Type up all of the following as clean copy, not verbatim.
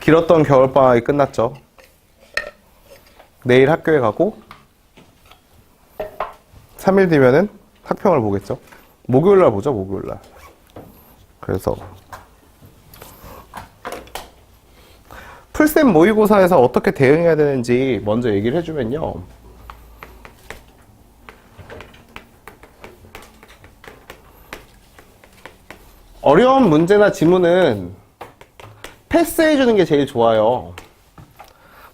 길었던 겨울방학이 끝났죠. 내일 학교에 가고 3일 뒤면은 학평을 보겠죠. 목요일날 보죠, 목요일날. 그래서 풀쌤 모의고사에서 어떻게 대응해야 되는지 먼저 얘기를 해주면요. 어려운 문제나 지문은 패스해주는 게 제일 좋아요.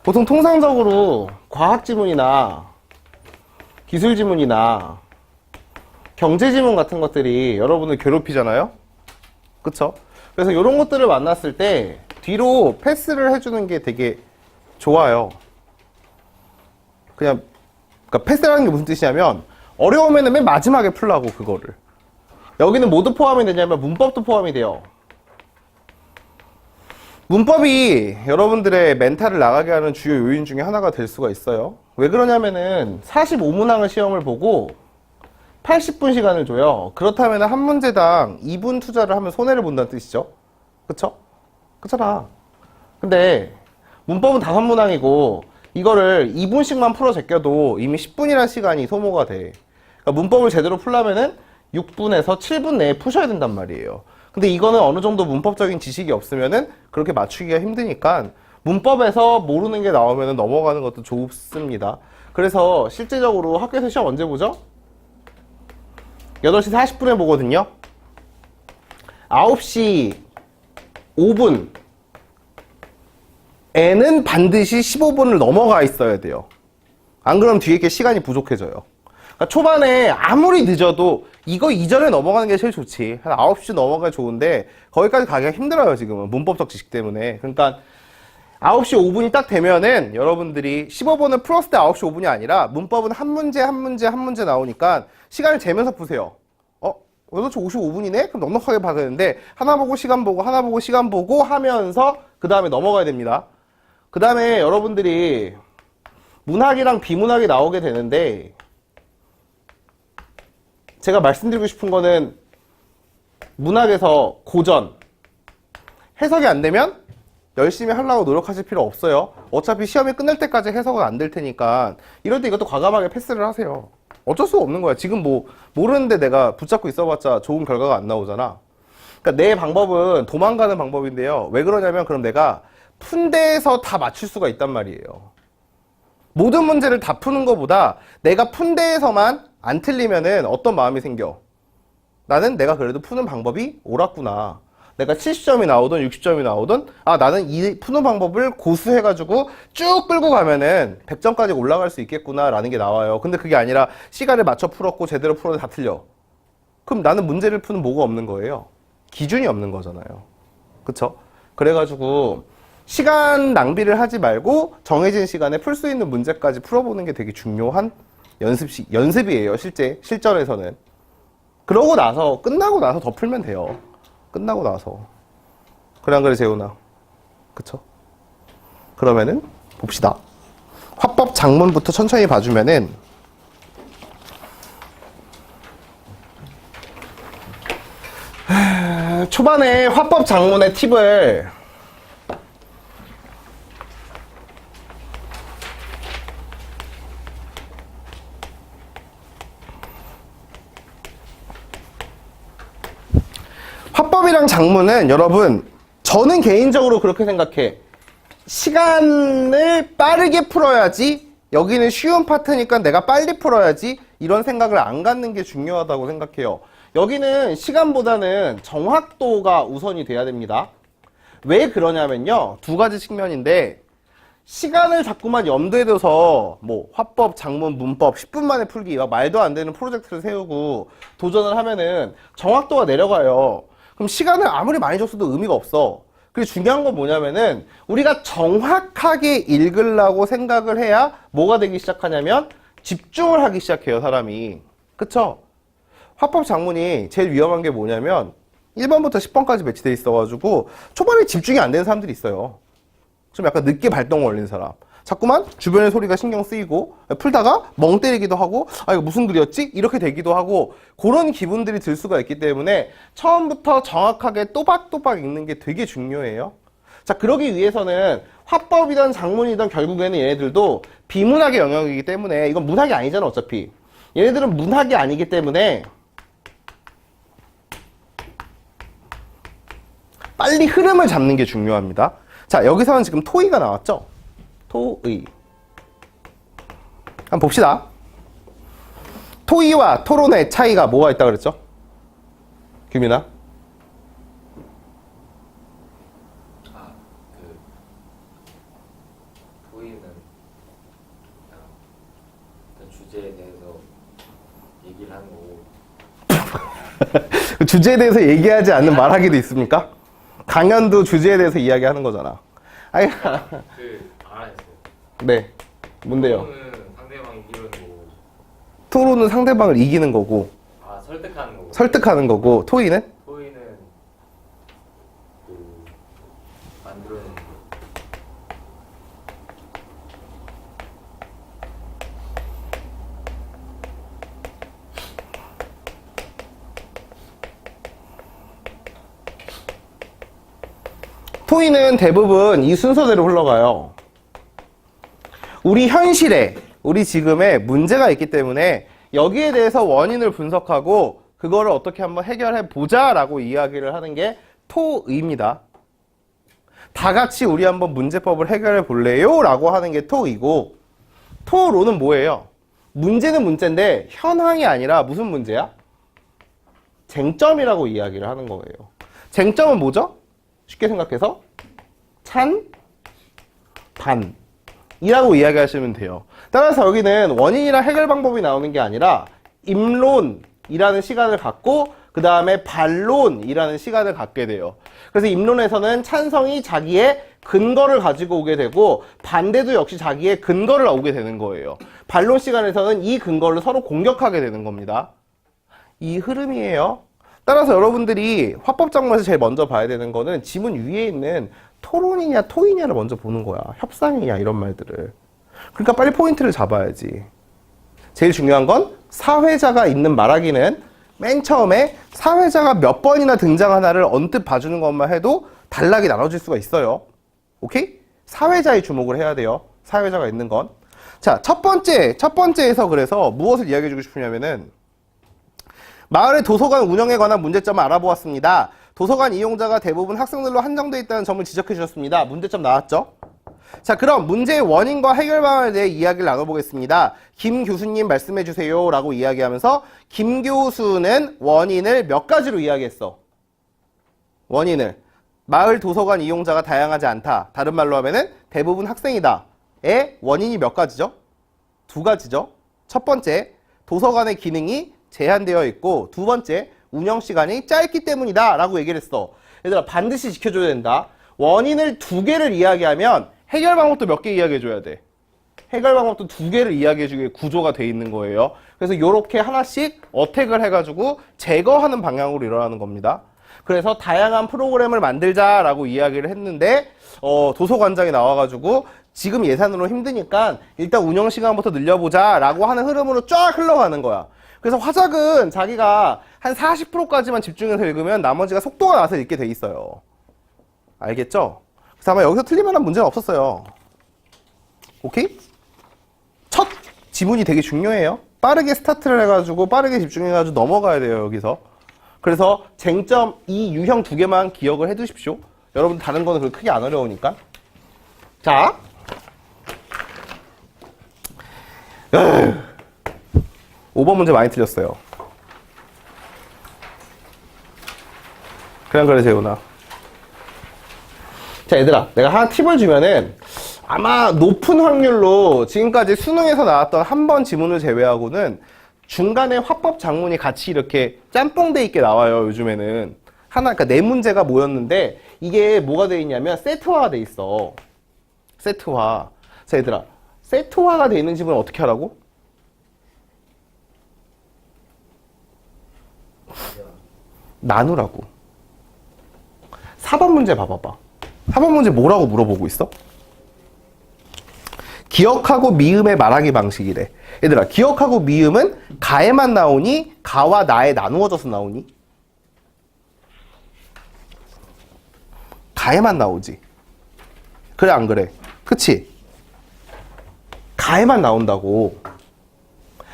보통 통상적으로 과학 지문이나 기술 지문이나 경제 지문 같은 것들이 여러분을 괴롭히잖아요? 그쵸? 그래서 이런 것들을 만났을 때 뒤로 패스를 해주는 게 되게 좋아요. 그러니까 패스라는 게 무슨 뜻이냐면 어려우면 맨 마지막에 풀라고 그거를. 여기는 뭐도 포함이 되냐면 문법도 포함이 돼요. 문법이 여러분들의 멘탈을 나가게 하는 주요 요인 중에 하나가 될 수가 있어요. 왜 그러냐면은 45문항을 시험을 보고 80분 시간을 줘요. 그렇다면 한 문제당 2분 투자를 하면 손해를 본다는 뜻이죠. 그쵸? 그렇잖아. 근데 문법은 5문항이고 이거를 2분씩만 풀어 제껴도 이미 10분이라는 시간이 소모가 돼. 그러니까 문법을 제대로 풀려면은 6분에서 7분 내에 푸셔야 된단 말이에요. 근데 이거는 어느 정도 문법적인 지식이 없으면은 그렇게 맞추기가 힘드니까 문법에서 모르는 게 나오면 넘어가는 것도 좋습니다. 그래서 실제적으로 학교에서 시험 언제 보죠? 8시 40분에 보거든요. 9시 5분에는 반드시 15분을 넘어가 있어야 돼요. 안 그러면 뒤에 게 시간이 부족해져요. 그러니까 초반에 아무리 늦어도 이거 이전에 넘어가는 게 제일 좋지. 한 9시 넘어가야 좋은데 거기까지 가기가 힘들어요, 지금은. 문법적 지식 때문에. 그러니까 9시 5분이 딱 되면은 여러분들이 15분을 풀었을 때 9시 5분이 아니라 문법은 한 문제 한 문제 한 문제 나오니까 시간을 재면서 푸세요. 8시 55분이네? 그럼 넉넉하게 봐야 되는데 하나 보고 시간 보고 하나 보고 시간 보고 하면서 그 다음에 넘어가야 됩니다. 그 다음에 여러분들이 문학이랑 비문학이 나오게 되는데 제가 말씀드리고 싶은 거는 문학에서 고전 해석이 안 되면 열심히 하려고 노력하실 필요 없어요. 어차피 시험이 끝날 때까지 해석은 안 될 테니까 이럴 때 이것도 과감하게 패스를 하세요. 어쩔 수가 없는 거야. 지금 뭐 모르는데 내가 붙잡고 있어봤자 좋은 결과가 안 나오잖아. 그러니까 내 방법은 도망가는 방법인데요. 왜 그러냐면 그럼 내가 푼 데에서 다 맞출 수가 있단 말이에요. 모든 문제를 다 푸는 것보다 내가 푼 데에서만 안 틀리면은 어떤 마음이 생겨? 나는 내가 그래도 푸는 방법이 옳았구나. 내가 70점이 나오든 60점이 나오든 나는 이 푸는 방법을 고수해가지고 쭉 끌고 가면은 100점까지 올라갈 수 있겠구나 라는 게 나와요. 근데 그게 아니라 시간을 맞춰 풀었고 제대로 풀었는데 다 틀려. 그럼 나는 문제를 푸는 뭐가 없는 거예요? 기준이 없는 거잖아요. 그쵸? 그래가지고 시간 낭비를 하지 말고 정해진 시간에 풀 수 있는 문제까지 풀어보는 게 되게 중요한 연습이에요. 실전에서는. 그러고 나서 끝나고 나서 더 풀면 돼요. 끝나고 나서. 그래 안 그래 재훈아? 그쵸? 그러면은 봅시다. 화법 장문부터 천천히 봐주면은 초반에 화법 장문의 팁을 화법이랑 장문은 여러분 저는 개인적으로 그렇게 생각해. 시간을 빠르게 풀어야지 여기는 쉬운 파트니까 내가 빨리 풀어야지 이런 생각을 안 갖는 게 중요하다고 생각해요. 여기는 시간보다는 정확도가 우선이 돼야 됩니다. 왜 그러냐면요. 두 가지 측면인데 시간을 자꾸만 염두에 둬서 뭐 화법, 장문, 문법 10분 만에 풀기 막 말도 안 되는 프로젝트를 세우고 도전을 하면은 정확도가 내려가요. 그럼 시간을 아무리 많이 줬어도 의미가 없어. 그리고 중요한 건 뭐냐면은 우리가 정확하게 읽으려고 생각을 해야 뭐가 되기 시작하냐면 집중을 하기 시작해요, 사람이. 그쵸? 화법 장문이 제일 위험한 게 뭐냐면 1번부터 10번까지 배치돼 있어가지고 초반에 집중이 안 되는 사람들이 있어요. 좀 약간 늦게 발동 걸린 사람. 자꾸만 주변의 소리가 신경 쓰이고 풀다가 멍 때리기도 하고 이거 무슨 글이었지? 이렇게 되기도 하고 그런 기분들이 들 수가 있기 때문에 처음부터 정확하게 또박또박 읽는 게 되게 중요해요. 자, 그러기 위해서는 화법이든 작문이든 결국에는 얘네들도 비문학의 영역이기 때문에 이건 문학이 아니잖아 어차피. 얘네들은 문학이 아니기 때문에 빨리 흐름을 잡는 게 중요합니다. 자, 여기서는 지금 토의가 나왔죠? 토의. 한번 봅시다. 토의와 토론의 차이가 뭐가 있다고 그랬죠? 규민아? 토의는 그냥 주제에 대해서 얘기를 하는 거고. 주제에 대해서 얘기하지 않는 말하기도 있습니까? 강연도 주제에 대해서 이야기하는 거잖아. 아니, 알아냈어요. 네. 뭔데요? 토론은 상대방이 이기는 거고. 토론은 상대방을 이기는 거고, 설득하는 거고. 설득하는 거고, 토의는? 토의는 만들어내는 거. 토의는 대부분 이 순서대로 흘러가요. 우리 현실에, 우리 지금에 문제가 있기 때문에 여기에 대해서 원인을 분석하고 그거를 어떻게 한번 해결해 보자 라고 이야기를 하는 게 토의입니다. 다 같이 우리 한번 문제법을 해결해 볼래요? 라고 하는 게 토의고, 토론은 뭐예요? 문제는 문제인데 현황이 아니라 무슨 문제야? 쟁점이라고 이야기를 하는 거예요. 쟁점은 뭐죠? 쉽게 생각해서 찬, 반 이라고 이야기하시면 돼요. 따라서 여기는 원인이랑 해결 방법이 나오는 게 아니라 입론이라는 시간을 갖고 그 다음에 반론이라는 시간을 갖게 돼요. 그래서 입론에서는 찬성이 자기의 근거를 가지고 오게 되고 반대도 역시 자기의 근거를 오게 되는 거예요. 반론 시간에서는 이 근거를 서로 공격하게 되는 겁니다. 이 흐름이에요. 따라서 여러분들이 화법 작문에서 제일 먼저 봐야 되는 거는 지문 위에 있는 토론이냐 토의냐를 먼저 보는 거야. 협상이냐 이런 말들을. 그러니까 빨리 포인트를 잡아야지. 제일 중요한 건 사회자가 있는 말하기는 맨 처음에 사회자가 몇 번이나 등장하나를 언뜻 봐주는 것만 해도 단락이 나눠질 수가 있어요. 오케이? 사회자에 주목을 해야 돼요. 사회자가 있는 건. 자, 첫 번째에서 그래서 무엇을 이야기해주고 싶으냐면은 마을의 도서관 운영에 관한 문제점을 알아보았습니다. 도서관 이용자가 대부분 학생들로 한정되어 있다는 점을 지적해 주셨습니다. 문제점 나왔죠? 자, 그럼 문제의 원인과 해결 방안에 대해 이야기를 나눠보겠습니다. 김 교수님 말씀해 주세요 라고 이야기하면서 김 교수는 원인을 몇 가지로 이야기했어? 원인을 마을 도서관 이용자가 다양하지 않다. 다른 말로 하면은 대부분 학생이다. 의 원인이 몇 가지죠? 두 가지죠. 첫 번째, 도서관의 기능이 제한되어 있고, 두 번째, 운영 시간이 짧기 때문이다 라고 얘기를 했어. 얘들아, 반드시 지켜줘야 된다. 원인을 두 개를 이야기하면 해결 방법도 몇 개 이야기해 줘야 돼. 해결 방법도 두 개를 이야기해 주게 구조가 돼 있는 거예요. 그래서 이렇게 하나씩 어택을 해가지고 제거하는 방향으로 일어나는 겁니다. 그래서 다양한 프로그램을 만들자라고 이야기를 했는데 도서관장이 나와가지고 지금 예산으로 힘드니까 일단 운영 시간부터 늘려보자 라고 하는 흐름으로 쫙 흘러가는 거야. 그래서 화작은 자기가 한 40%까지만 집중해서 읽으면 나머지가 속도가 나서 읽게 돼 있어요. 알겠죠? 그래서 아마 여기서 틀릴 만한 문제는 없었어요. 오케이? 첫 지문이 되게 중요해요. 빠르게 스타트를 해가지고 빠르게 집중해가지고 넘어가야 돼요, 여기서. 그래서 쟁점 이 유형 두 개만 기억을 해두십시오. 여러분 다른 거는 그렇게 크게 안 어려우니까. 자. 5번 문제 많이 틀렸어요. 그래 재훈아. 자, 얘들아, 내가 하나 팁을 주면은 아마 높은 확률로 지금까지 수능에서 나왔던 한 번 지문을 제외하고는 중간에 화법 작문이 같이 이렇게 짬뽕돼 있게 나와요. 요즘에는 그러니까 네 문제가 모였는데 이게 뭐가 돼 있냐면 세트화가 돼 있어. 세트화. 자, 얘들아, 세트화가 돼 있는 지문을 어떻게 하라고? 나누라고. 4번 문제 봐봐봐. 4번 문제 뭐라고 물어보고 있어? 기억하고 미음의 말하기 방식이래. 얘들아, 기억하고 미음은 가에만 나오니 가와 나에 나누어져서 나오니? 가에만 나오지. 그래 안 그래? 그치? 가에만 나온다고.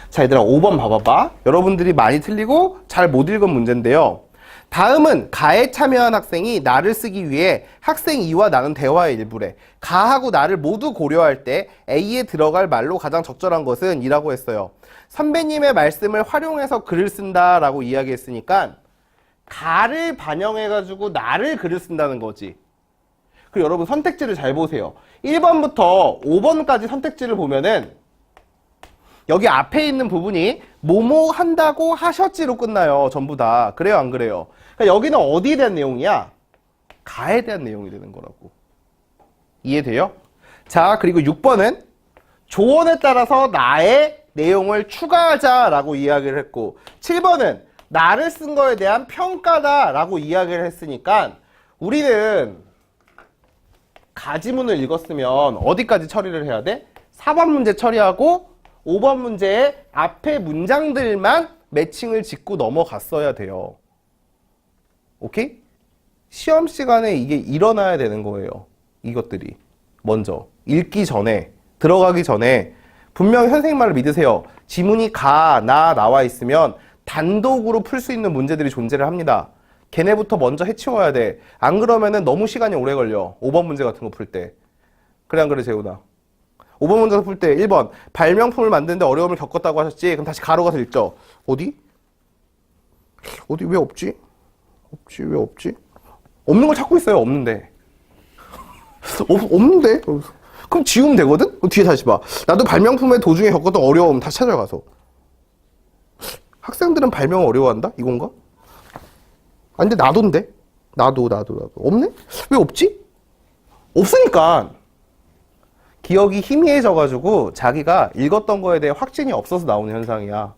자, 얘들아 5번 봐봐봐. 여러분들이 많이 틀리고 잘 못 읽은 문제인데요. 다음은 가에 참여한 학생이 나를 쓰기 위해 학생 E와 나눈 대화의 일부래. 가하고 나를 모두 고려할 때 A에 들어갈 말로 가장 적절한 것은 이라고 했어요. 선배님의 말씀을 활용해서 글을 쓴다라고 이야기했으니까 가를 반영해가지고 나를 글을 쓴다는 거지. 그리고 여러분 선택지를 잘 보세요. 1번부터 5번까지 선택지를 보면은 여기 앞에 있는 부분이 뭐뭐 한다고 하셨지로 끝나요. 전부 다. 그래요 안 그래요? 그러니까 여기는 어디에 대한 내용이야? 가에 대한 내용이 되는 거라고. 이해돼요? 자, 그리고 6번은 조언에 따라서 나의 내용을 추가하자라고 이야기를 했고, 7번은 나를 쓴 거에 대한 평가다라고 이야기를 했으니까 우리는 가지문을 읽었으면 어디까지 처리를 해야 돼? 4번 문제 처리하고 5번 문제의 앞에 문장들만 매칭을 짓고 넘어갔어야 돼요. 오케이? 시험 시간에 이게 일어나야 되는 거예요. 이것들이. 먼저 읽기 전에, 들어가기 전에 분명히 선생님 말을 믿으세요. 지문이 가, 나 나와 있으면 단독으로 풀 수 있는 문제들이 존재를 합니다. 걔네부터 먼저 해치워야 돼. 안 그러면은 너무 시간이 오래 걸려. 5번 문제 같은 거 풀 때. 그래 안 그래 재훈아? 5번 문제 풀 때 1번 발명품을 만드는데 어려움을 겪었다고 하셨지? 그럼 다시 가로 가서 읽죠. 어디? 어디 왜 없지? 없지 왜 없지? 없는 걸 찾고 있어요. 없는데. 없는데? 그럼 지우면 되거든? 그럼 뒤에 다시 봐. 나도 발명품의 도중에 겪었던 어려움 다시 찾아가서. 학생들은 발명 어려워한다? 이건가? 아니 근데 나도인데? 나도 없네? 왜 없지? 없으니까 기억이 희미해져가지고 자기가 읽었던 거에 대해 확신이 없어서 나오는 현상이야.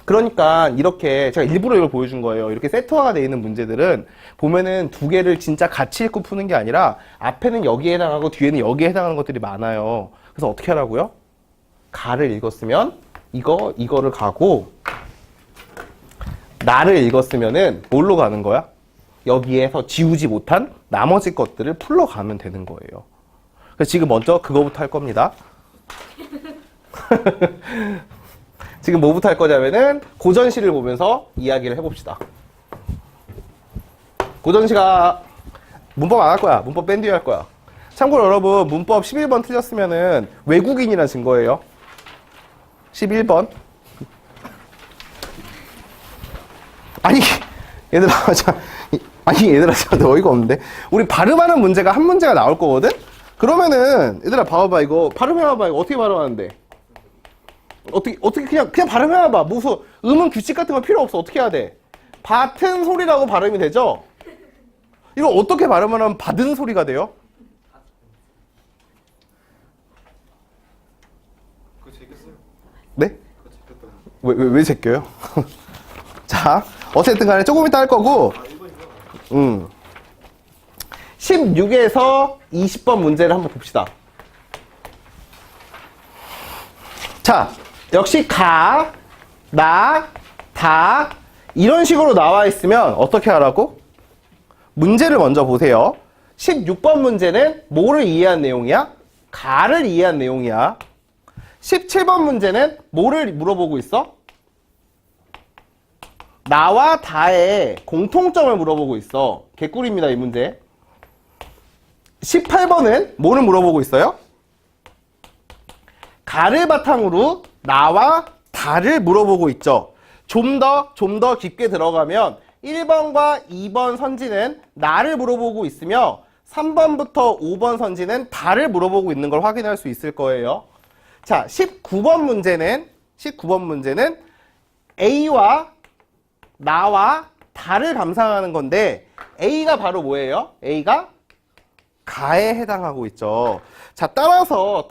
그러니까 이렇게 제가 일부러 이걸 보여준 거예요. 이렇게 세트화가 되어 있는 문제들은 보면은 두 개를 진짜 같이 읽고 푸는 게 아니라 앞에는 여기에 해당하고 뒤에는 여기에 해당하는 것들이 많아요. 그래서 어떻게 하라고요? 가를 읽었으면 이거를 가고 나를 읽었으면은 뭘로 가는 거야? 여기에서 지우지 못한 나머지 것들을 풀러가면 되는 거예요. 그래서 지금 먼저 그거부터 할 겁니다. 지금 뭐부터 할 거냐면은 고전시를 보면서 이야기를 해봅시다. 고전시가 문법 안 할 거야. 문법 뺀 뒤에 할 거야. 참고로 여러분 문법 11번 틀렸으면은 외국인이라는 증거예요. 11번. 아니 얘들아 참 어이가 없는데 우리 발음하는 문제가 한 문제가 나올 거거든? 그러면은 얘들아 봐봐 이거 발음해봐봐. 이거 어떻게 발음하는데? 어떻게 그냥 발음해봐. 무슨 음은 규칙 같은 거 필요 없어. 어떻게 해야 돼? 받은 소리라고 발음이 되죠? 이거 어떻게 발음하면 받은 소리가 돼요? 그거 제꼈어요? 네? 그거 제꼈다고. 왜 제껴요? 자, 어쨌든 간에 조금 이따 할 거고 16에서 20번 문제를 한번 봅시다. 자, 역시 가, 나, 다 이런 식으로 나와 있으면 어떻게 하라고? 문제를 먼저 보세요. 16번 문제는 뭐를 이해한 내용이야? 가를 이해한 내용이야. 17번 문제는 뭐를 물어보고 있어? 나와 다의 공통점을 물어보고 있어. 개꿀입니다, 이 문제. 18번은 뭐를 물어보고 있어요? 가를 바탕으로 나와 다를 물어보고 있죠. 좀 더 깊게 들어가면 1번과 2번 선지는 나를 물어보고 있으며 3번부터 5번 선지는 다를 물어보고 있는 걸 확인할 수 있을 거예요. 자, 19번 문제는 A와 나와 다를 감상하는 건데 A가 바로 뭐예요? A가 가에 해당하고 있죠. 자, 따라서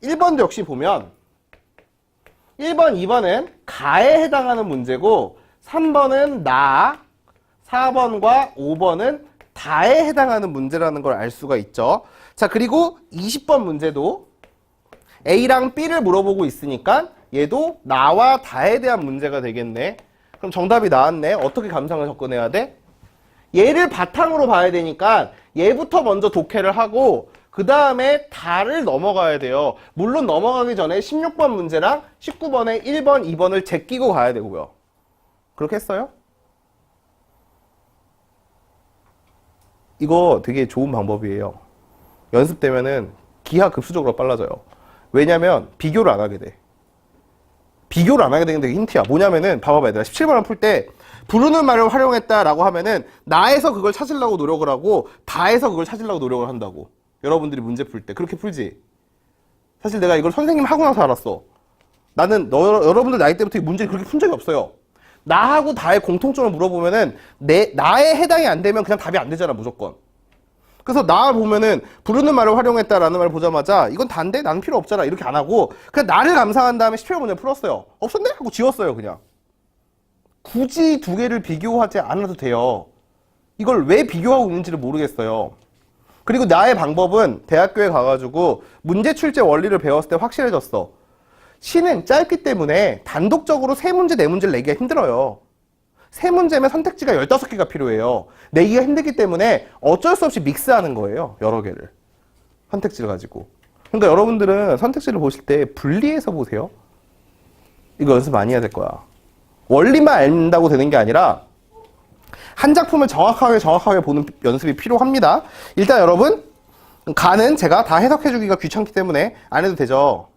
1번도 역시 보면 1번, 2번은 가에 해당하는 문제고 3번은 나, 4번과 5번은 다에 해당하는 문제라는 걸 알 수가 있죠. 자, 그리고 20번 문제도 A랑 B를 물어보고 있으니까 얘도 나와 다에 대한 문제가 되겠네. 그럼 정답이 나왔네. 어떻게 감상을 접근해야 돼? 얘를 바탕으로 봐야 되니까 얘부터 먼저 독해를 하고 그 다음에 다를 넘어가야 돼요. 물론 넘어가기 전에 16번 문제랑 19번에 1번, 2번을 제끼고 가야 되고요. 그렇게 했어요? 이거 되게 좋은 방법이에요. 연습되면은 기하급수적으로 빨라져요. 왜냐면 비교를 안 하게 돼. 비교를 안 하게 되는 게 힌트야. 뭐냐면은 봐봐봐 얘들아. 17번을 풀 때 부르는 말을 활용했다라고 하면은 나에서 그걸 찾으려고 노력을 하고 다에서 그걸 찾으려고 노력을 한다고. 여러분들이 문제 풀 때 그렇게 풀지. 사실 내가 이걸 선생님 하고 나서 알았어. 나는 여러분들 나이 때부터 이 문제를 그렇게 푼 적이 없어요. 나하고 다의 공통점을 물어보면은 나에 해당이 안 되면 그냥 답이 안 되잖아 무조건. 그래서 나 보면은 부르는 말을 활용했다라는 말을 보자마자 이건 단데 나는 필요 없잖아 이렇게 안 하고 그냥 나를 감상한 다음에 17번 문제 풀었어요. 없었네? 하고 지웠어요 그냥. 굳이 두 개를 비교하지 않아도 돼요. 이걸 왜 비교하고 있는지를 모르겠어요. 그리고 나의 방법은 대학교에 가가지고 문제 출제 원리를 배웠을 때 확실해졌어. 시는 짧기 때문에 단독적으로 3문제, 4문제를 내기가 힘들어요. 3문제면 선택지가 15개가 필요해요. 내기가 힘들기 때문에 어쩔 수 없이 믹스하는 거예요. 여러 개를. 선택지를 가지고. 그러니까 여러분들은 선택지를 보실 때 분리해서 보세요. 이거 연습 많이 해야 될 거야. 원리만 안다고 되는 게 아니라 한 작품을 정확하게 보는 연습이 필요합니다. 일단 여러분, 가는 제가 다 해석해주기가 귀찮기 때문에 안 해도 되죠.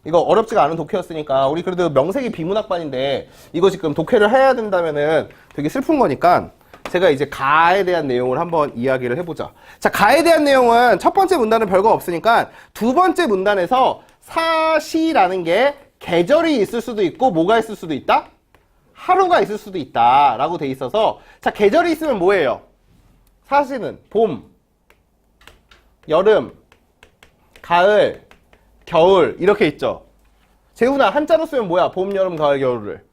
이거 어렵지가 않은 독해였으니까 우리 그래도 명색이 비문학반인데 이거 지금 독해를 해야 된다면은 되게 슬픈 거니까 제가 이제 가에 대한 내용을 한번 이야기를 해보자. 자, 가에 대한 내용은 첫 번째 문단은 별거 없으니까 두 번째 문단에서 사시라는 게 계절이 있을 수도 있고 뭐가 있을 수도 있다? 하루가 있을 수도 있다 라고 돼 있어서 자, 계절이 있으면 뭐예요? 사시는 봄, 여름, 가을, 겨울 이렇게 있죠. 재훈아 한자로 쓰면 뭐야? 봄, 여름, 가을, 겨울을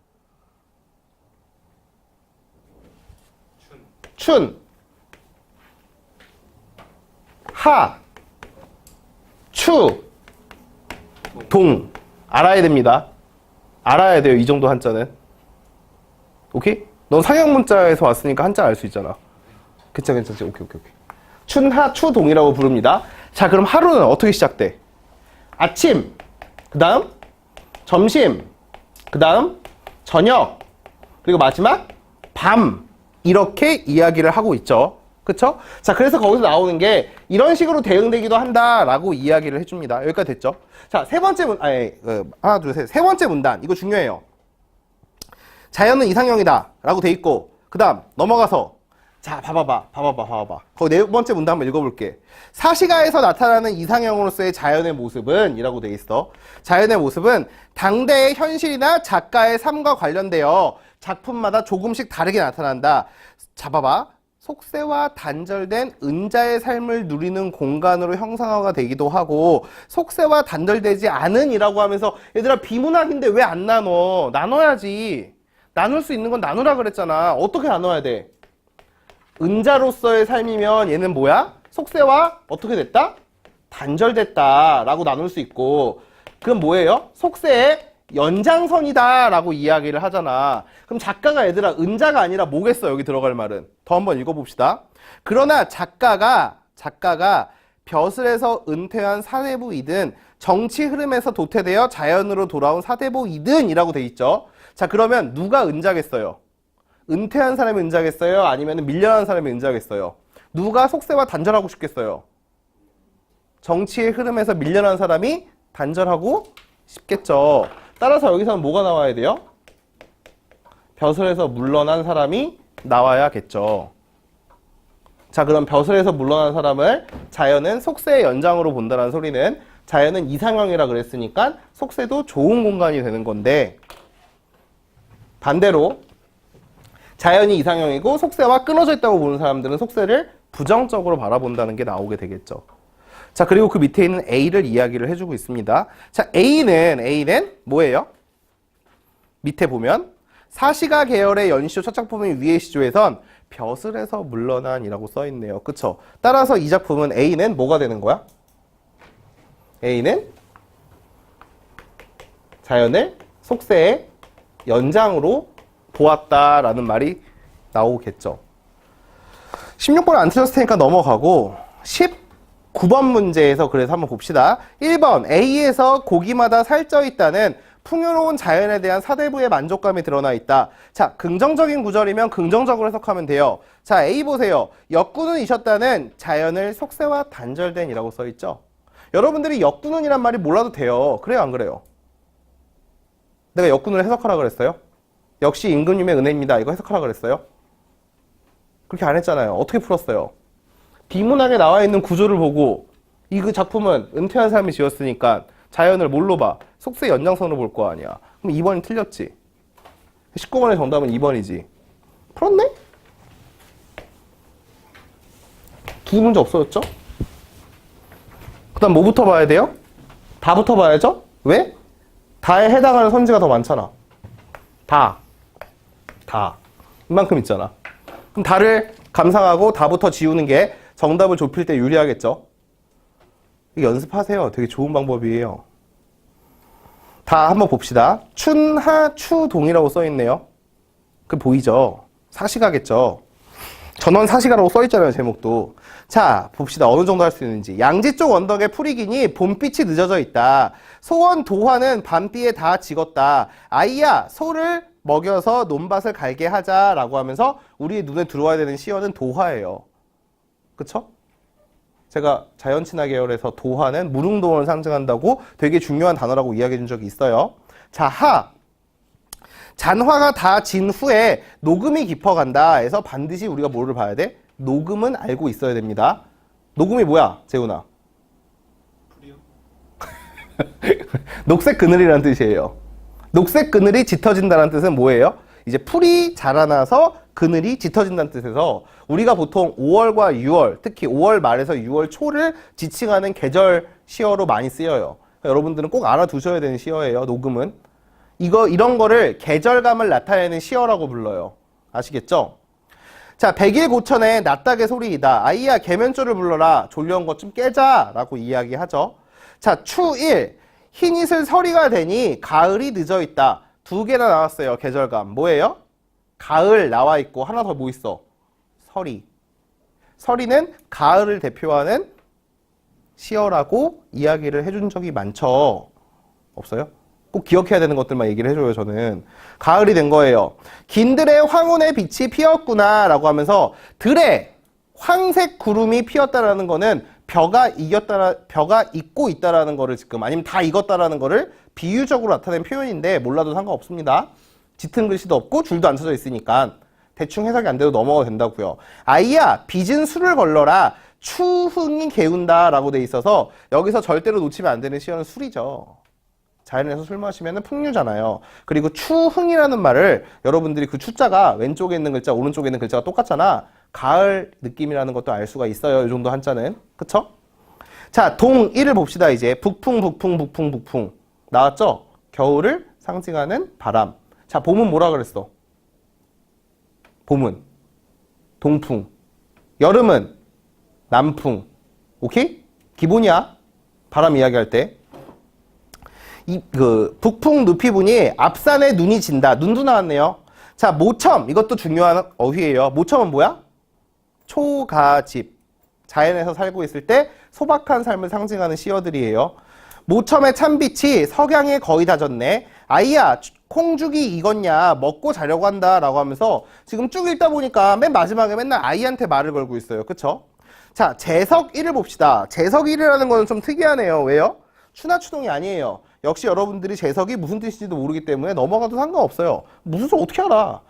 춘, 하, 추, 동 알아야 됩니다. 알아야 돼요. 이 정도 한자는. 오케이? 넌 상형문자에서 왔으니까 한자 알 수 있잖아. 괜찮지? 오케이. 춘, 하, 추, 동이라고 부릅니다. 자, 그럼 하루는 어떻게 시작돼? 아침, 그 다음 점심, 그 다음 저녁, 그리고 마지막 밤 이렇게 이야기를 하고 있죠. 그쵸? 자, 그래서 거기서 나오는 게 이런 식으로 대응되기도 한다라고 이야기를 해줍니다. 여기까지 됐죠? 자, 세 번째 하나, 둘, 셋. 세 번째 문단. 이거 중요해요. 자연은 이상형이다 라고 돼 있고 그 다음 넘어가서 자, 봐봐봐. 거기 네 번째 문단 한번 읽어볼게. 사시가에서 나타나는 이상형으로서의 자연의 모습은 이라고 돼 있어. 자연의 모습은 당대의 현실이나 작가의 삶과 관련되어 작품마다 조금씩 다르게 나타난다. 자, 봐봐. 속세와 단절된 은자의 삶을 누리는 공간으로 형상화가 되기도 하고 속세와 단절되지 않은 이라고 하면서 얘들아 비문학인데 왜 안 나눠? 나눠야지. 나눌 수 있는 건 나누라 그랬잖아. 어떻게 나눠야 돼? 은자로서의 삶이면 얘는 뭐야? 속세와 어떻게 됐다? 단절됐다 라고 나눌 수 있고 그건 뭐예요? 속세의 연장선이다 라고 이야기를 하잖아. 그럼 작가가 얘들아 은자가 아니라 뭐겠어? 여기 들어갈 말은. 더 한번 읽어봅시다. 그러나 작가가 벼슬에서 은퇴한 사대부이든 정치 흐름에서 도태되어 자연으로 돌아온 사대부이든 이라고 돼 있죠. 자, 그러면 누가 은자겠어요? 은퇴한 사람이 은자겠어요? 아니면 밀려난 사람이 은자겠어요? 누가 속세와 단절하고 싶겠어요? 정치의 흐름에서 밀려난 사람이 단절하고 싶겠죠. 따라서 여기서는 뭐가 나와야 돼요? 벼슬에서 물러난 사람이 나와야겠죠. 자, 그럼 벼슬에서 물러난 사람을 자연은 속세의 연장으로 본다는 소리는 자연은 이상형이라 그랬으니까 속세도 좋은 공간이 되는 건데 반대로 자연이 이상형이고 속세와 끊어져 있다고 보는 사람들은 속세를 부정적으로 바라본다는 게 나오게 되겠죠. 자, 그리고 그 밑에 있는 A를 이야기를 해주고 있습니다. 자, A는 뭐예요? 밑에 보면 사시가 계열의 연시조 첫 작품인 위의 시조에선 벼슬에서 물러난이라고 써있네요. 그쵸? 따라서 이 작품은 A는 뭐가 되는 거야? A는 자연을 속세의 연장으로 보았다라는 말이 나오겠죠. 16번 안 틀렸을 테니까 넘어가고 9번 문제에서 그래서 한번 봅시다. 1번 A에서 고기마다 살쪄 있다는 풍요로운 자연에 대한 사대부의 만족감이 드러나 있다. 자, 긍정적인 구절이면 긍정적으로 해석하면 돼요. 자, A 보세요. 역군은이셨다는 자연을 속세와 단절된 이라고 써있죠. 여러분들이 역군은이란 말이 몰라도 돼요. 그래요, 안 그래요? 내가 역군을 해석하라 그랬어요? 역시 임금님의 은혜입니다. 이거 해석하라 그랬어요? 그렇게 안 했잖아요. 어떻게 풀었어요? 비문학에 나와 있는 구조를 보고 이 그 작품은 은퇴한 사람이 지었으니까 자연을 뭘로 봐? 속세 연장선으로 볼 거 아니야. 그럼 2번이 틀렸지. 19번의 정답은 2번이지. 풀었네? 두 문제 없어졌죠? 그 다음 뭐부터 봐야 돼요? 다부터 봐야죠? 왜? 다에 해당하는 선지가 더 많잖아. 다. 이만큼 있잖아. 그럼 다를 감상하고 다부터 지우는 게 정답을 좁힐 때 유리하겠죠? 이거 연습하세요. 되게 좋은 방법이에요. 다 한번 봅시다. 춘하추동이라고 써있네요. 그 보이죠? 사시가겠죠? 전원 사시가라고 써있잖아요, 제목도. 자, 봅시다. 어느 정도 할 수 있는지. 양지 쪽 언덕에 풀이기니 봄빛이 늦어져 있다. 소원 도화는 밤비에 다 지겄다. 아이야, 소를 먹여서 논밭을 갈게 하자라고 하면서 우리의 눈에 들어와야 되는 시어는 도화예요. 그쵸? 제가 자연친화 계열에서 도화는 무릉도원을 상징한다고 되게 중요한 단어라고 이야기해 준 적이 있어요. 자, 잔화가 다 진 후에 녹음이 깊어간다 해서 반드시 우리가 뭐를 봐야 돼? 녹음은 알고 있어야 됩니다. 녹음이 뭐야, 재훈아? 풀이요? 녹색 그늘이라는 뜻이에요. 녹색 그늘이 짙어진다는 뜻은 뭐예요? 이제 풀이 자라나서 그늘이 짙어진다는 뜻에서 우리가 보통 5월과 6월, 특히 5월 말에서 6월 초를 지칭하는 계절 시어로 많이 쓰여요. 그러니까 여러분들은 꼭 알아두셔야 되는 시어예요, 녹음은. 이런 거를 계절감을 나타내는 시어라고 불러요. 아시겠죠? 자, 백일 고천에 낫닥의 소리이다. 아이야, 계면조를 불러라. 졸려온 것 좀 깨자. 라고 이야기하죠. 자, 추일. 흰이슬 서리가 되니 가을이 늦어 있다. 두 개나 나왔어요, 계절감. 뭐예요? 가을 나와 있고 하나 더 뭐 있어? 서리. 서리는 가을을 대표하는 시어라고 이야기를 해준 적이 많죠. 없어요? 꼭 기억해야 되는 것들만 얘기를 해줘요, 저는. 가을이 된 거예요. 긴들의 황혼의 빛이 피었구나 라고 하면서 들의 황색 구름이 피었다라는 거는 벼가 익고 있다라는 거를 지금, 아니면 다 익었다라는 거를 비유적으로 나타낸 표현인데 몰라도 상관없습니다. 짙은 글씨도 없고 줄도 안 쳐져 있으니까 대충 해석이 안 돼도 넘어가도 된다고요. 아이야, 빚은 술을 걸러라. 추흥이 개운다 라고 돼 있어서 여기서 절대로 놓치면 안 되는 시어는 술이죠. 자연에서 술 마시면 풍류잖아요. 그리고 추흥이라는 말을 여러분들이 그 추자가 왼쪽에 있는 글자, 오른쪽에 있는 글자가 똑같잖아. 가을 느낌이라는 것도 알 수가 있어요. 이 정도 한자는. 그쵸? 자, 동1을 봅시다. 이제 북풍 나왔죠? 겨울을 상징하는 바람. 자, 봄은 뭐라 그랬어? 봄은 동풍. 여름은 남풍. 오케이? 기본이야. 바람 이야기할 때. 북풍 누피분이 앞산에 눈이 진다. 눈도 나왔네요. 자, 모첨. 이것도 중요한 어휘예요. 모첨은 뭐야? 초가집. 자연에서 살고 있을 때 소박한 삶을 상징하는 시어들이에요. 모첨의 찬빛이 석양에 거의 다 졌네. 아이야, 콩죽이 익었냐? 먹고 자려고 한다. 라고 하면서 지금 쭉 읽다 보니까 맨 마지막에 맨날 아이한테 말을 걸고 있어요. 그쵸? 자, 재석1을 봅시다. 재석1이라는 거는 좀 특이하네요. 왜요? 추나추동이 아니에요. 역시 여러분들이 재석이 무슨 뜻인지도 모르기 때문에 넘어가도 상관없어요. 무슨 소리 어떻게 알아?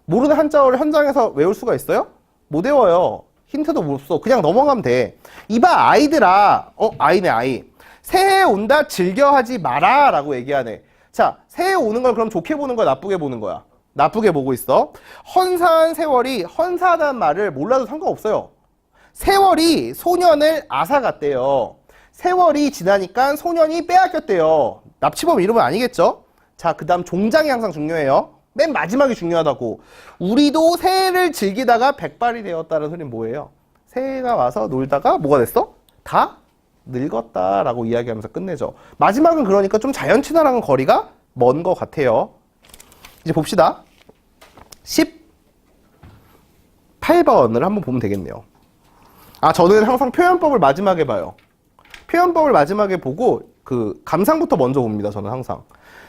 모르는 한자어를 현장에서 외울 수가 있어요? 못 외워요. 힌트도 없어. 그냥 넘어가면 돼. 이봐, 아이들아. 아이네, 아이. 새해 온다 즐겨하지 마라 라고 얘기하네. 자, 새해 오는 걸 그럼 좋게 보는 거야, 나쁘게 보는 거야? 나쁘게 보고 있어. 헌사한 세월이, 헌사하다는 말을 몰라도 상관없어요. 세월이 소년을 앗아갔대요. 세월이 지나니까 소년이 빼앗겼대요. 납치범 이름은 아니겠죠? 자, 그 다음 종장이 항상 중요해요. 맨 마지막이 중요하다고. 우리도 새해를 즐기다가 백발이 되었다는 소리는 뭐예요? 새해가 와서 놀다가 뭐가 됐어? 다 늙었다라고 이야기하면서 끝내죠. 마지막은 그러니까 좀 자연친화랑은 거리가 먼 것 같아요. 이제 봅시다. 18번을 한번 보면 되겠네요. 아, 저는 항상 표현법을 마지막에 봐요. 표현법을 마지막에 보고 그 감상부터 먼저 봅니다. 저는 항상.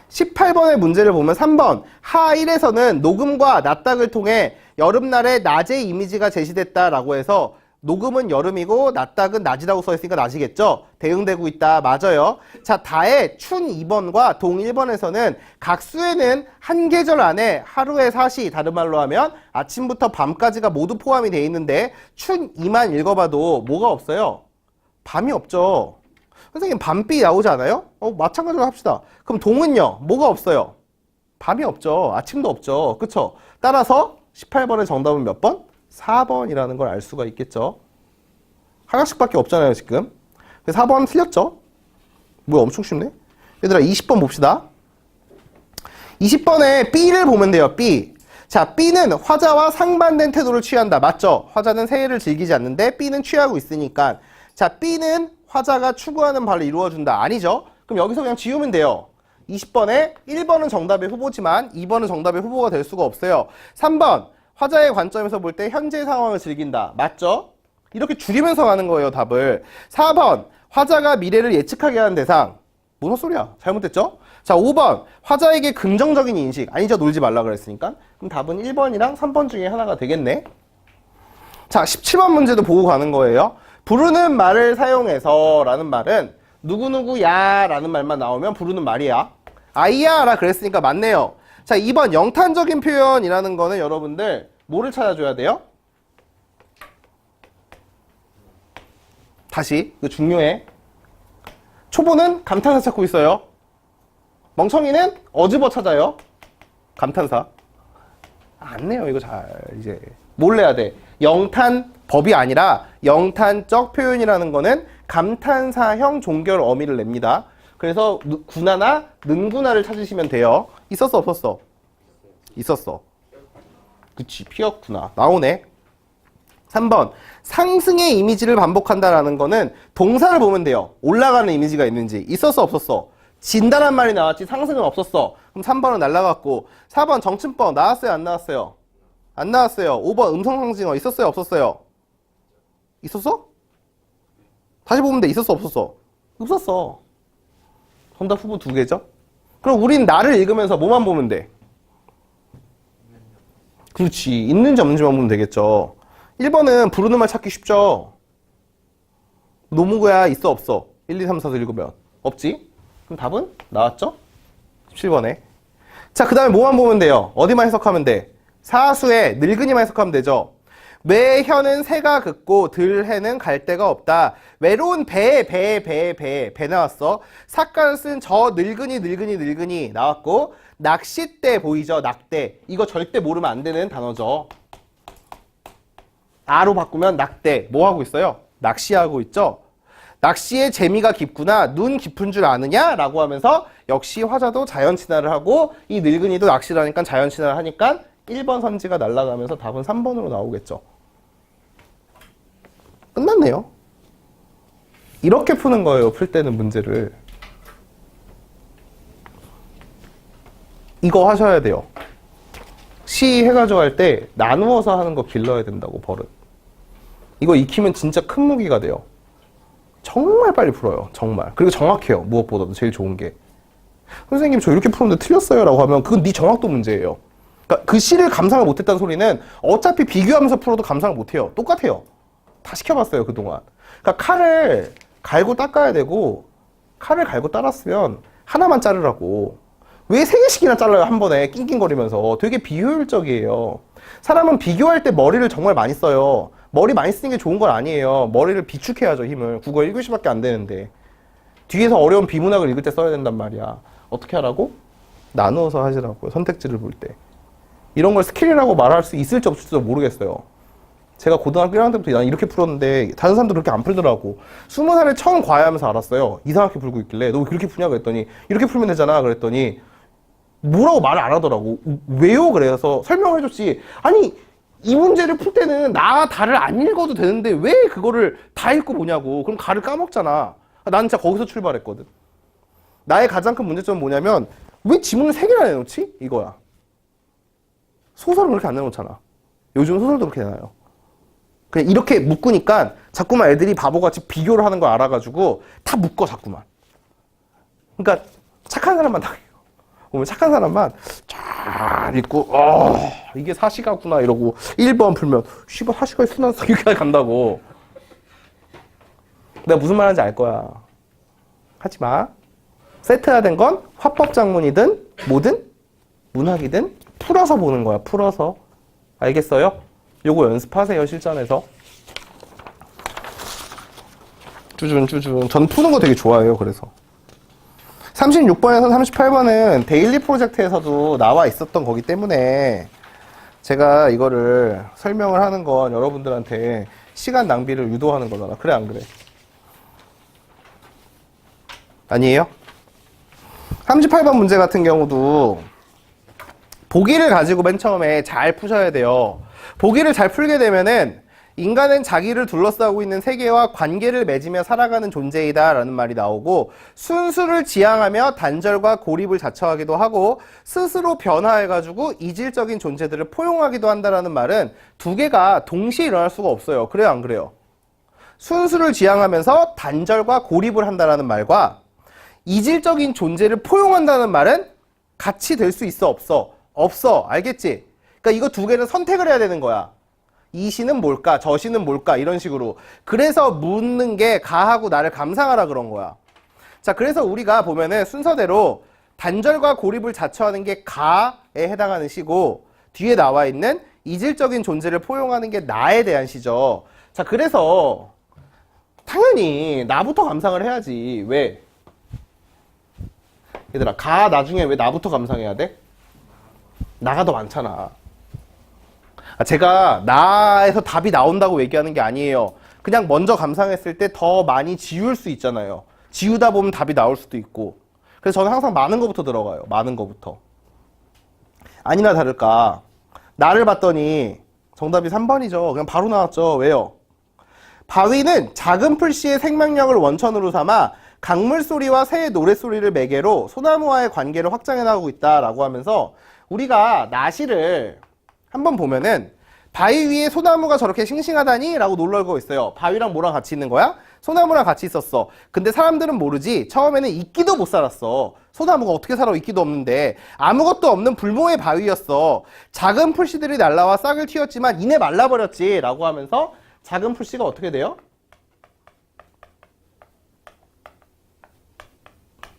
18번의 문제를 보면 3번 하 1에서는 녹음과 낮닭을 통해 여름날에 낮의 이미지가 제시됐다라고 해서 녹음은 여름이고 낮닭은 낮이라고 써있으니까 낮이겠죠. 대응되고 있다. 맞아요. 자, 다의 춘 2번과 동 1번에서는 각 수에는 한 계절 안에 하루의 사시, 다른 말로 하면 아침부터 밤까지가 모두 포함이 되어 있는데 춘 2만 읽어봐도 뭐가 없어요? 밤이 없죠. 선생님 밤비 나오지 않아요? 마찬가지로 합시다. 그럼 동은요? 뭐가 없어요? 밤이 없죠. 아침도 없죠. 그쵸? 따라서 18번의 정답은 몇 번? 4번이라는 걸 알 수가 있겠죠. 하나씩밖에 없잖아요, 지금. 4번 틀렸죠? 뭐야, 엄청 쉽네? 얘들아, 20번 봅시다. 20번에 B를 보면 돼요, B. 자, B는 화자와 상반된 태도를 취한다. 맞죠? 화자는 새해를 즐기지 않는데 B는 취하고 있으니까. 자, B는 화자가 추구하는 바를 이루어준다. 아니죠? 그럼 여기서 그냥 지우면 돼요. 20번에 1번은 정답의 후보지만 2번은 정답의 후보가 될 수가 없어요. 3번. 화자의 관점에서 볼 때 현재 상황을 즐긴다. 맞죠? 이렇게 줄이면서 가는 거예요, 답을. 4번. 화자가 미래를 예측하게 하는 대상. 무슨 소리야? 잘못됐죠? 자, 5번. 화자에게 긍정적인 인식. 아니죠? 놀지 말라 그랬으니까. 그럼 답은 1번이랑 3번 중에 하나가 되겠네. 자, 17번 문제도 보고 가는 거예요. 부르는 말을 사용해서 라는 말은 누구누구야 라는 말만 나오면 부르는 말이야. 아이야 라 그랬으니까 맞네요. 자, 2번 영탄적인 표현이라는 거는 여러분들 뭐를 찾아줘야 돼요? 다시, 이거 중요해. 초보는 감탄사 찾고 있어요. 멍청이는 어즈버 찾아요. 감탄사. 안 내요, 이거 잘. 이제 뭘 내야 돼? 영탄법이 아니라 영탄적 표현이라는 거는 감탄사형 종결 어미를 냅니다. 그래서 구나나 는구나를 찾으시면 돼요. 있었어, 없었어? 있었어. 그치, 피었구나. 나오네. 3번 상승의 이미지를 반복한다라는 거는 동사를 보면 돼요. 올라가는 이미지가 있는지. 있었어, 없었어? 진다란 말이 나왔지 상승은 없었어. 그럼 3번은 날라갔고. 4번 정침법 나왔어요, 안 나왔어요? 안 나왔어요. 5번 음성상징어 있었어요, 없었어요? 있었어? 다시 보면 돼. 있었어, 없었어? 없었어. 정답 후보 2개죠? 그럼 우린 나를 읽으면서 뭐만 보면 돼? 그렇지. 있는지 없는지만 보면 되겠죠. 1번은 부르는 말 찾기 쉽죠? 노무구야 있어, 없어? 1, 2, 3, 4, 5 읽으면 없지? 그럼 답은 나왔죠? 17번에. 자, 그 다음에 뭐만 보면 돼요? 어디만 해석하면 돼? 사수에 늙은이만 해석하면 되죠? 외혀는 새가 긋고 들해는 갈 데가 없다. 외로운 배 나왔어. 삭가를 쓴 저 늙은이 나왔고, 낚싯대 보이죠? 낙대. 이거 절대 모르면 안 되는 단어죠. 아로 바꾸면 낙대. 뭐 하고 있어요? 낚시하고 있죠? 낚시의 재미가 깊구나. 눈 깊은 줄 아느냐? 라고 하면서 역시 화자도 자연친화를 하고 이 늙은이도 낚시를 하니까 자연친화를 하니까 1번 선지가 날아가면서 답은 3번으로 나오겠죠. 끝났네요. 이렇게 푸는 거예요. 풀 때는 문제를. 이거 하셔야 돼요. 시 해가지고 할 때 나누어서 하는 거 길러야 된다고, 버릇. 이거 익히면 진짜 큰 무기가 돼요. 정말 빨리 풀어요. 정말. 그리고 정확해요. 무엇보다도 제일 좋은 게. 선생님 저 이렇게 푸는데 틀렸어요 라고 하면 그건 네 정확도 문제예요. 그러니까 그 시를 감상을 못했다는 소리는 어차피 비교하면서 풀어도 감상을 못해요. 똑같아요. 다 시켜봤어요 그동안. 그러니까 칼을 갈고 닦아야 되고 칼을 갈고 따랐으면 하나만 자르라고. 왜 3개씩이나 잘라요 한 번에 낑낑거리면서. 되게 비효율적이에요. 사람은 비교할 때 머리를 정말 많이 써요. 머리 많이 쓰는 게 좋은 건 아니에요. 머리를 비축해야죠, 힘을. 국어 1교시밖에 안 되는데. 뒤에서 어려운 비문학을 읽을 때 써야 된단 말이야. 어떻게 하라고? 나누어서 하시라고요. 선택지를 볼 때. 이런 걸 스킬이라고 말할 수 있을지 없을지도 모르겠어요. 제가 고등학교 1학년 때부터 난 이렇게 풀었는데 다른 사람들 그렇게 안 풀더라고. 20살에 처음 과외하면서 알았어요. 이상하게 풀고 있길래 너 왜 그렇게 푸냐 그랬더니 이렇게 풀면 되잖아 그랬더니 뭐라고 말을 안 하더라고. 왜요? 그래서 설명해줬지. 아니 이 문제를 풀 때는 나 다를 안 읽어도 되는데 왜 그거를 다 읽고 보냐고. 그럼 가를 까먹잖아. 나는 진짜 거기서 출발했거든. 나의 가장 큰 문제점은 뭐냐면 왜 지문을 3개나 내놓지? 이거야. 소설은 그렇게 안 내놓잖아. 요즘 소설도 그렇게 내놔요. 그냥 이렇게 묶으니까 자꾸만 애들이 바보같이 비교를 하는 걸 알아가지고 다 묶어 자꾸만. 그러니까 착한 사람만 당해요. 보면 착한 사람만 쫙 읽고 이게 사시가구나 이러고 1번 풀면 씨발 사시가의 순환성 이렇게 간다고. 내가 무슨 말하는지 알 거야. 하지 마. 세트화된 건 화법작문이든 뭐든 문학이든 풀어서 보는 거야. 풀어서. 알겠어요? 요거 연습하세요. 실전에서. 쭈준. 전 푸는 거 되게 좋아해요. 그래서. 36번에서 38번은 데일리 프로젝트에서도 나와 있었던 거기 때문에 제가 이거를 설명을 하는 건 여러분들한테 시간 낭비를 유도하는 거잖아. 그래 안 그래? 아니에요? 38번 문제 같은 경우도 보기를 가지고 맨 처음에 잘 푸셔야 돼요. 보기를 잘 풀게 되면은 인간은 자기를 둘러싸고 있는 세계와 관계를 맺으며 살아가는 존재이다 라는 말이 나오고, 순수를 지향하며 단절과 고립을 자처하기도 하고 스스로 변화해가지고 이질적인 존재들을 포용하기도 한다라는 말은 두 개가 동시에 일어날 수가 없어요. 그래요 안 그래요? 순수를 지향하면서 단절과 고립을 한다라는 말과 이질적인 존재를 포용한다는 말은 같이 될 수 있어 없어? 없어. 알겠지? 그러니까 이거 두 개는 선택을 해야 되는 거야. 이 시는 뭘까? 저 시는 뭘까? 이런 식으로. 그래서 묻는 게 가하고 나를 감상하라 그런 거야. 자, 그래서 우리가 보면은 순서대로 단절과 고립을 자처하는 게 가에 해당하는 시고, 뒤에 나와 있는 이질적인 존재를 포용하는 게 나에 대한 시죠. 자, 그래서 당연히 나부터 감상을 해야지. 왜? 얘들아, 가 나중에 왜 나부터 감상해야 돼? 나가 더 많잖아. 제가 나에서 답이 나온다고 얘기하는 게 아니에요. 그냥 먼저 감상했을 때 더 많이 지울 수 있잖아요. 지우다 보면 답이 나올 수도 있고. 그래서 저는 항상 많은 거부터 들어가요. 많은 거부터. 아니나 다를까, 나를 봤더니 정답이 3번이죠. 그냥 바로 나왔죠. 왜요? 바위는 작은 풀씨의 생명력을 원천으로 삼아 강물 소리와 새의 노랫소리를 매개로 소나무와의 관계를 확장해 나가고 있다라고 하면서, 우리가 나시를 한번 보면은 바위 위에 소나무가 저렇게 싱싱하다니? 라고 놀라고 있어요. 바위랑 뭐랑 같이 있는 거야? 소나무랑 같이 있었어. 근데 사람들은 모르지. 처음에는 있기도 못 살았어. 소나무가 어떻게 살아? 있기도 없는데. 아무것도 없는 불모의 바위였어. 작은 풀씨들이 날라와 싹을 틔웠지만 이내 말라버렸지. 라고 하면서 작은 풀씨가 어떻게 돼요?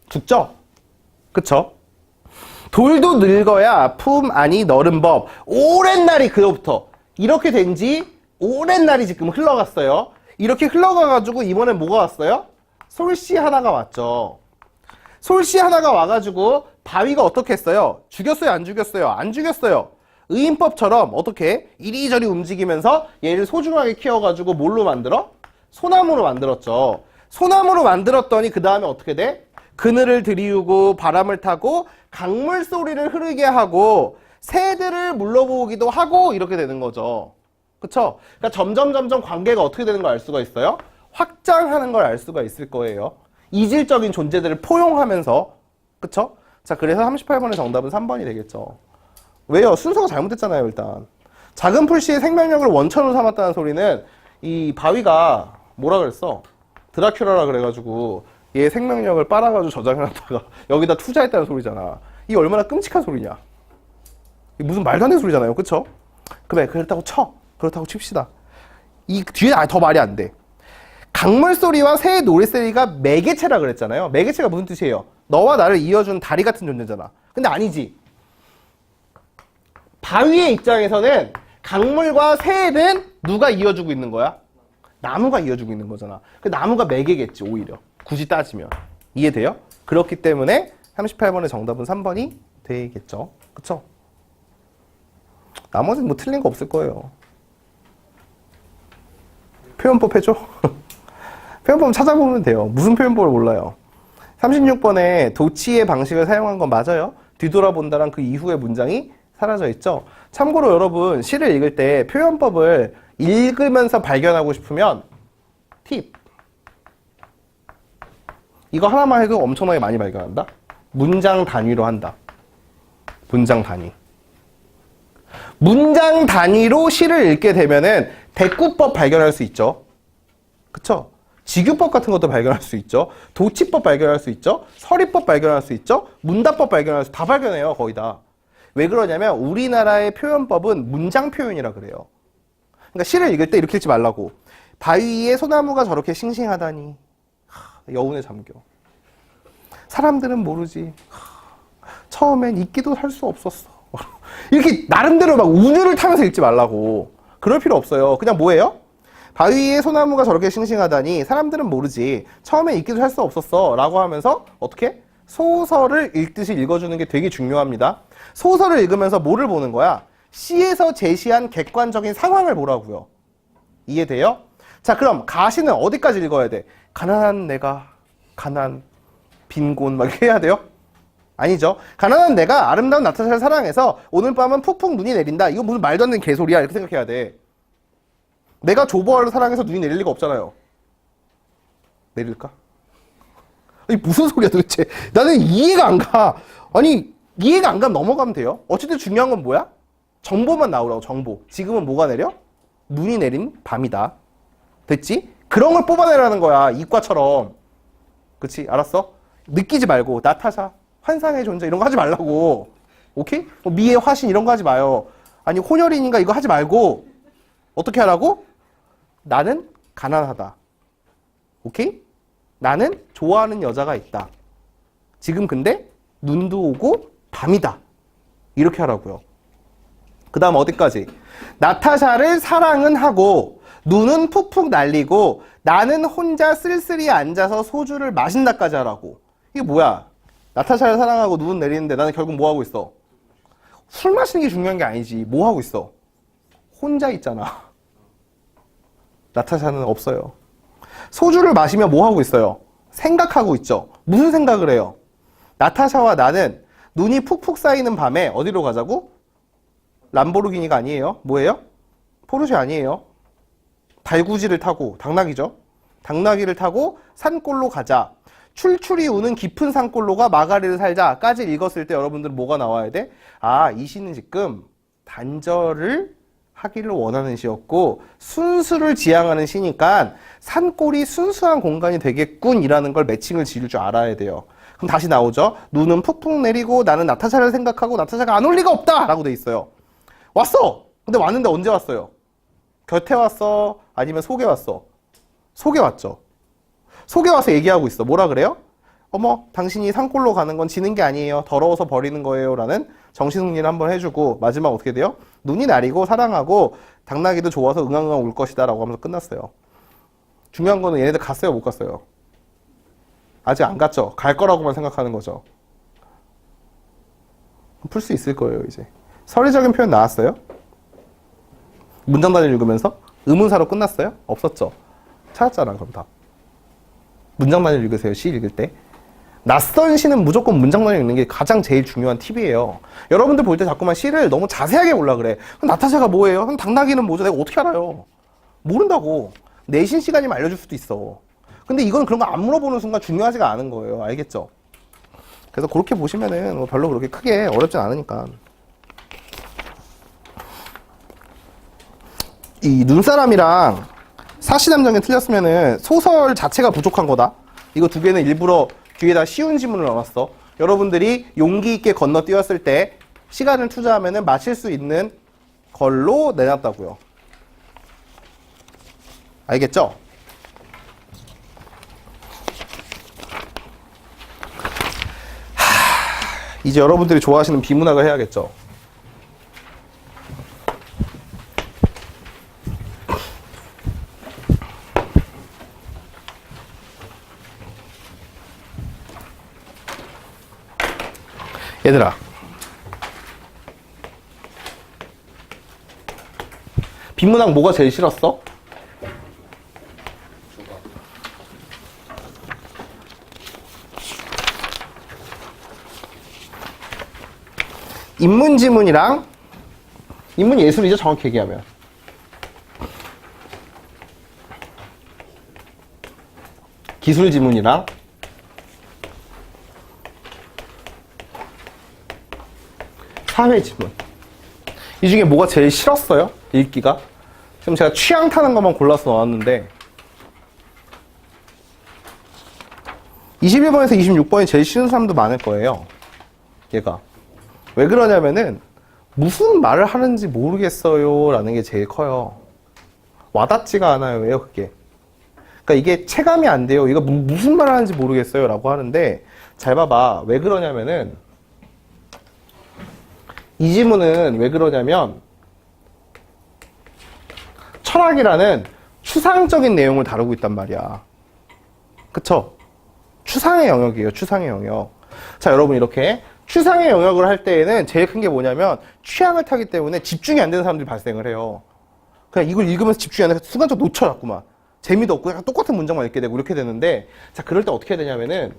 죽죠? 그쵸? 돌도 늙어야 품 안이 너른 법. 오랜 날이 그로부터 이렇게 된 지 오랜 날이 지금 흘러갔어요. 이렇게 흘러가가지고 이번엔 뭐가 왔어요? 솔씨 하나가 왔죠. 솔씨 하나가 와가지고 바위가 어떻게 했어요? 죽였어요? 안 죽였어요? 안 죽였어요. 의인법처럼 어떻게 이리저리 움직이면서 얘를 소중하게 키워가지고 뭘로 만들어? 소나무로 만들었죠. 소나무로 만들었더니 그 다음에 어떻게 돼? 그늘을 들이우고 바람을 타고 강물 소리를 흐르게 하고 새들을 물러보기도 하고 이렇게 되는 거죠. 그쵸? 그러니까 점점 관계가 어떻게 되는 걸 알 수가 있어요? 확장하는 걸 알 수가 있을 거예요. 이질적인 존재들을 포용하면서. 그쵸? 자, 그래서 38번의 정답은 3번이 되겠죠. 왜요? 순서가 잘못됐잖아요. 일단 작은 풀씨의 생명력을 원천으로 삼았다는 소리는 이 바위가 뭐라 그랬어? 드라큘라라 그래가지고 얘 생명력을 빨아가지고 저장해놨다가 여기다 투자했다는 소리잖아. 이게 얼마나 끔찍한 소리냐. 이게 무슨 말도 안 되는 소리잖아요. 그쵸? 그래, 그렇다고 쳐. 그렇다고 칩시다. 이 뒤에 더 말이 안 돼. 강물 소리와 새의 노랫소리가 매개체라 그랬잖아요. 매개체가 무슨 뜻이에요? 너와 나를 이어준 다리 같은 존재잖아. 근데 아니지. 바위의 입장에서는 강물과 새는 누가 이어주고 있는 거야? 나무가 이어주고 있는 거잖아. 그 나무가 매개겠지, 오히려. 굳이 따지면. 이해돼요? 그렇기 때문에 38번의 정답은 3번이 되겠죠. 그쵸? 나머지는 뭐 틀린 거 없을 거예요. 표현법 해줘? 표현법 찾아보면 돼요. 무슨 표현법을 몰라요. 36번에 도치의 방식을 사용한 건 맞아요. 뒤돌아본다란 그 이후의 문장이 사라져 있죠. 참고로 여러분, 시를 읽을 때 표현법을 읽으면서 발견하고 싶으면 팁. 이거 하나만 해도 엄청나게 많이 발견한다. 문장 단위로 한다. 문장 단위. 문장 단위로 시를 읽게 되면은 대꾸법 발견할 수 있죠. 그쵸? 직유법 같은 것도 발견할 수 있죠. 도치법 발견할 수 있죠. 서리법 발견할 수 있죠. 문답법 발견할 수, 다 발견해요, 거의 다. 왜 그러냐면 우리나라의 표현법은 문장 표현이라 그래요. 그러니까 시를 읽을 때 이렇게 읽지 말라고. 바위 위에 소나무가 저렇게 싱싱하다니. 여운에 잠겨. 사람들은 모르지. 처음엔 읽기도 할 수 없었어. 이렇게 나름대로 막 운율을 타면서 읽지 말라고. 그럴 필요 없어요. 그냥 뭐예요? 바위 위에 소나무가 저렇게 싱싱하다니 사람들은 모르지. 처음엔 읽기도 할 수 없었어. 라고 하면서 어떻게? 소설을 읽듯이 읽어주는 게 되게 중요합니다. 소설을 읽으면서 뭐를 보는 거야? 시에서 제시한 객관적인 상황을 보라고요. 이해돼요? 자, 그럼 가시는 어디까지 읽어야 돼? 가난한 내가, 가난, 빈곤 막 이렇게 해야 돼요? 아니죠. 가난한 내가 아름다운 나타샤를 사랑해서 오늘 밤은 푹푹 눈이 내린다. 이거 무슨 말도 안 되는 개소리야. 이렇게 생각해야 돼. 내가 조보아를 사랑해서 눈이 내릴 리가 없잖아요. 내릴까? 아니, 무슨 소리야 도대체. 나는 이해가 안 가. 아니, 이해가 안 가면 넘어가면 돼요. 어쨌든 중요한 건 뭐야? 정보만 나오라고, 정보. 지금은 뭐가 내려? 눈이 내린 밤이다. 됐지? 그런 걸 뽑아내라는 거야. 이과처럼. 그치? 알았어? 느끼지 말고 나타샤, 환상의 존재 이런 거 하지 말라고. 오케이? 뭐 미의 화신 이런 거 하지 마요. 아니 혼혈인인가 이거 하지 말고 어떻게 하라고? 나는 가난하다. 오케이? 나는 좋아하는 여자가 있다. 지금 근데 눈도 오고 밤이다. 이렇게 하라고요. 그 다음 어디까지? 나타샤를 사랑은 하고 눈은 푹푹 날리고 나는 혼자 쓸쓸히 앉아서 소주를 마신다까지 하라고. 이게 뭐야? 나타샤를 사랑하고 눈은 내리는데 나는 결국 뭐 하고 있어? 술 마시는 게 중요한 게 아니지. 뭐 하고 있어? 혼자 있잖아. 나타샤는 없어요. 소주를 마시면 뭐 하고 있어요? 생각하고 있죠. 무슨 생각을 해요? 나타샤와 나는 눈이 푹푹 쌓이는 밤에 어디로 가자고? 람보르기니가 아니에요. 뭐예요? 포르쉐 아니에요. 달구지를 타고, 당나귀죠. 당나귀를 타고 산골로 가자. 출출이 우는 깊은 산골로가 마가리를 살자까지 읽었을 때 여러분들은 뭐가 나와야 돼? 아, 이 시는 지금 단절을 하기를 원하는 시였고 순수를 지향하는 시니까 산골이 순수한 공간이 되겠군이라는 걸 매칭을 지을 줄 알아야 돼요. 그럼 다시 나오죠. 눈은 푹푹 내리고 나는 나타샤를 생각하고 나타샤가 안 올 리가 없다 라고 돼 있어요. 왔어. 근데 왔는데 언제 왔어요? 곁에 왔어? 아니면 속에 왔어? 속에 왔죠. 속에 와서 얘기하고 있어. 뭐라 그래요? 어머, 당신이 산골로 가는 건 지는 게 아니에요. 더러워서 버리는 거예요. 라는 정신승리를 한번 해주고 마지막 어떻게 돼요? 눈이 나리고 사랑하고 당나귀도 좋아서 응앙응앙 울 것이다 라고 하면서 끝났어요. 중요한 거는 얘네들 갔어요? 못 갔어요? 아직 안 갔죠? 갈 거라고만 생각하는 거죠. 풀 수 있을 거예요 이제. 서리적인 표현 나왔어요? 문장 단위를 읽으면서? 의문사로 끝났어요? 없었죠? 찾았잖아 그럼 다. 문장 단위를 읽으세요. 시 읽을 때. 낯선 시는 무조건 문장 단위 읽는 게 가장 제일 중요한 팁이에요. 여러분들 볼 때 자꾸만 시를 너무 자세하게 보려 그래. 그럼 나타샤가 뭐예요? 그럼 당나귀는 뭐죠? 내가 어떻게 알아요? 모른다고. 내신 시간이면 알려줄 수도 있어. 근데 이건 그런 거 안 물어보는 순간 중요하지가 않은 거예요. 알겠죠? 그래서 그렇게 보시면은 뭐 별로 그렇게 크게 어렵진 않으니까. 이 눈사람이랑 사시남정이 틀렸으면은 소설 자체가 부족한 거다. 이거 두 개는 일부러 뒤에다 쉬운 지문을 넣어놨어. 여러분들이 용기 있게 건너뛰었을 때 시간을 투자하면은 맞힐 수 있는 걸로 내놨다고요. 알겠죠? 이제 여러분들이 좋아하시는 비문학을 해야겠죠. 얘들아, 비문학 뭐가 제일 싫었어? 인문지문이랑 인문예술이죠, 정확히 얘기하면. 기술지문이랑 사회지문. 이 중에 뭐가 제일 싫었어요? 읽기가? 지금 제가 취향 타는 것만 골라서 나왔는데 21번에서 26번이 제일 쉬운 사람도 많을 거예요. 얘가. 왜 그러냐면은 무슨 말을 하는지 모르겠어요 라는 게 제일 커요. 와닿지가 않아요. 왜요 그게? 그러니까 이게 체감이 안 돼요. 이거 무슨 말을 하는지 모르겠어요 라고 하는데 잘 봐봐. 왜 그러냐면은 이 지문은 왜 그러냐면 철학이라는 추상적인 내용을 다루고 있단 말이야. 그쵸? 추상의 영역이에요. 추상의 영역. 자, 여러분 이렇게 추상의 영역을 할 때에는 제일 큰 게 뭐냐면 취향을 타기 때문에 집중이 안 되는 사람들이 발생을 해요. 그냥 이걸 읽으면서 집중이 안 돼서 순간적으로 놓쳐 자꾸만. 재미도 없고 약간 똑같은 문장만 읽게 되고 이렇게 되는데 자, 그럴 때 어떻게 해야 되냐면은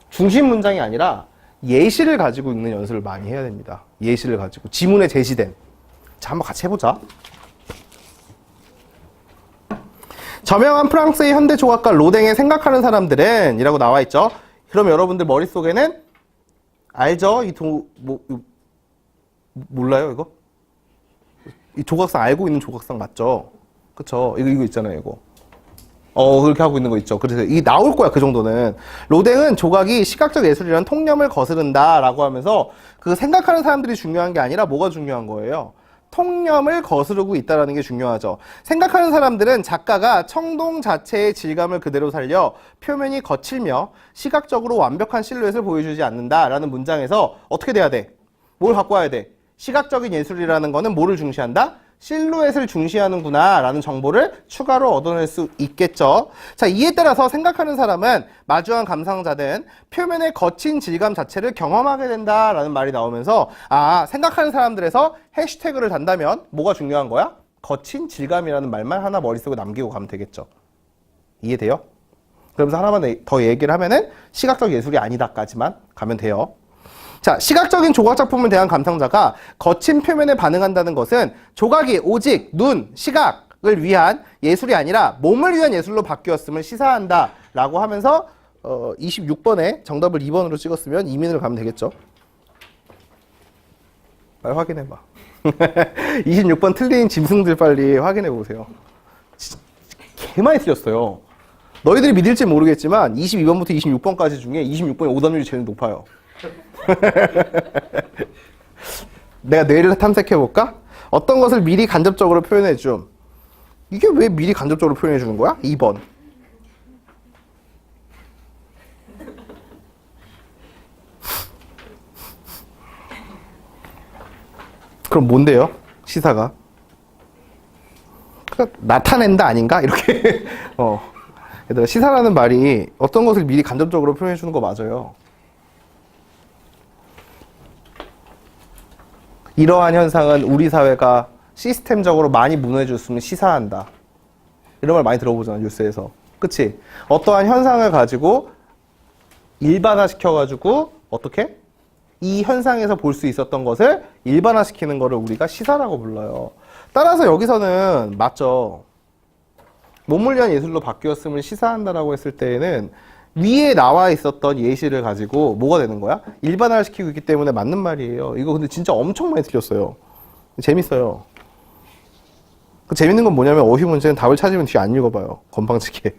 중심 문장이 아니라 예시를 가지고 읽는 연습을 많이 해야 됩니다. 예시를 가지고 지문에 제시된. 자, 한번 같이 해보자. 저명한 프랑스의 현대 조각가 로댕을 생각하는 사람들은 이라고 나와 있죠. 그럼 여러분들 머릿속에는 알죠? 몰라요 이거? 이 조각상 알고 있는 조각상 맞죠? 그쵸? 이거 있잖아요 이거. 그렇게 하고 있는 거 있죠. 그래서 이 나올 거야 그 정도는. 로댕은 조각이 시각적 예술이라는 통념을 거스른다 라고 하면서 그 생각하는 사람들이 중요한 게 아니라 뭐가 중요한 거예요? 통념을 거스르고 있다는 게 중요하죠. 생각하는 사람들은 작가가 청동 자체의 질감을 그대로 살려 표면이 거칠며 시각적으로 완벽한 실루엣을 보여주지 않는다라는 문장에서 어떻게 돼야 돼? 뭘 갖고 와야 돼? 시각적인 예술이라는 거는 뭐를 중시한다? 실루엣을 중시하는구나 라는 정보를 추가로 얻어낼 수 있겠죠. 자, 이에 따라서 생각하는 사람은 마주한 감상자든 표면의 거친 질감 자체를 경험하게 된다라는 말이 나오면서 생각하는 사람들에서 해시태그를 단다면 뭐가 중요한 거야? 거친 질감이라는 말만 하나 머릿속에 남기고 가면 되겠죠. 이해돼요? 그러면서 하나만 더 얘기를 하면은 시각적 예술이 아니다까지만 가면 돼요. 자, 시각적인 조각 작품에 대한 감상자가 거친 표면에 반응한다는 것은 조각이 오직 눈, 시각을 위한 예술이 아니라 몸을 위한 예술로 바뀌었음을 시사한다 라고 하면서 26번에 정답을 2번으로 찍었으면 이민으로 가면 되겠죠. 빨리 확인해봐. 26번 틀린 짐승들 빨리 확인해보세요. 개 많이 틀렸어요. 너희들이 믿을지 모르겠지만 22번부터 26번까지 중에 26번이 오답률이 제일 높아요. 내가 뇌를 탐색해볼까? 어떤 것을 미리 간접적으로 표현해줌. 이게 왜 미리 간접적으로 표현해주는 거야? 2번. 그럼 뭔데요? 시사가? 그러니까 나타낸다 아닌가? 이렇게 얘들아, 시사라는 말이 어떤 것을 미리 간접적으로 표현해주는 거 맞아요. 이러한 현상은 우리 사회가 시스템적으로 많이 무너졌으면 시사한다. 이런 말 많이 들어보잖아, 뉴스에서. 그치? 어떠한 현상을 가지고 일반화시켜가지고 어떻게? 이 현상에서 볼 수 있었던 것을 일반화시키는 거를 우리가 시사라고 불러요. 따라서 여기서는 맞죠. 몸을 위한 예술로 바뀌었음을 시사한다라고 했을 때에는 위에 나와 있었던 예시를 가지고 뭐가 되는 거야? 일반화를 시키고 있기 때문에 맞는 말이에요. 이거 근데 진짜 엄청 많이 틀렸어요. 재밌어요. 그 재밌는 건 뭐냐면 어휘 문제는 답을 찾으면 뒤에 안 읽어봐요. 건방지게.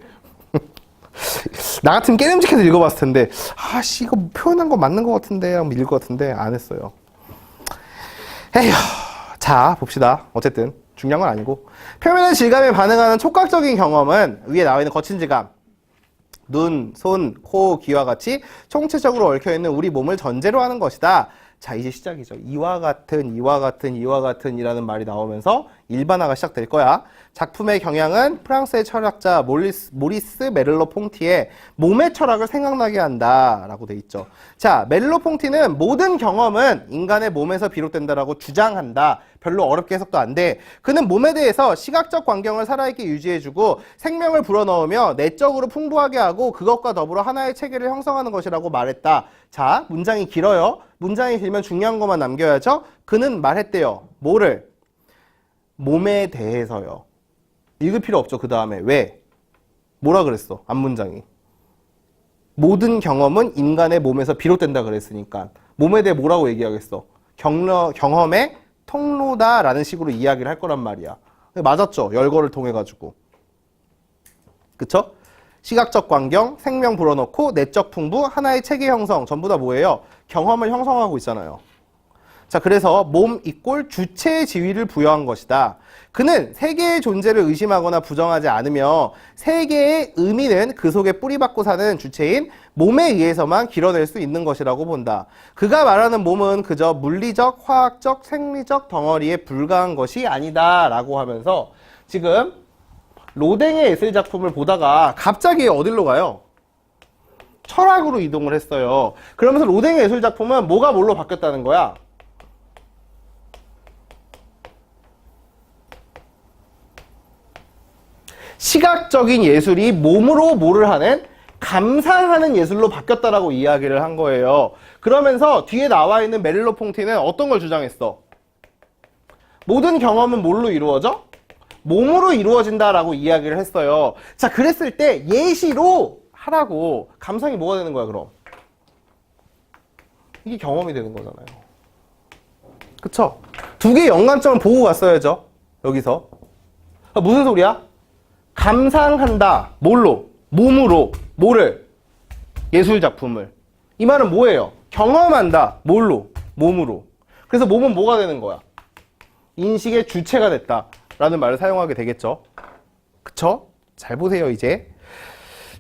나 같으면 깨름직해서 읽어봤을 텐데 이거 표현한 거 맞는 것 같은데 하면 읽을 것 같은데 안 했어요. 에휴. 자, 봅시다. 어쨌든 중요한 건 아니고 표면의 질감에 반응하는 촉각적인 경험은 위에 나와 있는 거친 질감 눈, 손, 코, 귀와 같이 총체적으로 얽혀있는 우리 몸을 전제로 하는 것이다. 자, 이제 시작이죠. 이와 같은, 이와 같은, 이와 같은 이라는 말이 나오면서 일반화가 시작될 거야. 작품의 경향은 프랑스의 철학자 모리스 메를로 퐁티의 몸의 철학을 생각나게 한다 라고 돼 있죠. 자, 메를로 퐁티는 모든 경험은 인간의 몸에서 비롯된다라고 주장한다. 별로 어렵게 해석도 안 돼. 그는 몸에 대해서 시각적 광경을 살아있게 유지해주고 생명을 불어넣으며 내적으로 풍부하게 하고 그것과 더불어 하나의 체계를 형성하는 것이라고 말했다. 자, 문장이 길어요. 문장이 길면 중요한 것만 남겨야죠. 그는 말했대요. 뭐를? 몸에 대해서요. 읽을 필요 없죠. 그 다음에 왜? 뭐라 그랬어? 앞문장이. 모든 경험은 인간의 몸에서 비롯된다 그랬으니까 몸에 대해 뭐라고 얘기하겠어? 경험의 통로다라는 식으로 이야기를 할 거란 말이야. 맞았죠? 열거를 통해 가지고. 그쵸? 시각적 광경, 생명 불어넣고, 내적 풍부, 하나의 체계 형성, 전부 다 뭐예요? 경험을 형성하고 있잖아요. 자, 그래서 몸 이꼴 주체의 지위를 부여한 것이다. 그는 세계의 존재를 의심하거나 부정하지 않으며 세계의 의미는 그 속에 뿌리박고 사는 주체인 몸에 의해서만 길어낼 수 있는 것이라고 본다. 그가 말하는 몸은 그저 물리적, 화학적, 생리적 덩어리에 불과한 것이 아니다 라고 하면서 지금 로댕의 예술작품을 보다가 갑자기 어디로 가요? 철학으로 이동을 했어요. 그러면서 로댕의 예술작품은 뭐가 뭘로 바뀌었다는 거야? 시각적인 예술이 몸으로 뭐를 하는? 감상하는 예술로 바뀌었다라고 이야기를 한 거예요. 그러면서 뒤에 나와 있는 메를로 퐁티는 어떤 걸 주장했어? 모든 경험은 뭘로 이루어져? 몸으로 이루어진다라고 이야기를 했어요. 자, 그랬을 때 예시로 하라고. 감상이 뭐가 되는 거야, 그럼? 이게 경험이 되는 거잖아요. 그쵸? 두 개의 연관점을 보고 갔어야죠. 여기서. 무슨 소리야? 감상한다. 뭘로? 몸으로. 뭐를? 예술작품을. 이 말은 뭐예요? 경험한다. 뭘로? 몸으로. 그래서 몸은 뭐가 되는 거야? 인식의 주체가 됐다. 라는 말을 사용하게 되겠죠. 그쵸? 잘 보세요, 이제.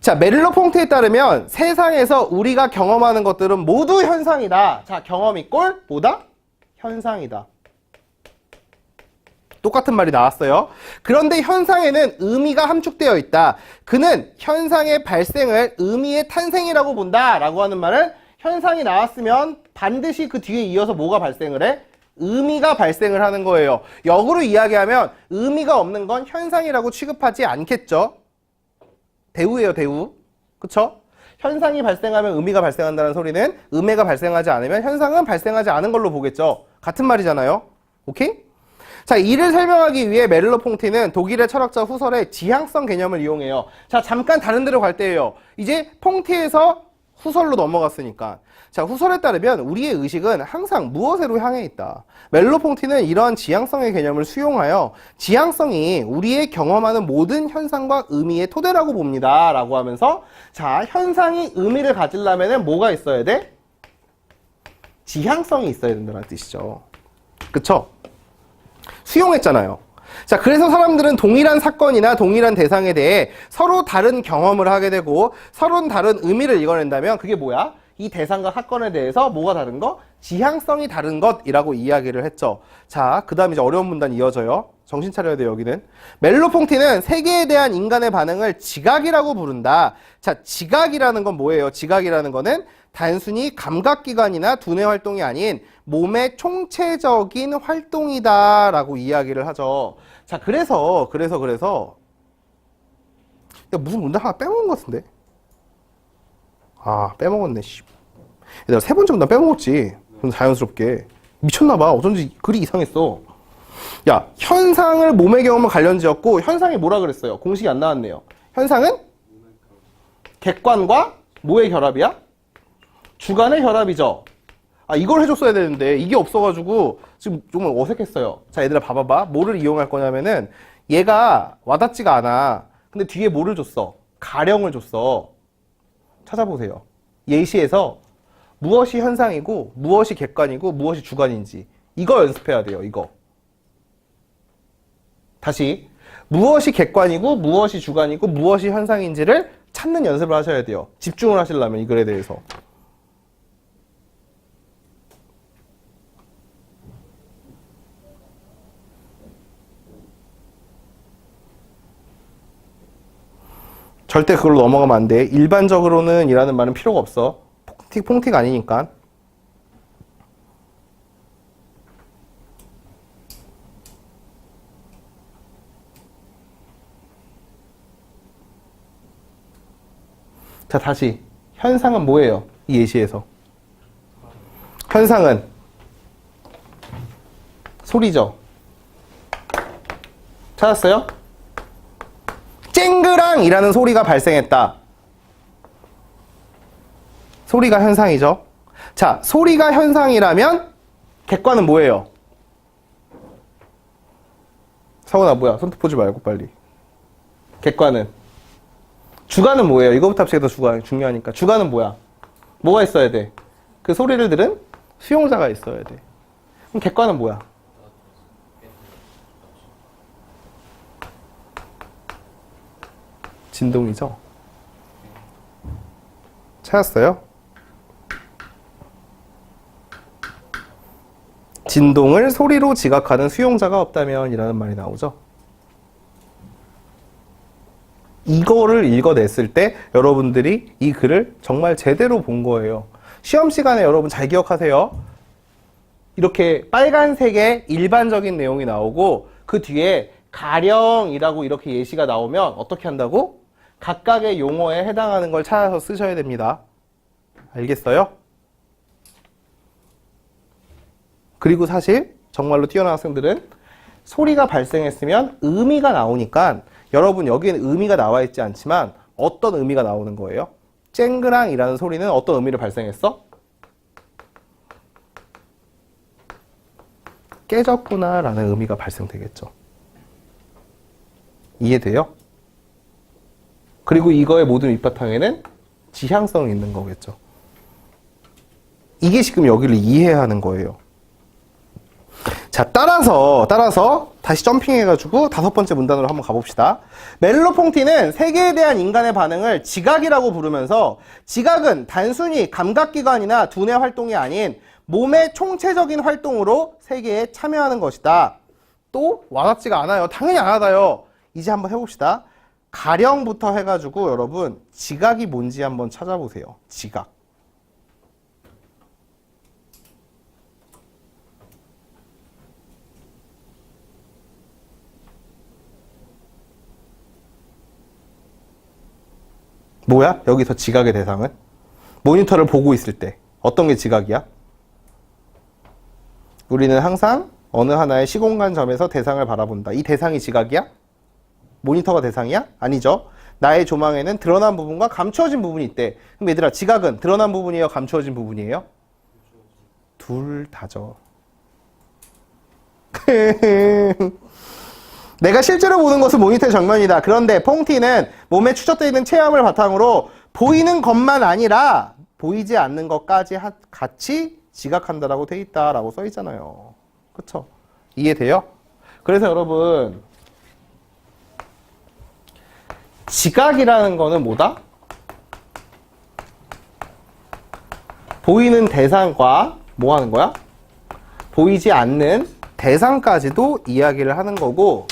자, 메를로 퐁트에 따르면 세상에서 우리가 경험하는 것들은 모두 현상이다. 자, 경험 이꼴 뭐다? 현상이다. 똑같은 말이 나왔어요. 그런데 현상에는 의미가 함축되어 있다. 그는 현상의 발생을 의미의 탄생이라고 본다. 라고 하는 말은 현상이 나왔으면 반드시 그 뒤에 이어서 뭐가 발생을 해? 의미가 발생을 하는 거예요. 역으로 이야기하면 의미가 없는 건 현상이라고 취급하지 않겠죠. 대우예요, 대우. 그쵸? 현상이 발생하면 의미가 발생한다는 소리는 의미가 발생하지 않으면 현상은 발생하지 않은 걸로 보겠죠. 같은 말이잖아요. 오케이? 자, 이를 설명하기 위해 메를로 퐁티는 독일의 철학자 후설의 지향성 개념을 이용해요. 자, 잠깐 다른 데로 갈 때예요. 이제 퐁티에서 후설로 넘어갔으니까. 자, 후설에 따르면 우리의 의식은 항상 무엇으로 향해 있다. 메를로 퐁티는 이러한 지향성의 개념을 수용하여 지향성이 우리의 경험하는 모든 현상과 의미의 토대라고 봅니다. 라고 하면서 자, 현상이 의미를 가지려면 뭐가 있어야 돼? 지향성이 있어야 된다는 뜻이죠. 그쵸? 수용했잖아요. 자, 그래서 사람들은 동일한 사건이나 동일한 대상에 대해 서로 다른 경험을 하게 되고 서로 다른 의미를 이뤄낸다면 그게 뭐야? 이 대상과 사건에 대해서 뭐가 다른 거? 지향성이 다른 것이라고 이야기를 했죠. 자, 그 다음 이제 어려운 문단 이어져요. 정신 차려야 돼요, 여기는. 멜로 퐁티는 세계에 대한 인간의 반응을 지각이라고 부른다. 자, 지각이라는 건 뭐예요? 지각이라는 거는 단순히 감각기관이나 두뇌 활동이 아닌 몸의 총체적인 활동이다 라고 이야기를 하죠. 자, 그래서 야, 무슨 문단 하나 빼먹은 것 같은데? 아, 빼먹었네, 씨. 내가 세 번째 문단 빼먹었지. 자연스럽게. 미쳤나봐. 어쩐지 글이 이상했어. 야, 현상을 몸의 경험을 관련 지었고, 현상이 뭐라 그랬어요? 공식이 안 나왔네요. 현상은? 객관과 뭐의 결합이야? 주관의 결합이죠. 아, 이걸 해줬어야 되는데, 이게 없어가지고, 지금 좀 어색했어요. 자, 얘들아, 봐봐봐. 뭐를 이용할 거냐면은, 얘가 와닿지가 않아. 근데 뒤에 뭐를 줬어? 가령을 줬어. 찾아보세요. 예시에서 무엇이 현상이고, 무엇이 객관이고, 무엇이 주관인지. 이거 연습해야 돼요, 이거. 다시. 무엇이 객관이고, 무엇이 주관이고, 무엇이 현상인지를 찾는 연습을 하셔야 돼요. 집중을 하시려면 이 글에 대해서. 절대 그걸로 넘어가면 안 돼. 일반적으로는 이라는 말은 필요가 없어. 퐁티가 아니니까. 자, 다시. 현상은 뭐예요? 이 예시에서. 현상은 소리죠. 찾았어요? 쨍그랑이라는 소리가 발생했다. 소리가 현상이죠. 자, 소리가 현상이라면 객관은 뭐예요? 서훈아 뭐야? 손톱 보지 말고 빨리. 객관은? 주관은 뭐예요? 이거부터 합치게 주관 중요하니까. 주관은 뭐야? 뭐가 있어야 돼? 그 소리를 들은 수용자가 있어야 돼. 그럼 객관은 뭐야? 진동이죠? 찾았어요? 진동을 소리로 지각하는 수용자가 없다면 이라는 말이 나오죠. 이거를 읽어냈을 때 여러분들이 이 글을 정말 제대로 본 거예요. 시험 시간에 여러분 잘 기억하세요. 이렇게 빨간색의 일반적인 내용이 나오고 그 뒤에 가령이라고 이렇게 예시가 나오면 어떻게 한다고? 각각의 용어에 해당하는 걸 찾아서 쓰셔야 됩니다. 알겠어요? 그리고 사실 정말로 뛰어난 학생들은 소리가 발생했으면 의미가 나오니까 여러분 여기에는 의미가 나와 있지 않지만 어떤 의미가 나오는 거예요? 쨍그랑이라는 소리는 어떤 의미를 발생했어? 깨졌구나 라는 의미가 발생되겠죠. 이해돼요? 그리고 이거의 모든 밑바탕에는 지향성이 있는 거겠죠. 이게 지금 여기를 이해해야 하는 거예요. 자, 따라서 다시 점핑해가지고 5번째 문단으로 한번 가봅시다. 멜로퐁티는 세계에 대한 인간의 반응을 지각이라고 부르면서 지각은 단순히 감각기관이나 두뇌 활동이 아닌 몸의 총체적인 활동으로 세계에 참여하는 것이다. 또 와닿지가 않아요. 당연히 안 와닿아요. 이제 한번 해봅시다. 가령부터 해가지고 여러분 지각이 뭔지 한번 찾아보세요. 지각. 뭐야? 여기서 지각의 대상은? 모니터를 보고 있을 때 어떤 게 지각이야? 우리는 항상 어느 하나의 시공간 점에서 대상을 바라본다. 이 대상이 지각이야? 모니터가 대상이야? 아니죠. 나의 조망에는 드러난 부분과 감추어진 부분이 있대. 그럼 얘들아, 지각은 드러난 부분이에요? 감추어진 부분이에요? 둘 다죠. 내가 실제로 보는 것은 모니터의 정면이다. 그런데 퐁티는 몸에 추적되어 있는 체험을 바탕으로 보이는 것만 아니라 보이지 않는 것까지 같이 지각한다라고 돼 있다라고 써 있잖아요. 그쵸? 이해돼요? 그래서 여러분 지각이라는 거는 뭐다? 보이는 대상과 뭐 하는 거야? 보이지 않는 대상까지도 이야기를 하는 거고,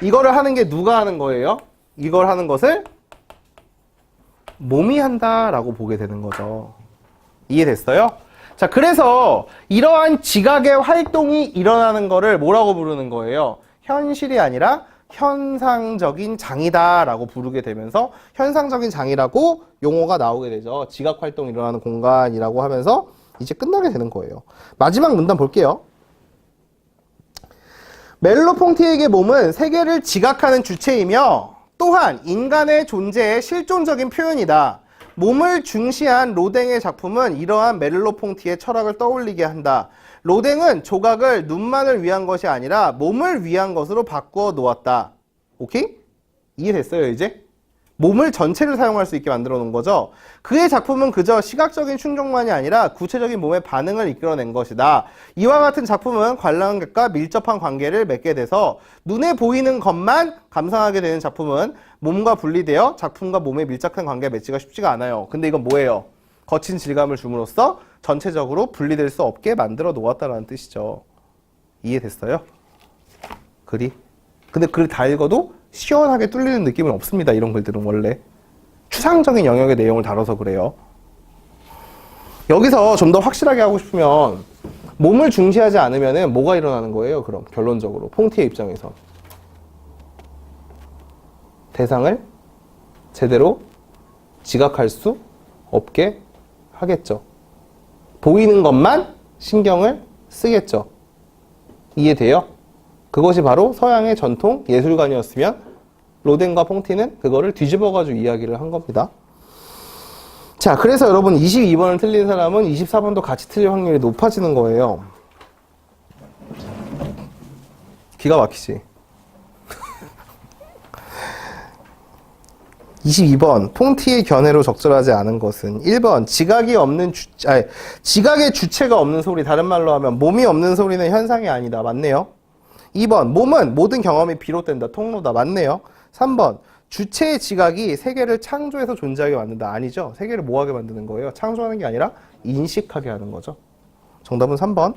이거를 하는 게 누가 하는 거예요? 이걸 하는 것을 몸이 한다라고 보게 되는 거죠. 이해됐어요? 자, 그래서 이러한 지각의 활동이 일어나는 거를 뭐라고 부르는 거예요? 현실이 아니라 현상적인 장이다라고 부르게 되면서 현상적인 장이라고 용어가 나오게 되죠. 지각 활동이 일어나는 공간이라고 하면서 이제 끝나게 되는 거예요. 마지막 문단 볼게요. 멜로퐁티에게 몸은 세계를 지각하는 주체이며 또한 인간의 존재의 실존적인 표현이다. 몸을 중시한 로댕의 작품은 이러한 멜로퐁티의 철학을 떠올리게 한다. 로댕은 조각을 눈만을 위한 것이 아니라 몸을 위한 것으로 바꾸어 놓았다. 오케이? 이해됐어요, 이제? 몸을 전체를 사용할 수 있게 만들어 놓은 거죠. 그의 작품은 그저 시각적인 충족만이 아니라 구체적인 몸의 반응을 이끌어낸 것이다. 이와 같은 작품은 관람객과 밀접한 관계를 맺게 돼서 눈에 보이는 것만 감상하게 되는 작품은 몸과 분리되어 작품과 몸의 밀접한 관계에 맺기가 쉽지가 않아요. 근데 이건 뭐예요? 거친 질감을 줌으로써 전체적으로 분리될 수 없게 만들어 놓았다는 뜻이죠. 이해됐어요? 글이? 근데 글 다 읽어도 시원하게 뚫리는 느낌은 없습니다. 이런 글들은 원래 추상적인 영역의 내용을 다뤄서 그래요. 여기서 좀 더 확실하게 하고 싶으면 몸을 중시하지 않으면 뭐가 일어나는 거예요? 그럼 결론적으로 퐁티의 입장에서 대상을 제대로 지각할 수 없게 하겠죠. 보이는 것만 신경을 쓰겠죠. 이해돼요? 그것이 바로 서양의 전통 예술관이었으면 로댕과 퐁티는 그거를 뒤집어가지고 이야기를 한 겁니다. 자, 그래서 여러분 22번을 틀린 사람은 24번도 같이 틀릴 확률이 높아지는 거예요. 기가 막히지? 22번 퐁티의 견해로 적절하지 않은 것은 1번 지각의 주체가 없는 소리, 다른 말로 하면 몸이 없는 소리는 현상이 아니다. 맞네요. 2번 몸은 모든 경험이 비롯된다. 통로다. 맞네요. 3번 주체의 지각이 세계를 창조해서 존재하게 만든다. 아니죠. 세계를 뭐하게 만드는 거예요? 창조하는 게 아니라 인식하게 하는 거죠. 정답은 3번.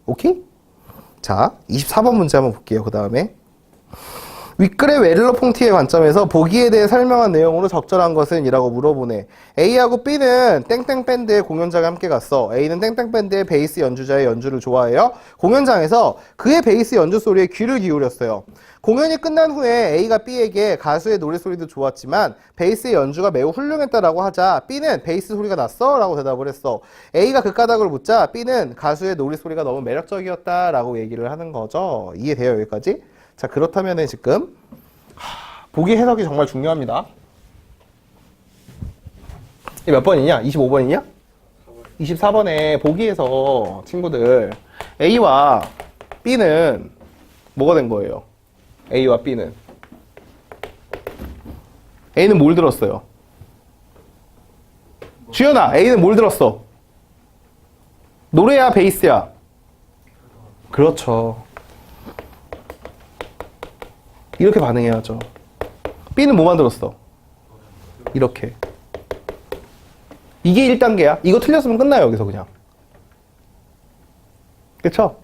오케이? 자, 24번 문제 한번 볼게요. 그 다음에 윗글의 웨를러 퐁티의 관점에서 보기에 대해 설명한 내용으로 적절한 것은? 이라고 물어보네. A하고 B는 땡땡 밴드의 공연장에 함께 갔어. A는 땡땡 밴드의 베이스 연주자의 연주를 좋아해요. 공연장에서 그의 베이스 연주 소리에 귀를 기울였어요. 공연이 끝난 후에 A가 B에게 가수의 노래소리도 좋았지만 베이스의 연주가 매우 훌륭했다라고 하자 B는 베이스 소리가 났어? 라고 대답을 했어. A가 그 까닭을 묻자 B는 가수의 노래소리가 너무 매력적이었다 라고 얘기를 하는 거죠. 이해돼요? 여기까지? 자, 그렇다면은 지금 보기 해석이 정말 중요합니다. 이게 몇 번이냐? 25번이냐? 24번에 보기에서 친구들 A와 B는 뭐가 된 거예요? A와 B는 A는 뭘 들었어요? 주연아, A는 뭘 들었어? 노래야, 베이스야? 그렇죠. 이렇게 반응해야죠. B는 뭐 만들었어? 이렇게. 이게 1단계야. 이거 틀렸으면 끝나요, 여기서 그냥. 그쵸?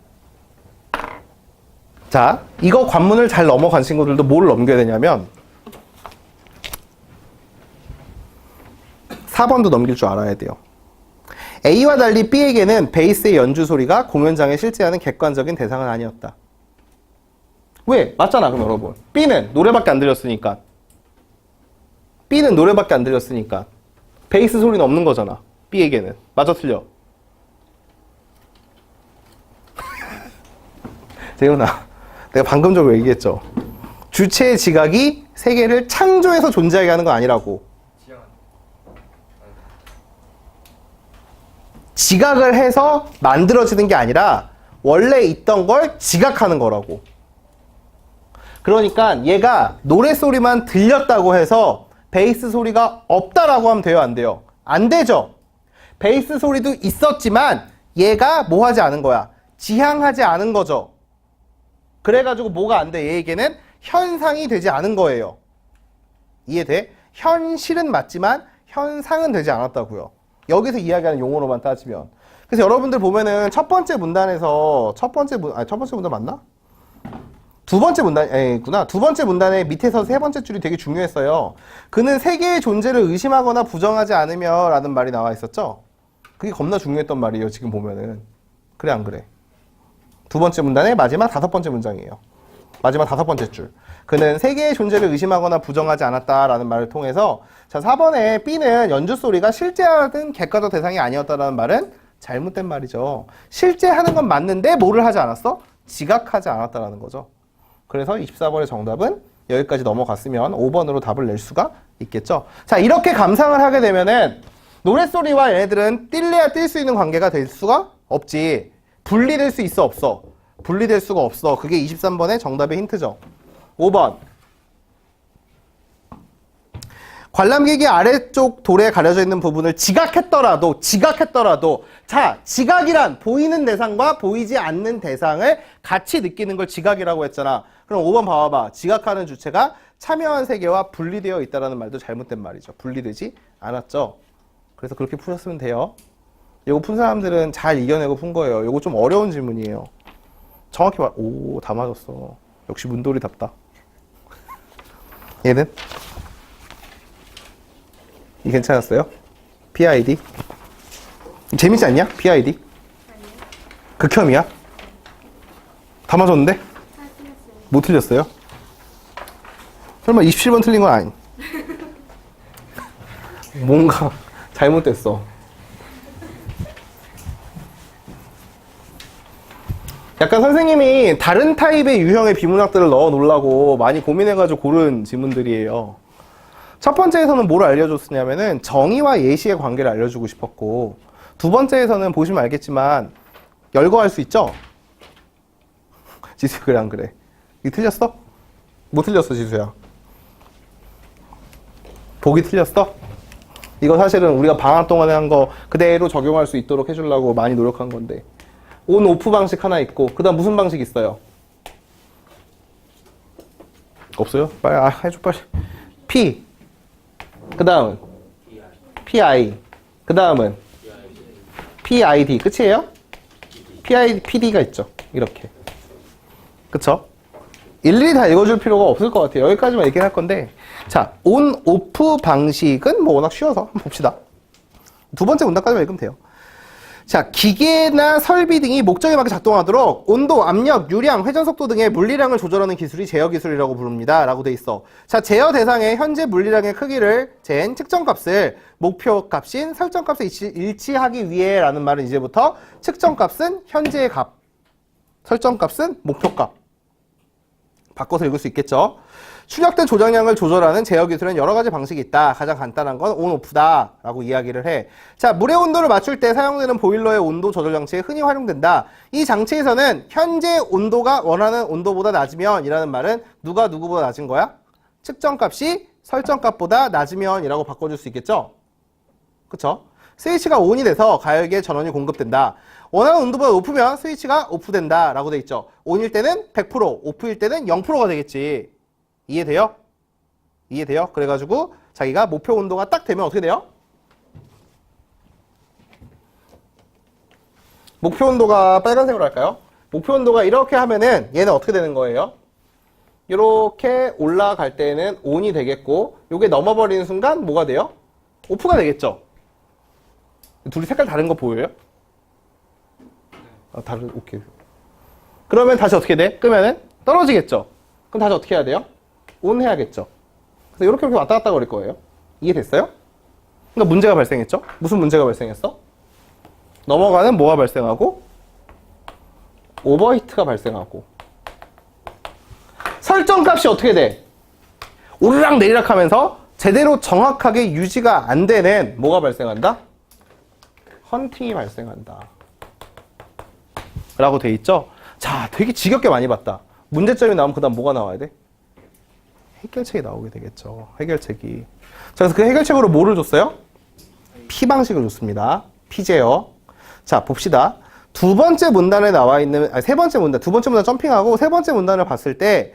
자, 이거 관문을 잘 넘어간 친구들도 뭘 넘겨야 되냐면 4번도 넘길 줄 알아야 돼요. A와 달리 B에게는 베이스의 연주 소리가 공연장에 실제하는 객관적인 대상은 아니었다. 왜? 맞잖아, 그럼 여러분. B는 노래밖에 안 들렸으니까. B는 노래밖에 안 들렸으니까. 베이스 소리는 없는 거잖아. B에게는. 맞아, 틀려? 재훈아, 내가 방금 전에 얘기했죠. 주체의 지각이 세계를 창조해서 존재하게 하는 건 아니라고. 지각을 해서 만들어지는 게 아니라 원래 있던 걸 지각하는 거라고. 그러니까 얘가 노래소리만 들렸다고 해서 베이스 소리가 없다라고 하면 돼요, 안 돼요? 안 되죠. 베이스 소리도 있었지만 얘가 뭐 하지 않은 거야? 지향하지 않은 거죠. 그래가지고 뭐가 안 돼? 얘에게는 현상이 되지 않은 거예요. 이해돼? 현실은 맞지만 현상은 되지 않았다고요. 여기서 이야기하는 용어로만 따지면. 그래서 여러분들 보면은 첫 번째 문단에서 첫 번째 문단 맞나? 두 번째 문단의 밑에서 세 번째 줄이 되게 중요했어요. 그는 세계의 존재를 의심하거나 부정하지 않으며 라는 말이 나와 있었죠. 그게 겁나 중요했던 말이에요, 지금 보면은. 그래, 안 그래? 두 번째 문단의 마지막 5번째 문장이에요. 마지막 5번째 줄. 그는 세계의 존재를 의심하거나 부정하지 않았다라는 말을 통해서, 자, 4번에 B는 연주 소리가 실제하는 객관적 대상이 아니었다라는 말은 잘못된 말이죠. 실제 하는 건 맞는데 뭐를 하지 않았어? 지각하지 않았다라는 거죠. 그래서 24번의 정답은 여기까지 넘어갔으면 5번으로 답을 낼 수가 있겠죠. 자, 이렇게 감상을 하게 되면은 노랫소리와 얘네들은 뛸래야 뛸 수 있는 관계가 될 수가 없지. 분리될 수 있어, 없어? 분리될 수가 없어. 그게 23번의 정답의 힌트죠. 5번. 관람객이 아래쪽 돌에 가려져 있는 부분을 지각했더라도 자, 지각이란 보이는 대상과 보이지 않는 대상을 같이 느끼는 걸 지각이라고 했잖아. 그럼 5번 봐봐. 지각하는 주체가 참여한 세계와 분리되어 있다는 말도 잘못된 말이죠. 분리되지 않았죠. 그래서 그렇게 푸셨으면 돼요. 이거 푼 사람들은 잘 이겨내고 푼 거예요. 이거 좀 어려운 질문이에요. 정확히 오, 다 맞았어. 역시 문돌이답다. 얘는? 이 괜찮았어요? PID? 재밌지 않냐? PID? 아니요. 극혐이야? 다 맞았는데? 다 틀렸어요. 못 틀렸어요? 설마 27번 틀린 건 아니? 뭔가 잘못됐어. 약간 선생님이 다른 타입의 유형의 비문학들을 넣어 놓으려고 많이 고민해가지고 고른 질문들이에요. 첫 번째에서는 뭘 알려줬으냐면은 정의와 예시의 관계를 알려주고 싶었고, 두 번째에서는 보시면 알겠지만 열거할 수 있죠? 지수 그래 안 그래? 이거 틀렸어? 못 틀렸어, 지수야. 보기 틀렸어? 이거 사실은 우리가 방학 동안에 한 거 그대로 적용할 수 있도록 해주려고 많이 노력한 건데. 온 오프 방식 하나 있고, 그 다음 무슨 방식 있어요? 없어요? 빨리 해줘 빨리. P. 그 다음은 PI. 그 다음은 PID. 끝이에요? PD가 있죠. 이렇게. 그쵸? 일일이 다 읽어줄 필요가 없을 것 같아요. 여기까지만 얘기할 건데. 자, 온, 오프 방식은 뭐 워낙 쉬워서 한번 봅시다. 두 번째 문단까지만 읽으면 돼요. 자, 기계나 설비 등이 목적에 맞게 작동하도록 온도, 압력, 유량, 회전속도 등의 물리량을 조절하는 기술이 제어 기술이라고 부릅니다. 라고 돼 있어. 자, 제어 대상의 현재 물리량의 크기를 잰 측정값을 목표값인 설정값에 일치하기 위해 라는 말은 이제부터 측정값은 현재의 값, 설정값은 목표값. 바꿔서 읽을 수 있겠죠. 출력된 조작량을 조절하는 제어 기술은 여러 가지 방식이 있다. 가장 간단한 건 온, 오프다 라고 이야기를 해. 자, 물의 온도를 맞출 때 사용되는 보일러의 온도 조절 장치에 흔히 활용된다. 이 장치에서는 현재 온도가 원하는 온도보다 낮으면 이라는 말은 누가 누구보다 낮은 거야? 측정값이 설정값보다 낮으면 이라고 바꿔줄 수 있겠죠. 그쵸? 스위치가 ON이 돼서 가열기에 전원이 공급된다. 원하는 온도보다 높으면 스위치가 오프된다 라고 돼 있죠. ON일 때는 100%, 오프일 때는 0%가 되겠지. 이해돼요? 이해돼요? 그래가지고 자기가 목표 온도가 딱 되면 어떻게 돼요? 목표 온도가 빨간색으로 할까요? 목표 온도가 이렇게 하면은 얘는 어떻게 되는 거예요? 이렇게 올라갈 때는 ON이 되겠고 요게 넘어버리는 순간 뭐가 돼요? 오프가 되겠죠? 둘이 색깔 다른 거 보여요? 오케이. 그러면 다시 어떻게 돼? 끄면은 떨어지겠죠? 그럼 다시 어떻게 해야 돼요? 온 해야겠죠. 그래서 이렇게 왔다 갔다 거릴 거예요. 이해됐어요? 그러니까 문제가 발생했죠? 무슨 문제가 발생했어? 넘어가는 뭐가 발생하고 오버히트가 발생하고 설정값이 어떻게 돼? 오르락 내리락 하면서 제대로 정확하게 유지가 안 되는 뭐가 발생한다? 헌팅이 발생한다 라고 돼 있죠? 자, 되게 지겹게 많이 봤다. 문제점이 나오면 그 다음 뭐가 나와야 돼? 해결책이 나오게 되겠죠. 해결책이. 자, 그래서 그 해결책으로 뭐를 줬어요? P 방식을 줬습니다. P제요. 자, 봅시다. 두 번째 문단에 나와 있는, 세 번째 문단, 두 번째 문단 점핑하고 세 번째 문단을 봤을 때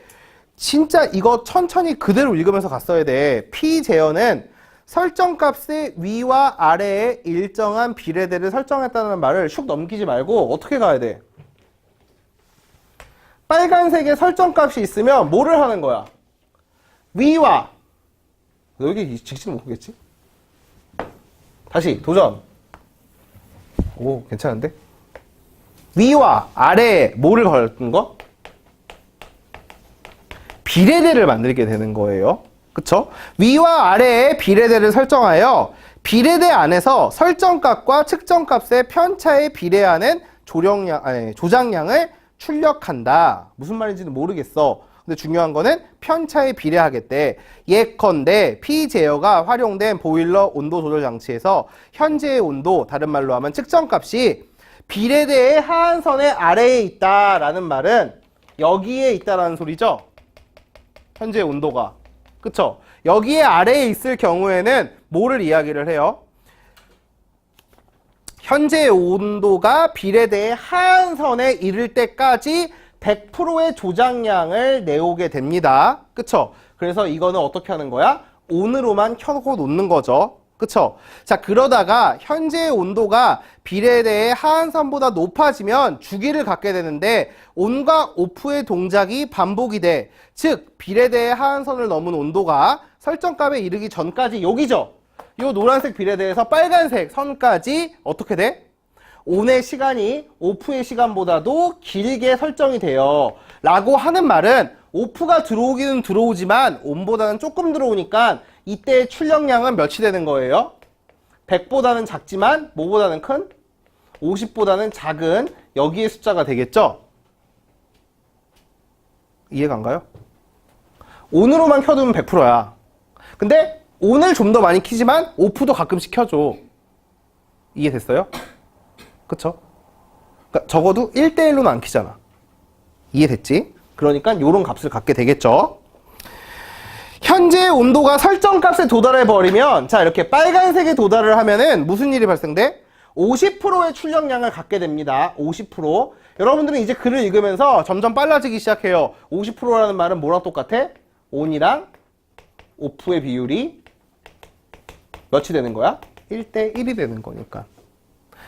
진짜 이거 천천히 그대로 읽으면서 갔어야 돼. P제어는 설정값의 위와 아래에 일정한 비례대를 설정했다는 말을 슉 넘기지 말고 어떻게 가야 돼? 빨간색의 설정값이 있으면 뭐를 하는 거야? 위와 여기 직진을 못 보겠지? 다시 도전. 오, 괜찮은데? 위와 아래에 뭐를 걸는 거? 비례대를 만들게 되는 거예요. 그쵸? 위와 아래에 비례대를 설정하여 비례대 안에서 설정값과 측정값의 편차에 비례하는 조작량을 출력한다. 무슨 말인지는 모르겠어. 근데 중요한 거는 편차에 비례하겠대. 예컨대 P제어가 활용된 보일러 온도 조절 장치에서 현재의 온도, 다른 말로 하면 측정값이 비례대의 하한선의 아래에 있다라는 말은 여기에 있다라는 소리죠. 현재 온도가. 그쵸? 여기에 아래에 있을 경우에는 뭐를 이야기를 해요? 현재 온도가 비례대의 하한선에 이를 때까지 100%의 조작량을 내오게 됩니다. 그쵸? 그래서 이거는 어떻게 하는 거야? 온으로만 켜고 놓는 거죠. 그쵸? 자, 그러다가 현재의 온도가 비례대의 하한선보다 높아지면 주기를 갖게 되는데 온과 오프의 동작이 반복이 돼. 즉, 비례대의 하한선을 넘은 온도가 설정값에 이르기 전까지 여기죠? 이 노란색 비례대에서 빨간색 선까지 어떻게 돼? 온의 시간이 오프의 시간보다도 길게 설정이 돼요. 라고 하는 말은 오프가 들어오기는 들어오지만 온보다는 조금 들어오니까 이때 출력량은 몇이 되는 거예요? 100보다는 작지만 뭐보다는 큰? 50보다는 작은 여기의 숫자가 되겠죠? 이해가 안 가요? 온으로만 켜두면 100%야. 근데 온을 좀 더 많이 키지만 오프도 가끔씩 켜줘. 이해됐어요? 그쵸? 그러니까 적어도 1대1로는 안 키잖아. 이해됐지? 그러니까 요런 값을 갖게 되겠죠? 현재 온도가 설정값에 도달해 버리면, 자, 이렇게 빨간색에 도달을 하면은 무슨 일이 발생돼? 50%의 출력량을 갖게 됩니다. 50%. 여러분들은 이제 글을 읽으면서 점점 빨라지기 시작해요. 50%라는 말은 뭐랑 똑같아? 온이랑 오프의 비율이 몇이 되는 거야? 1대 1이 되는 거니까.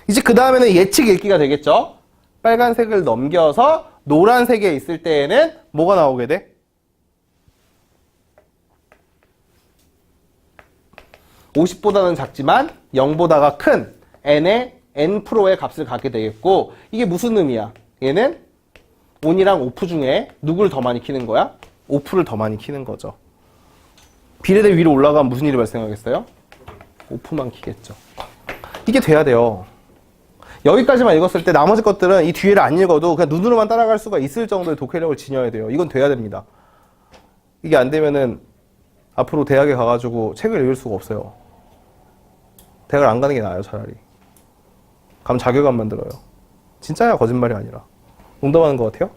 이제 그 다음에는 예측 읽기가 되겠죠? 빨간색을 넘겨서 노란색에 있을 때에는 뭐가 나오게 돼? 50보다는 작지만 0보다가 큰 n의 n프로의 값을 갖게 되겠고, 이게 무슨 의미야? 얘는 온이랑 오프 중에 누구를 더 많이 키는 거야? 오프를 더 많이 키는 거죠. 비례대 위로 올라가면 무슨 일이 발생하겠어요? 오프만 키겠죠. 이게 돼야 돼요. 여기까지만 읽었을 때 나머지 것들은 이 뒤에를 안 읽어도 그냥 눈으로만 따라갈 수가 있을 정도의 독해력을 지녀야 돼요. 이건 돼야 됩니다. 이게 안 되면은 앞으로 대학에 가가지고 책을 읽을 수가 없어요. 대학을 안 가는 게 나아요, 차라리. 가면 자괴감만 들어요. 진짜야, 거짓말이 아니라. 농담하는 것 같아요?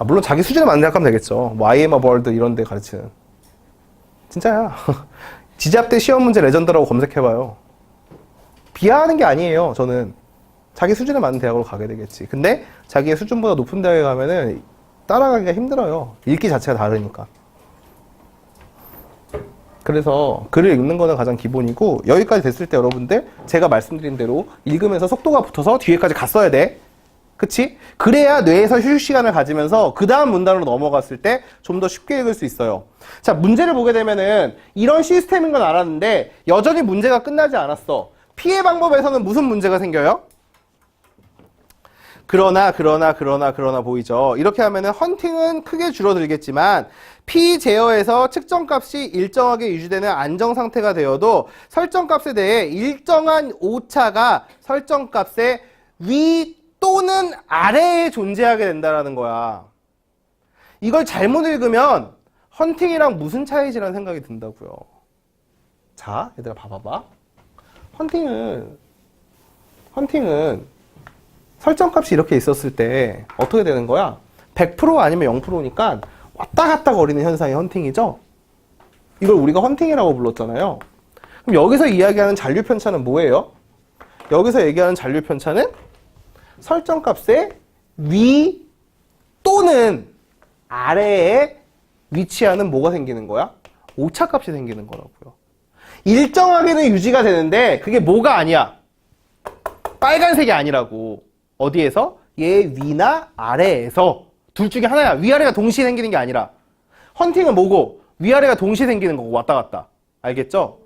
물론 자기 수준에 맞는 대학 가면 되겠죠. 뭐 I am a bird 이런 데 가르치는. 진짜야. 지잡대 시험 문제 레전드라고 검색해봐요. 비하하는 게 아니에요, 저는. 자기 수준에 맞는 대학으로 가게 되겠지. 근데 자기의 수준보다 높은 대학에 가면은 따라가기가 힘들어요. 읽기 자체가 다르니까. 그래서 글을 읽는 거는 가장 기본이고, 여기까지 됐을 때 여러분들 제가 말씀드린 대로 읽으면서 속도가 붙어서 뒤에까지 갔어야 돼. 그치? 그래야 뇌에서 휴식 시간을 가지면서 그 다음 문단으로 넘어갔을 때 좀 더 쉽게 읽을 수 있어요. 자, 문제를 보게 되면은 이런 시스템인 건 알았는데 여전히 문제가 끝나지 않았어. 피해 방법에서는 무슨 문제가 생겨요? 그러나 보이죠? 이렇게 하면은 헌팅은 크게 줄어들겠지만 피제어에서 측정값이 일정하게 유지되는 안정상태가 되어도 설정값에 대해 일정한 오차가 설정값의 위 또는 아래에 존재하게 된다는 거야. 이걸 잘못 읽으면 헌팅이랑 무슨 차이지라는 생각이 든다고요. 자, 얘들아 봐봐봐. 헌팅은 설정값이 이렇게 있었을 때 어떻게 되는 거야? 100% 아니면 0%니까 왔다 갔다 거리는 현상이 헌팅이죠? 이걸 우리가 헌팅이라고 불렀잖아요. 그럼 여기서 이야기하는 잔류 편차는 뭐예요? 여기서 얘기하는 잔류 편차는 설정값의 위 또는 아래에 위치하는 뭐가 생기는 거야? 오차값이 생기는 거라고요. 일정하게는 유지가 되는데 그게 뭐가 아니야? 빨간색이 아니라고. 어디에서? 얘 위나 아래에서. 둘 중에 하나야. 위아래가 동시에 생기는 게 아니라. 헌팅은 뭐고? 위아래가 동시에 생기는 거고 왔다 갔다. 알겠죠?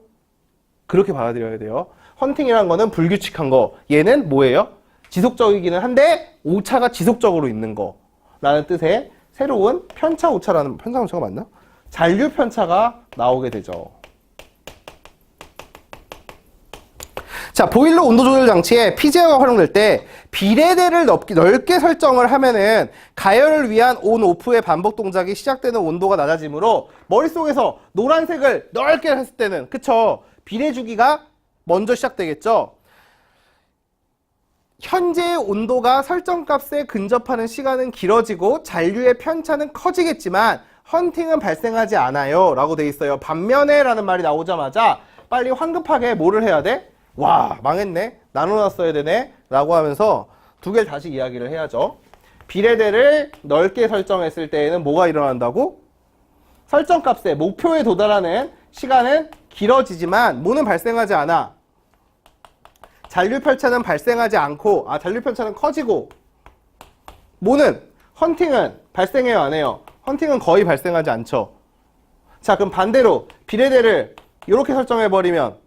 그렇게 받아들여야 돼요. 헌팅이라는 거는 불규칙한 거. 얘는 뭐예요? 지속적이기는 한데 오차가 지속적으로 있는 거 라는 뜻의 새로운 편차 오차라는, 편차 오차가 맞나? 잔류 편차가 나오게 되죠. 자, 보일러 온도 조절 장치에 피제어가 활용될 때 비례대를 넓게 설정을 하면은 가열을 위한 온 오프의 반복 동작이 시작되는 온도가 낮아지므로 머릿속에서 노란색을 넓게 했을 때는, 그쵸? 비례 주기가 먼저 시작되겠죠? 현재의 온도가 설정값에 근접하는 시간은 길어지고 잔류의 편차는 커지겠지만 헌팅은 발생하지 않아요 라고 돼 있어요. 반면에 라는 말이 나오자마자 빨리 황급하게 뭐를 해야 돼? 와, 망했네, 나눠놨어야 되네 라고 하면서 두 개를 다시 이야기를 해야죠. 비례대를 넓게 설정했을 때에는 뭐가 일어난다고? 설정값의 목표에 도달하는 시간은 길어지지만 뭐는 발생하지 않아? 잔류 편차는 발생하지 않고, 잔류 편차는 커지고, 뭐는? 헌팅은 발생해요, 안 해요? 헌팅은 거의 발생하지 않죠. 자, 그럼 반대로 비례대를 이렇게 설정해버리면,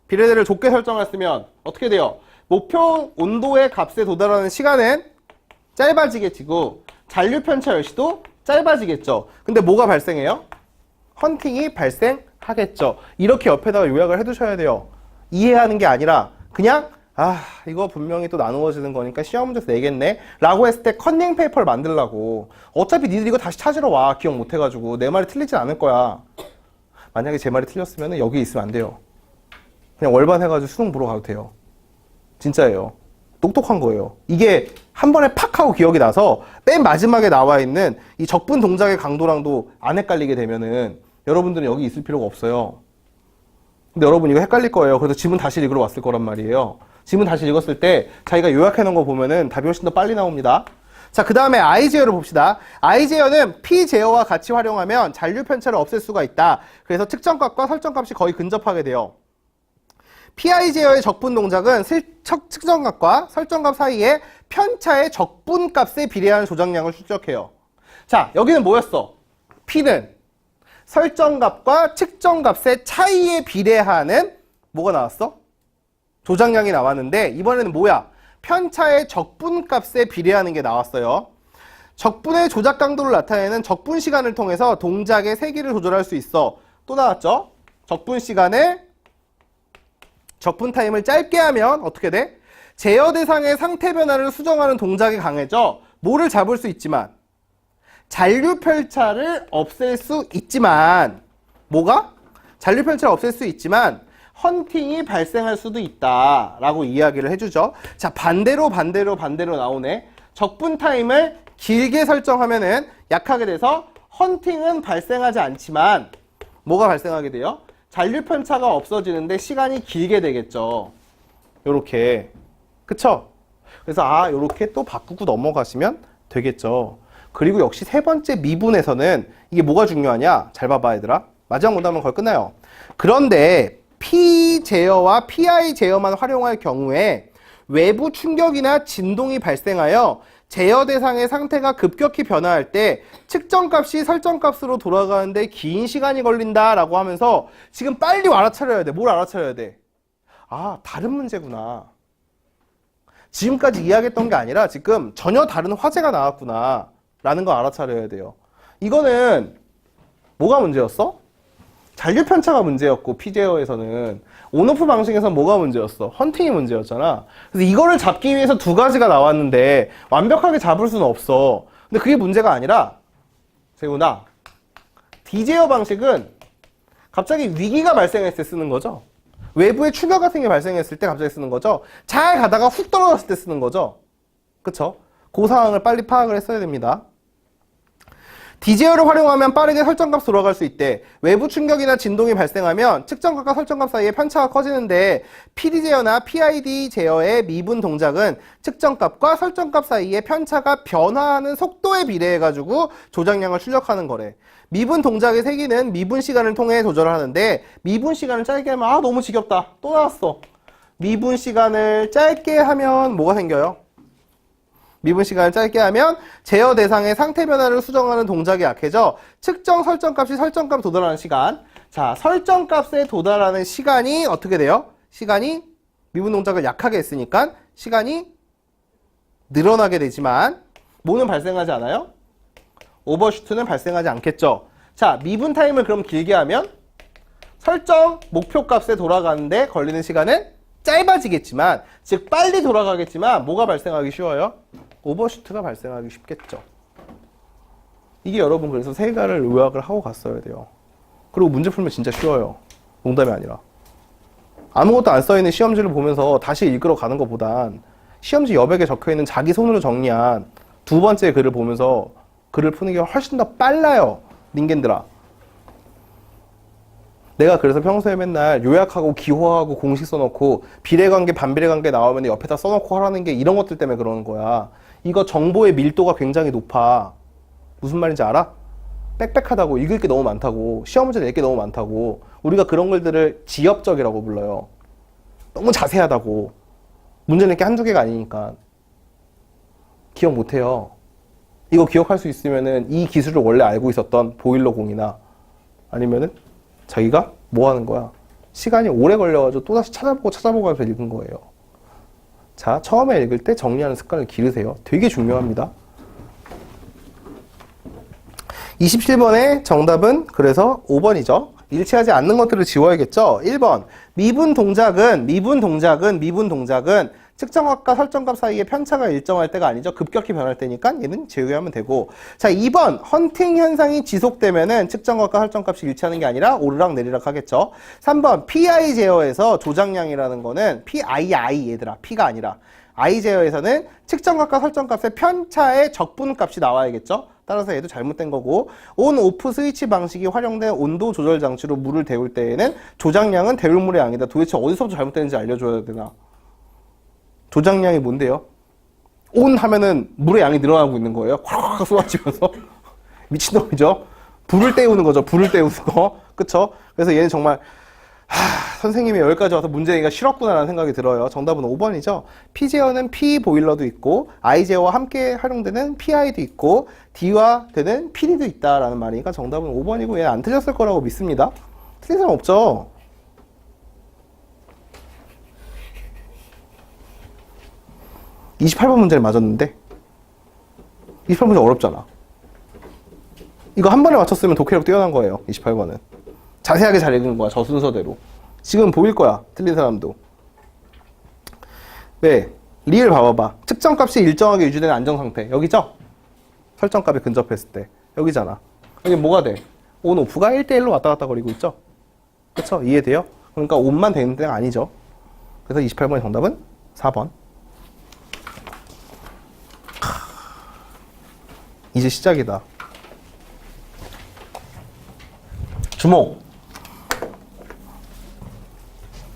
비례대를 좁게 설정했으면 어떻게 돼요? 목표 온도의 값에 도달하는 시간은 짧아지겠고 잔류 편차 역시도 짧아지겠죠. 근데 뭐가 발생해요? 헌팅이 발생하겠죠. 이렇게 옆에다가 요약을 해두셔야 돼요. 이해하는 게 아니라 그냥 이거 분명히 또 나누어지는 거니까 시험 문제에서 내겠네 라고 했을 때 컨닝 페이퍼를 만들라고. 어차피 니들 이거 다시 찾으러 와, 기억 못해가지고. 내 말이 틀리진 않을 거야. 만약에 제 말이 틀렸으면 여기 있으면 안 돼요. 그냥 월반 해가지고 수능 보러 가도 돼요. 진짜예요. 똑똑한 거예요. 이게 한 번에 팍 하고 기억이 나서 맨 마지막에 나와 있는 이 적분 동작의 강도랑도 안 헷갈리게 되면은 여러분들은 여기 있을 필요가 없어요. 근데 여러분 이거 헷갈릴 거예요. 그래서 지문 다시 읽으러 왔을 거란 말이에요. 지문 다시 읽었을 때 자기가 요약해 놓은 거 보면은 답이 훨씬 더 빨리 나옵니다. 자, 그 다음에 I 제어를 봅시다. I 제어는 P 제어와 같이 활용하면 잔류 편차를 없앨 수가 있다. 그래서 측정값과 설정값이 거의 근접하게 돼요. PI 제어의 적분 동작은 측정값과 설정값 사이의 편차의 적분값에 비례하는 조작량을 출력해요. 자, 여기는 뭐였어? P는 설정값과 측정값의 차이에 비례하는 뭐가 나왔어? 조작량이 나왔는데 이번에는 뭐야? 편차의 적분값에 비례하는 게 나왔어요. 적분의 조작 강도를 나타내는 적분 시간을 통해서 동작의 세기를 조절할 수 있어. 또 나왔죠? 적분 타임을 짧게 하면 어떻게 돼? 제어 대상의 상태 변화를 수정하는 동작이 강해져. 뭐를 잡을 수 있지만 잔류 편차를 없앨 수 있지만 뭐가? 잔류 편차를 없앨 수 있지만 헌팅이 발생할 수도 있다라고 이야기를 해주죠. 자, 반대로 나오네. 적분 타임을 길게 설정하면은 약하게 돼서 헌팅은 발생하지 않지만 뭐가 발생하게 돼요? 잔류 편차가 없어지는데 시간이 길게 되겠죠. 요렇게. 그쵸? 그래서 요렇게 또 바꾸고 넘어가시면 되겠죠. 그리고 역시 세 번째 미분에서는 이게 뭐가 중요하냐? 잘 봐봐 얘들아. 마지막 문답은 거의 끝나요. 그런데 P 제어와 PI 제어만 활용할 경우에 외부 충격이나 진동이 발생하여 제어 대상의 상태가 급격히 변화할 때 측정값이 설정값으로 돌아가는데 긴 시간이 걸린다라고 하면서 지금 빨리 알아차려야 돼. 뭘 알아차려야 돼? 다른 문제구나. 지금까지 이야기했던 게 아니라 지금 전혀 다른 화제가 나왔구나 라는 거 알아차려야 돼요. 이거는 뭐가 문제였어? 잔류 편차가 문제였고 P제어에서는 온오프 방식에서는 뭐가 문제였어? 헌팅이 문제였잖아. 그래서 이거를 잡기 위해서 두 가지가 나왔는데 완벽하게 잡을 수는 없어. 근데 그게 문제가 아니라 세훈아, D제어 방식은 갑자기 위기가 발생했을 때 쓰는 거죠. 외부의 충격 같은 게 발생했을 때 갑자기 쓰는 거죠. 잘 가다가 훅 떨어졌을 때 쓰는 거죠. 그쵸? 그 상황을 빨리 파악을 했어야 됩니다. D제어를 활용하면 빠르게 설정값 돌아갈 수 있대. 외부 충격이나 진동이 발생하면 측정값과 설정값 사이에 편차가 커지는데 PD제어나 PID 제어의 미분 동작은 측정값과 설정값 사이에 편차가 변화하는 속도에 비례해가지고 조작량을 출력하는 거래. 미분 동작의 세기는 미분 시간을 통해 조절을 하는데 미분 시간을 짧게 하면 너무 지겹다. 또 나왔어. 미분 시간을 짧게 하면 뭐가 생겨요? 미분 시간을 짧게 하면 제어 대상의 상태 변화를 수정하는 동작이 약해져 측정 설정값이 설정값에 도달하는 시간. 자, 설정값에 도달하는 시간이 어떻게 돼요? 시간이 미분 동작을 약하게 했으니까 시간이 늘어나게 되지만 뭐는 발생하지 않아요? 오버슈트는 발생하지 않겠죠. 자, 미분 타임을 그럼 길게 하면 설정 목표값에 돌아가는데 걸리는 시간은 짧아지겠지만, 즉 빨리 돌아가겠지만 뭐가 발생하기 쉬워요? 오버슈트가 발생하기 쉽겠죠. 이게 여러분 그래서 세 가지를 요약을 하고 갔어야 돼요. 그리고 문제 풀면 진짜 쉬워요. 농담이 아니라. 아무것도 안 써있는 시험지를 보면서 다시 읽으러 가는 것보단 시험지 여백에 적혀있는 자기 손으로 정리한 두 번째 글을 보면서 글을 푸는 게 훨씬 더 빨라요. 닌겐들아. 내가 그래서 평소에 맨날 요약하고 기호하고 공식 써놓고 비례관계 반비례관계 나오면 옆에다 써놓고 하라는 게 이런 것들 때문에 그러는 거야. 이거 정보의 밀도가 굉장히 높아. 무슨 말인지 알아? 빽빽하다고, 읽을 게 너무 많다고, 시험 문제 낼 게 너무 많다고. 우리가 그런 글들을 지엽적이라고 불러요. 너무 자세하다고. 문제 낼 게 한두 개가 아니니까. 기억 못해요. 이거 기억할 수 있으면은 이 기술을 원래 알고 있었던 보일러공이나 아니면은 자기가 뭐 하는 거야? 시간이 오래 걸려가지고 또다시 찾아보고 해서 읽은 거예요. 자, 처음에 읽을 때 정리하는 습관을 기르세요. 되게 중요합니다. 27번의 정답은 그래서 5번이죠. 일치하지 않는 것들을 지워야겠죠. 1번. 미분 동작은 측정값과 설정값 사이에 편차가 일정할 때가 아니죠. 급격히 변할 때니까 얘는 제외하면 되고. 자, 2번. 헌팅 현상이 지속되면은 측정값과 설정값이 일치하는 게 아니라 오르락 내리락 하겠죠. 3번. PI 제어에서 조작량이라는 거는 PII 얘들아. P가 아니라 I 제어에서는 측정값과 설정값의 편차의 적분값이 나와야겠죠. 따라서 얘도 잘못된 거고, 온 오프 스위치 방식이 활용된 온도 조절 장치로 물을 데울 때에는 조장량은 데울물의 양이다. 도대체 어디서부터 잘못되는지 알려줘야 되나? 조장량이 뭔데요? 온 하면은 물의 양이 늘어나고 있는 거예요. 콱콱 쏟아지면서. 미친놈이죠? 불을 때우는 거죠. 불을 때우는 거. 그쵸? 그래서 얘는 정말 선생님이 여기까지 와서 문제 내기가 싫었구나라는 생각이 들어요. 정답은 5번이죠. P제어는 P보일러도 있고 I제어와 함께 활용되는 PI도 있고 D와 되는 PD도 있다라는 말이니까 정답은 5번이고 얘는 안 틀렸을 거라고 믿습니다. 틀린 사람 없죠? (28번) 문제를 맞았는데 28번 문제 어렵잖아. 이거 한 번에 맞췄으면 독해력 뛰어난 거예요. 28번은 자세하게 잘 읽은 거야. 저 순서대로. 지금 보일 거야. 틀린 사람도. 왜? 리을 봐봐봐. 측정값이 일정하게 유지되는 안정상태. 여기죠? 설정값에 근접했을 때. 여기잖아. 여기 뭐가 돼? 온 오프가 1대1로 왔다 갔다 거리고 있죠? 그쵸? 이해돼요? 그러니까 온만 되는 데가 아니죠. 그래서 28번의 정답은 4번. 이제 시작이다. 주목!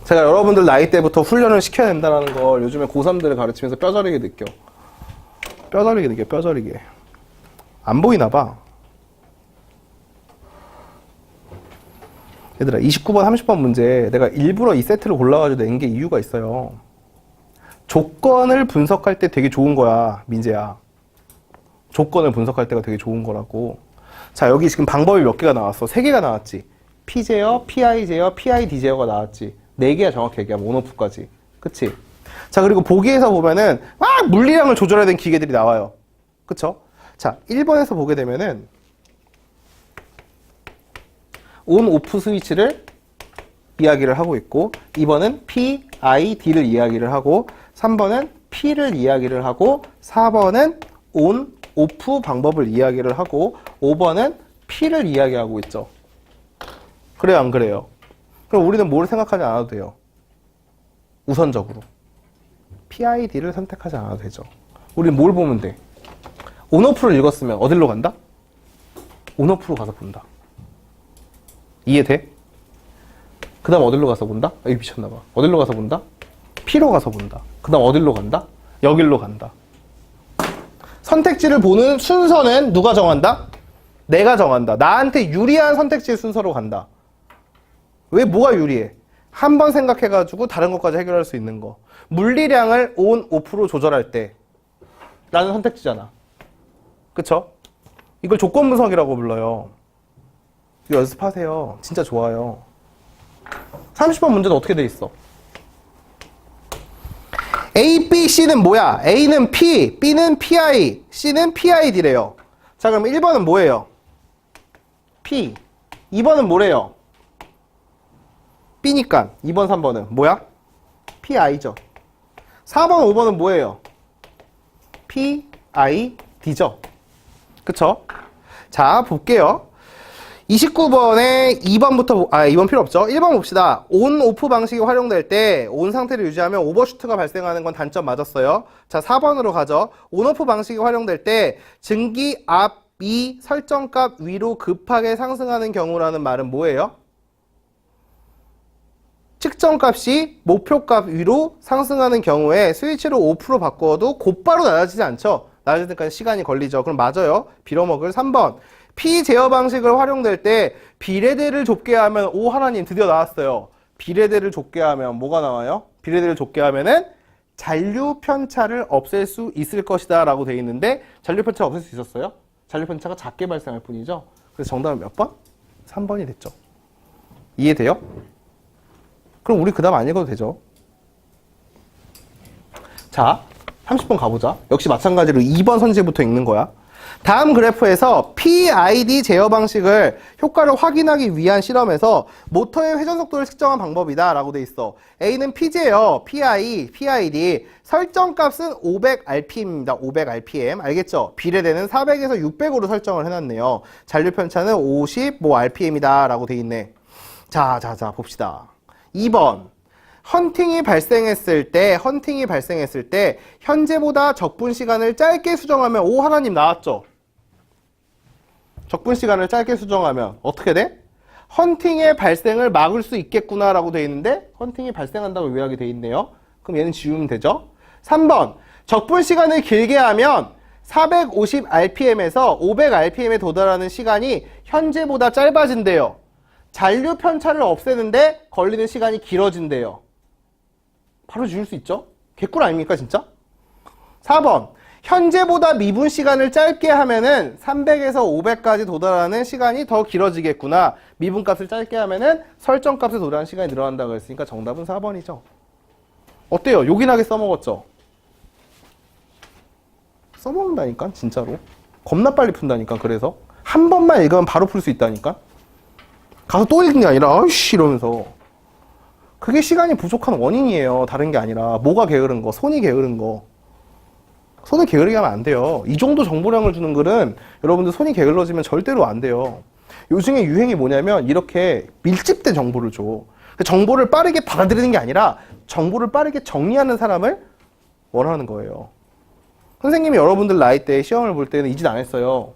제가 여러분들 나이 때부터 훈련을 시켜야 된다는 걸 요즘에 고3들을 가르치면서 뼈저리게 느껴. 뼈저리게 느껴, 뼈저리게. 안 보이나 봐. 얘들아, 29번, 30번 문제 내가 일부러 이 세트를 골라가지고 낸 게 이유가 있어요. 조건을 분석할 때 되게 좋은 거야, 민재야. 조건을 분석할 때가 되게 좋은 거라고. 자, 여기 지금 방법이 몇 개가 나왔어? 3개가 나왔지. P제어, PI제어, PID제어가 나왔지. 4개야 정확히 얘기하면 온오프까지. 그치? 자, 그리고 보기에서 보면은 막 물리량을 조절해야 되는 기계들이 나와요. 그쵸? 자, 1번에서 보게 되면은 온, 오프 스위치를 이야기를 하고 있고 2번은 PID를 이야기를 하고 3번은 P를 이야기를 하고 4번은 온, 오프 방법을 이야기를 하고 5번은 P를 이야기하고 있죠. 그래요, 안 그래요? 그럼 우리는 뭘 생각하지 않아도 돼요. 우선적으로 PID를 선택하지 않아도 되죠. 우리는 뭘 보면 돼? 온오프를 읽었으면 어디로 간다? 온오프로 가서 본다. 이해돼? 그 다음 어디로 가서 본다? 아, 이거 미쳤나봐. 어디로 가서 본다? P로 가서 본다. 그 다음 어디로 간다? 여기로 간다. 선택지를 보는 순서는 누가 정한다? 내가 정한다. 나한테 유리한 선택지의 순서로 간다. 왜 뭐가 유리해? 한 번 생각해가지고 다른 것까지 해결할 수 있는 거. 물리량을 온, 오프로 조절할 때 라는 선택지잖아. 그쵸? 이걸 조건 분석이라고 불러요. 이거 연습하세요. 진짜 좋아요. 30번 문제는 어떻게 돼 있어? A, B, C는 뭐야? A는 P, B는 PI, C는 PID래요. 자, 그럼 1번은 뭐예요? P. 2번은 뭐래요? B니까 2번, 3번은 뭐야? PI죠. 4번, 5번은 뭐예요? PID죠. 그쵸? 자, 볼게요. 29번에 2번부터, 2번 필요 없죠. 1번 봅시다. 온, 오프 방식이 활용될 때 온 상태를 유지하면 오버슈트가 발생하는 건 단점 맞았어요. 자, 4번으로 가죠. 온, 오프 방식이 활용될 때 증기 앞이 설정값 위로 급하게 상승하는 경우라는 말은 뭐예요? 측정값이 목표값 위로 상승하는 경우에 스위치를 오프로 바꿔도 곧바로 낮아지지 않죠? 낮아지니까 시간이 걸리죠. 그럼 맞아요. 빌어먹을 3번. P 제어 방식을 활용될 때 비례대를 좁게 하면, 오 하나님 드디어 나왔어요. 비례대를 좁게 하면 뭐가 나와요? 비례대를 좁게 하면은 잔류 편차를 없앨 수 있을 것이다 라고 되어 있는데 잔류 편차 없앨 수 있었어요? 잔류 편차가 작게 발생할 뿐이죠. 그래서 정답은 몇 번? 3번이 됐죠. 이해돼요? 그럼 우리 그 다음 안 읽어도 되죠. 자, 30번 가보자. 역시 마찬가지로 2번 선지부터 읽는 거야. 다음 그래프에서 PID 제어 방식을 효과를 확인하기 위한 실험에서 모터의 회전 속도를 측정한 방법이다 라고 돼 있어. A는 P제어, PID, 설정값은 500rpm입니다. 500rpm. 알겠죠? 비례대는 400에서 600으로 설정을 해놨네요. 잔류 편차는 50 rpm이다 라고 돼 있네. 자, 봅시다. 2번. 헌팅이 발생했을 때 현재보다 적분 시간을 짧게 수정하면 오 하나님 나왔죠. 적분 시간을 짧게 수정하면 어떻게 돼? 헌팅의 발생을 막을 수 있겠구나라고 돼 있는데 헌팅이 발생한다고 요약이 돼 있네요. 그럼 얘는 지우면 되죠. 3번 적분 시간을 길게 하면 450rpm에서 500rpm에 도달하는 시간이 현재보다 짧아진대요. 잔류 편차를 없애는데 걸리는 시간이 길어진대요. 바로 지울 수 있죠? 개꿀 아닙니까 진짜? 4번 현재보다 미분 시간을 짧게 하면은 300에서 500까지 도달하는 시간이 더 길어지겠구나. 미분 값을 짧게 하면은 설정 값에 도달하는 시간이 늘어난다고 했으니까 정답은 4번이죠. 어때요? 요긴하게 써먹었죠? 써먹는다니까 진짜로. 겁나 빨리 푼다니까. 그래서 한 번만 읽으면 바로 풀 수 있다니까. 가서 또 읽는 게 아니라 아이씨 이러면서. 그게 시간이 부족한 원인이에요. 다른 게 아니라 뭐가 게으른 거, 손이 게으른 거. 손을 게으르게 하면 안 돼요. 이 정도 정보량을 주는 글은 여러분들 손이 게을러지면 절대로 안 돼요. 요즘에 유행이 뭐냐면 이렇게 밀집된 정보를 줘. 정보를 빠르게 받아들이는 게 아니라 정보를 빠르게 정리하는 사람을 원하는 거예요. 선생님이 여러분들 나이 때 시험을 볼 때는 이 짓 안 했어요.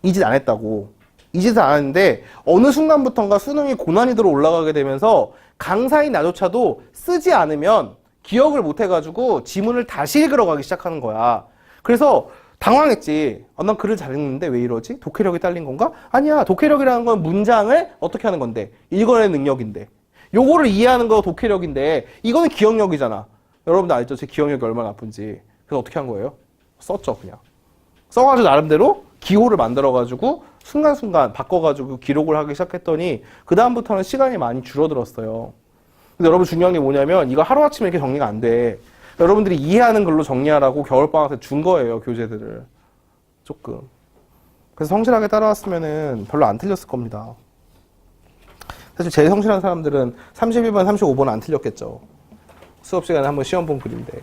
이 짓 안 했다고. 이 짓을 안 하는데 어느 순간부터인가 수능이 고난이도로 올라가게 되면서 강사인 나조차도 쓰지 않으면 기억을 못 해가지고 지문을 다시 읽으러 가기 시작하는 거야. 그래서 당황했지. 난 글을 잘했는데 왜 이러지? 독해력이 딸린 건가? 아니야. 독해력이라는 건 문장을 어떻게 하는 건데? 읽어내는 능력인데. 요거를 이해하는 거 독해력인데 이거는 기억력이잖아. 여러분들 알죠? 제 기억력이 얼마나 나쁜지. 그래서 어떻게 한 거예요? 썼죠, 그냥. 써가지고 나름대로 기호를 만들어가지고 순간순간 바꿔가지고 기록을 하기 시작했더니 그 다음부터는 시간이 많이 줄어들었어요. 근데 여러분 중요한 게 뭐냐면 이거 하루아침에 이렇게 정리가 안 돼. 여러분들이 이해하는 글로 정리하라고 겨울방학 때 준 거예요, 교재들을. 조금. 그래서 성실하게 따라왔으면은 별로 안 틀렸을 겁니다. 사실 제일 성실한 사람들은 31번, 35번 안 틀렸겠죠. 수업 시간에 한번 시험 본 글인데.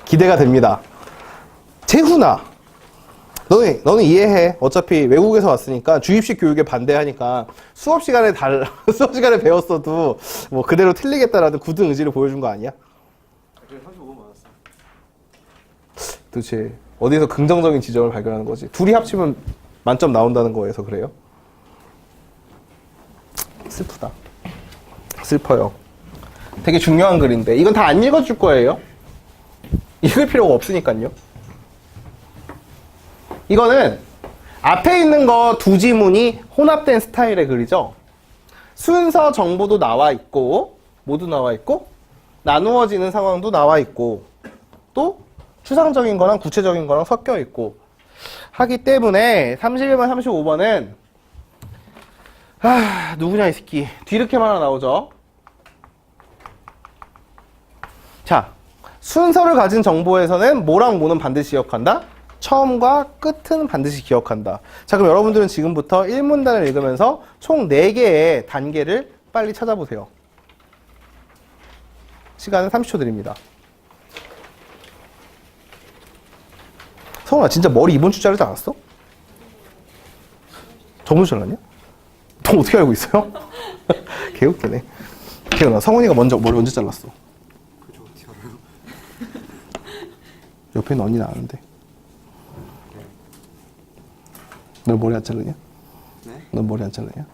기대가 됩니다. 재훈아, 너는 이해해. 어차피 외국에서 왔으니까 주입식 교육에 반대하니까 수업 시간에 수업 시간에 배웠어도 뭐 그대로 틀리겠다라는 굳은 의지를 보여준 거 아니야? 그래 35번 맞았어. 도대체 어디서 긍정적인 지점을 발견하는 거지? 둘이 합치면 만점 나온다는 거에서 그래요? 슬프다. 슬퍼요. 되게 중요한 글인데 이건 다 안 읽어줄 거예요. 읽을 필요가 없으니까요. 이거는 앞에 있는 거 두 지문이 혼합된 스타일의 글이죠. 순서 정보도 나와 있고 모두 나와 있고 나누어지는 상황도 나와 있고 또 추상적인 거랑 구체적인 거랑 섞여 있고 하기 때문에 31번, 35번은 누구냐 이 새끼 뒤늦게만 하나 나오죠. 자, 순서를 가진 정보에서는 뭐랑 뭐는 반드시 기억한다? 처음과 끝은 반드시 기억한다. 자, 그럼 여러분들은 지금부터 1문단을 읽으면서 총 4개의 단계를 빨리 찾아보세요. 시간은 30초 드립니다. 성훈아, 진짜 머리 이번 주 자르지 않았어? 저번 주 잘랐냐? 너 어떻게 알고 있어요? 개웃기네. 기억나. 성훈이가 먼저 머리 언제 잘랐어? 그죠 어떻게 알아요? 옆에 있는 언니는 아는데. 너 머리 안 자르냐? 네? 너 머리 안 자르냐?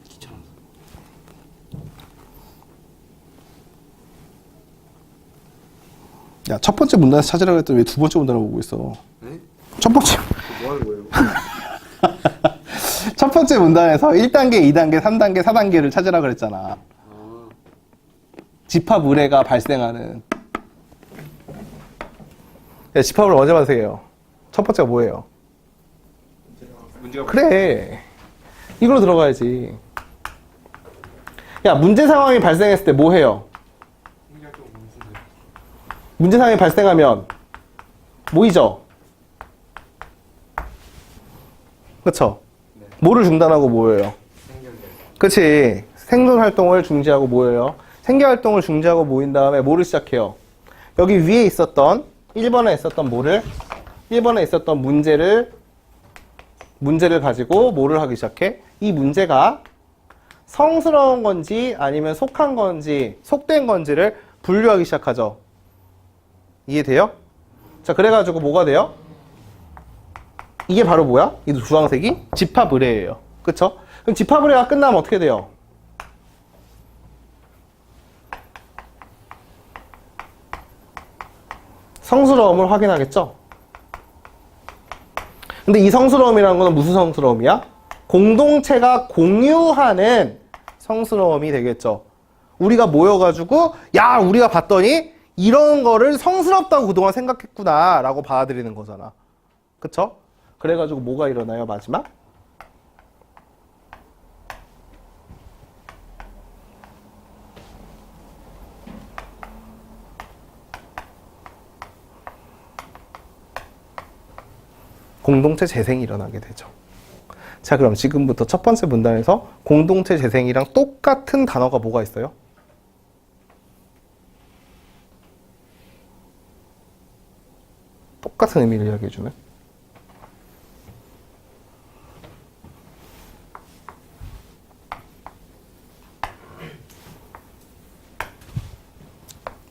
귀찮아서. 야, 첫 번째 문단에서 찾으라고 했더니 왜 두 번째 문단을 보고 있어? 네? 첫 번째. 뭐 하는 거예요? 첫 번째 문단에서 1단계, 2단계, 3단계, 4단계를 찾으라 그랬잖아. 아, 집합 의뢰가 발생하는. 야, 집합을 언제 발생해요? 첫 번째가 뭐예요? 문제가 그래. 이걸로 들어가야지. 야, 문제 상황이 발생했을 때 뭐 해요? 문제 상황이 발생하면 뭐이죠? 그쵸? 네. 뭐를 중단하고 뭐예요? 생겨요. 그치. 생존 활동을 중지하고 뭐예요? 생계 활동을 중지하고 모인 다음에 뭐를 시작해요? 여기 위에 있었던 1번에 있었던 뭐를? 1번에 있었던 문제를 가지고 뭐를 하기 시작해? 이 문제가 성스러운 건지 아니면 속한 건지 속된 건지를 분류하기 시작하죠. 이해돼요? 자, 그래가지고 뭐가 돼요? 이게 바로 뭐야? 이 주황색이 집합의례예요. 그쵸? 그럼 집합의례가 끝나면 어떻게 돼요? 성스러움을 확인하겠죠? 근데 이 성스러움이라는 거는 무슨 성스러움이야? 공동체가 공유하는 성스러움이 되겠죠. 우리가 모여가지고 야, 우리가 봤더니 이런 거를 성스럽다고 그동안 생각했구나 라고 받아들이는 거잖아. 그쵸? 그래가지고 뭐가 일어나요? 마지막? 공동체 재생이 일어나게 되죠. 자, 그럼 지금부터 첫 번째 문단에서 공동체 재생이랑 똑같은 단어가 뭐가 있어요? 똑같은 의미를 이야기해주는.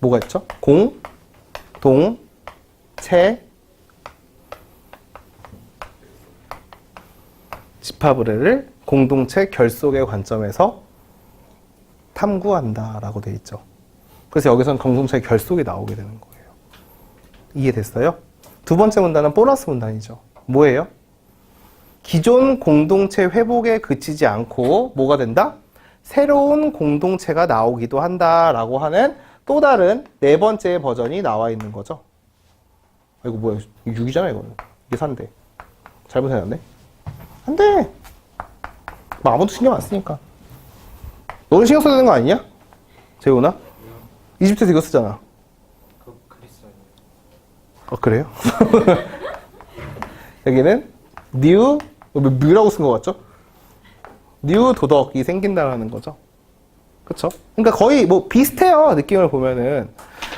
뭐가 있죠? 공, 동, 채, 집합의례를 공동체 결속의 관점에서 탐구한다라고 돼 있죠. 그래서 여기서는 공동체 결속이 나오게 되는 거예요. 이해됐어요? 두 번째 문단은 보너스 문단이죠. 뭐예요? 기존 공동체 회복에 그치지 않고 뭐가 된다? 새로운 공동체가 나오기도 한다라고 하는 또 다른 네 번째 버전이 나와 있는 거죠. 이거 뭐야? 6이잖아 이거는. 이게 4인데. 잘못 해놨네. 안 돼! 뭐 아무도 신경 안 쓰니까. 너는 신경 써야 되는 거 아니냐? 재훈아? 이집트에서 이거 쓰잖아. 그리스 그래요? 아니에요? 여기는 new, 뮤라고 쓴 거 같죠? new 도덕이 생긴다라는 거죠. 그쵸? 그러니까 거의 뭐 비슷해요. 느낌을 보면은.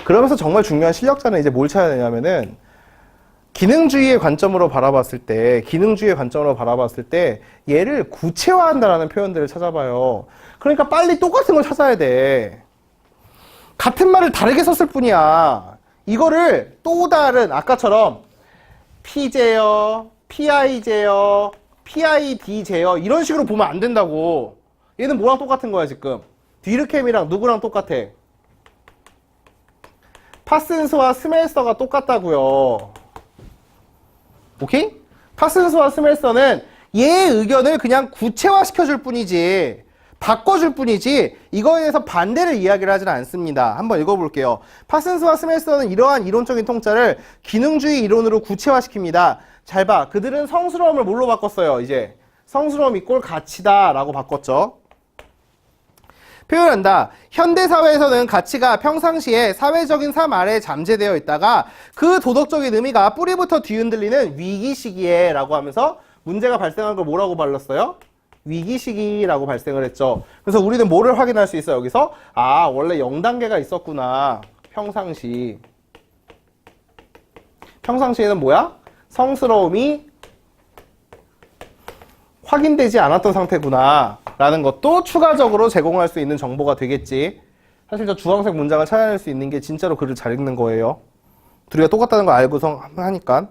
그러면서 정말 중요한 실력자는 이제 뭘 찾아야 되냐면은 기능주의의 관점으로 바라봤을 때 얘를 구체화한다라는 표현들을 찾아봐요. 그러니까 빨리 똑같은 걸 찾아야 돼. 같은 말을 다르게 썼을 뿐이야. 이거를 또 다른 아까처럼 P제어, PI제어, PID제어 이런 식으로 보면 안 된다고. 얘는 뭐랑 똑같은 거야 지금? 디르켐이랑 누구랑 똑같아? 파슨스와 스멜서가 똑같다고요. 오케이? 파슨스와 스멜서는 얘의 의견을 그냥 구체화시켜줄 뿐이지 바꿔줄 뿐이지 이거에 대해서 반대를 이야기를 하지는 않습니다. 한번 읽어볼게요. 파슨스와 스멜서는 이러한 이론적인 통찰을 기능주의 이론으로 구체화시킵니다. 잘 봐. 그들은 성스러움을 뭘로 바꿨어요? 이제 성스러움 이꼴 가치다 라고 바꿨죠. 표현한다. 현대사회에서는 가치가 평상시에 사회적인 삶 아래에 잠재되어 있다가 그 도덕적인 의미가 뿌리부터 뒤흔들리는 위기 시기에 라고 하면서 문제가 발생한 걸 뭐라고 발랐어요? 위기 시기라고 발생을 했죠. 그래서 우리는 뭐를 확인할 수 있어요? 여기서 아, 원래 0단계가 있었구나. 평상시에는 뭐야? 성스러움이 확인되지 않았던 상태구나 라는 것도 추가적으로 제공할 수 있는 정보가 되겠지. 사실 저 주황색 문장을 찾아낼 수 있는 게 진짜로 글을 잘 읽는 거예요. 둘이가 똑같다는 걸 알고서 하니까.